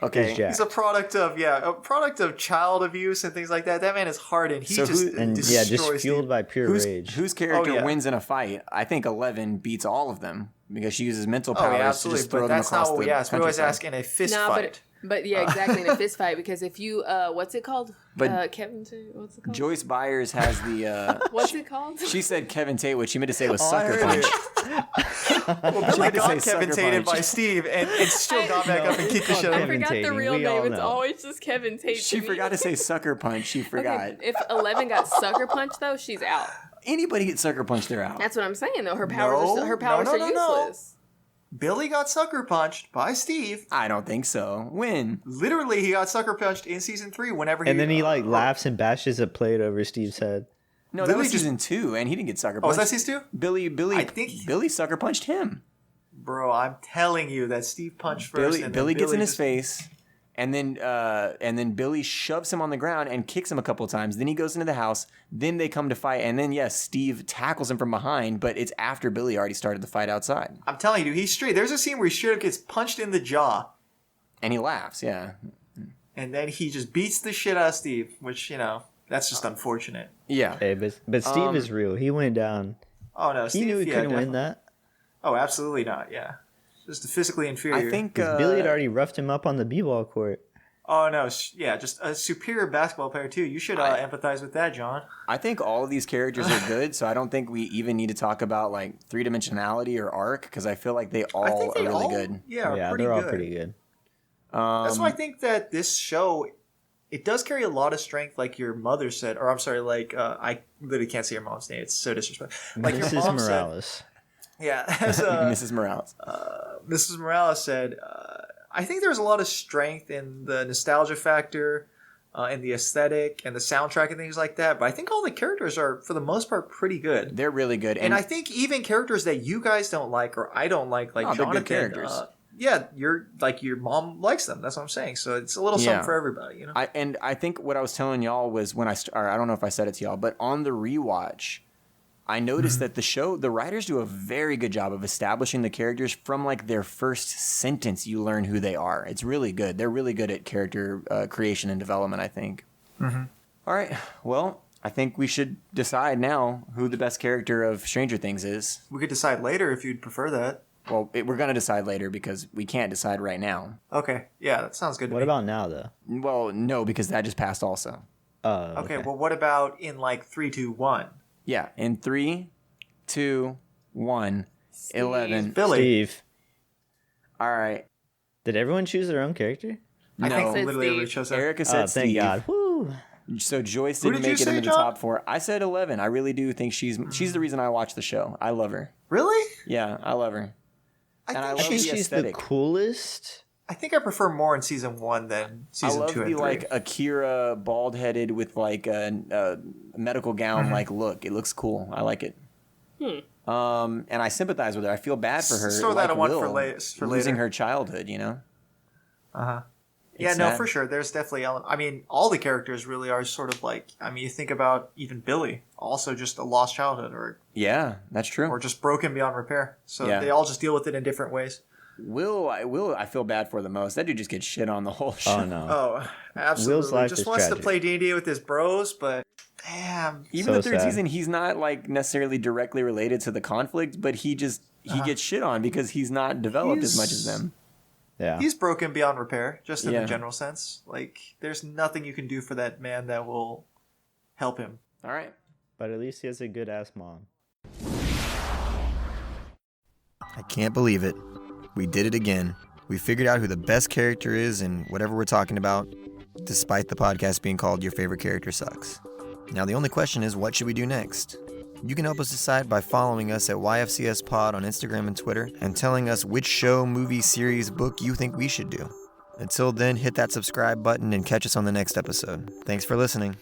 S3: Okay.
S4: is jacked.
S1: He's a product of child abuse and things like that. That man is hardened. He
S3: So
S1: just
S3: who-
S4: and
S1: destroys
S4: just fueled
S1: the-
S4: by pure
S3: Whose,
S4: rage.
S3: whose character
S1: Oh, yeah.
S3: wins in a fight? I think 11 beats all of them because she uses mental
S1: Oh
S3: powers
S1: yeah,
S3: to
S1: absolutely.
S3: just throw
S1: But
S3: them
S1: that's
S3: across
S1: not what we
S3: the
S1: ask. We always
S3: countryside.
S1: ask in a fist
S5: No,
S1: fight.
S5: but yeah, exactly in a fist fight because if you what's it called?
S3: But
S5: Kevin, what's it called?
S3: Joyce Byers has the.
S5: What's it called?
S3: She said Kevin Tate. What she meant to say was
S1: Oh, I
S3: sucker
S1: heard
S3: punch.
S1: Well, Billy
S3: tried to
S1: got
S3: say
S1: Kevin
S3: sucker
S1: Tated
S3: punch.
S1: by Steve, and it still got back
S4: No,
S1: up and kicked the
S4: it's
S1: shit
S4: called
S1: out
S5: I
S1: of him.
S4: Kevin
S5: forgot the
S4: Tate,
S5: real
S4: we all
S5: name. It's
S4: know.
S5: always just Kevin Tate.
S3: She
S5: to me.
S3: forgot to say sucker punch. She forgot.
S5: Okay, if 11 got sucker punched though, she's out.
S3: Anybody gets sucker punched, they're out.
S5: That's what I'm saying though. Her powers,
S1: No,
S5: her powers
S1: no,
S5: are
S1: no, no.
S5: useless.
S1: Billy got sucker punched by Steve.
S3: I don't think so. When?
S1: Literally, he got sucker punched in season 3 whenever he.
S4: and then he like laughs and bashes a plate over Steve's head.
S3: No, that was
S1: Literally just-
S3: season 2, and he didn't get sucker
S1: Oh, was
S3: punched.
S1: that season 2?
S3: Billy
S1: I think-
S3: Billy sucker punched him.
S1: Bro, I'm telling you that Steve punched first. and then
S3: Billy gets in his
S1: just-
S3: face, and then Billy shoves him on the ground and kicks him a couple of times. Then he goes into the house. Then they come to fight, and then yes, Steve tackles him from behind, but it's after Billy already started the fight outside,
S1: I'm telling you, dude, he's straight. There's a scene where he straight up gets punched in the jaw,
S3: and he laughs. Yeah,
S1: and then he just beats the shit out of Steve, which, you know, that's just unfortunate.
S3: yeah.
S4: Hey, but Steve is real. He went down.
S1: Oh, no,
S4: He
S1: Steve,
S4: knew he
S1: yeah,
S4: couldn't win
S1: definitely.
S4: that.
S1: Oh, absolutely not, yeah. Just physically inferior.
S3: I think
S4: 'Cause Billy had already roughed him up on the b-ball court.
S1: Oh no, yeah, just a superior basketball player too. You should empathize with that, John.
S3: I think all of these characters are good, so I don't think we even need to talk about like three-dimensionality or arc because I feel like they all
S1: I think
S3: are
S1: they
S3: really
S1: all,
S3: good.
S1: Yeah,
S4: Yeah,
S1: pretty
S4: they're all
S1: good.
S4: pretty good.
S1: That's why I think that this show, it does carry a lot of strength, like your mother said, or I'm sorry, like I literally can't say your mom's name. It's so disrespectful. Like your
S4: Mrs.
S1: mom
S4: Morales.
S1: said. Yeah, as
S3: Mrs. Morales.
S1: Mrs. Morales said, I think there's a lot of strength in the nostalgia factor, and the aesthetic and the soundtrack and things like that. But I think all the characters are, for the most part, pretty good.
S3: They're really good,
S1: And I think even characters that you guys don't like or I don't like
S3: No, they're
S1: Jonathan,
S3: good characters.
S1: Yeah, you're like your mom likes them. That's what I'm saying. So it's a little something for everybody, you know.
S3: I think what I was telling y'all was when or I don't know if I said it to y'all, but on the rewatch, I noticed that the writers do a very good job of establishing the characters from like their first sentence. You learn who they are. It's really good. They're really good at character creation and development, I think.
S1: Mm-hmm.
S3: All right. Well, I think we should decide now who the best character of Stranger Things is.
S1: We could decide later if you'd prefer that.
S3: Well, we're going to decide later because we can't decide right now.
S1: Okay, yeah, that sounds good to
S4: What
S1: me.
S4: about now, though?
S3: Well, no, because that just passed also.
S1: Okay, well, what about in like 3, 2, 1?
S3: Yeah, in 3, 2, 1, 11.
S1: Billy.
S4: Steve.
S3: All right.
S4: Did everyone choose their own character?
S1: I think
S3: No.
S5: Said
S1: literally everybody
S5: Steve.
S1: chose that.
S3: Erica
S4: Oh,
S3: said
S4: thank
S3: Steve.
S4: God. Woo.
S3: So Joyce
S1: Who
S3: didn't
S1: did you
S3: make it
S1: say,
S3: into the
S1: John?
S3: top 4. I said 11. I really do think she's the reason I watch the show. I love her.
S1: Really?
S3: Yeah, I love her.
S1: I
S3: And I
S1: think
S3: love
S4: She's
S3: the
S4: the
S3: aesthetic.
S4: coolest.
S1: I think I prefer more in season 1 than season
S3: I love
S1: 2 and
S3: the
S1: 3.
S3: like Akira bald-headed with like a medical gown like look. It looks cool. I like it. And I sympathize with her. I feel bad for her.
S1: S- throw that
S3: like
S1: one for
S3: Will,
S1: for
S3: losing
S1: later.
S3: her childhood. You know.
S1: Uh-huh. Yeah,
S3: It's
S1: no,
S3: sad.
S1: for sure. There's definitely I mean, all the characters really are sort of like, I mean, you think about even Billy, also just a lost childhood
S3: Yeah, that's true.
S1: or just broken beyond repair. So
S3: Yeah.
S1: they all just deal with it in different ways.
S3: I feel bad for the most. That dude just gets shit on the whole show.
S4: Oh, no.
S1: Oh, absolutely.
S4: Will's life
S1: just
S4: is
S1: wants
S4: tragic.
S1: to play D&D with his bros, but damn.
S3: Even
S4: So
S3: the third
S4: sad.
S3: season, he's not like necessarily directly related to the conflict, but he gets shit on because he's not developed as much as them.
S4: Yeah.
S1: He's broken beyond repair, just in
S3: Yeah.
S1: the general sense. Like, there's nothing you can do for that man that will help him.
S3: All right.
S4: But at least he has a good ass mom.
S7: I can't believe it. We did it again. We figured out who the best character is in whatever we're talking about, despite the podcast being called Your Favorite Character Sucks. Now the only question is, what should we do next? You can help us decide by following us at YFCS Pod on Instagram and Twitter and telling us which show, movie, series, book you think we should do. Until then, hit that subscribe button and catch us on the next episode. Thanks for listening.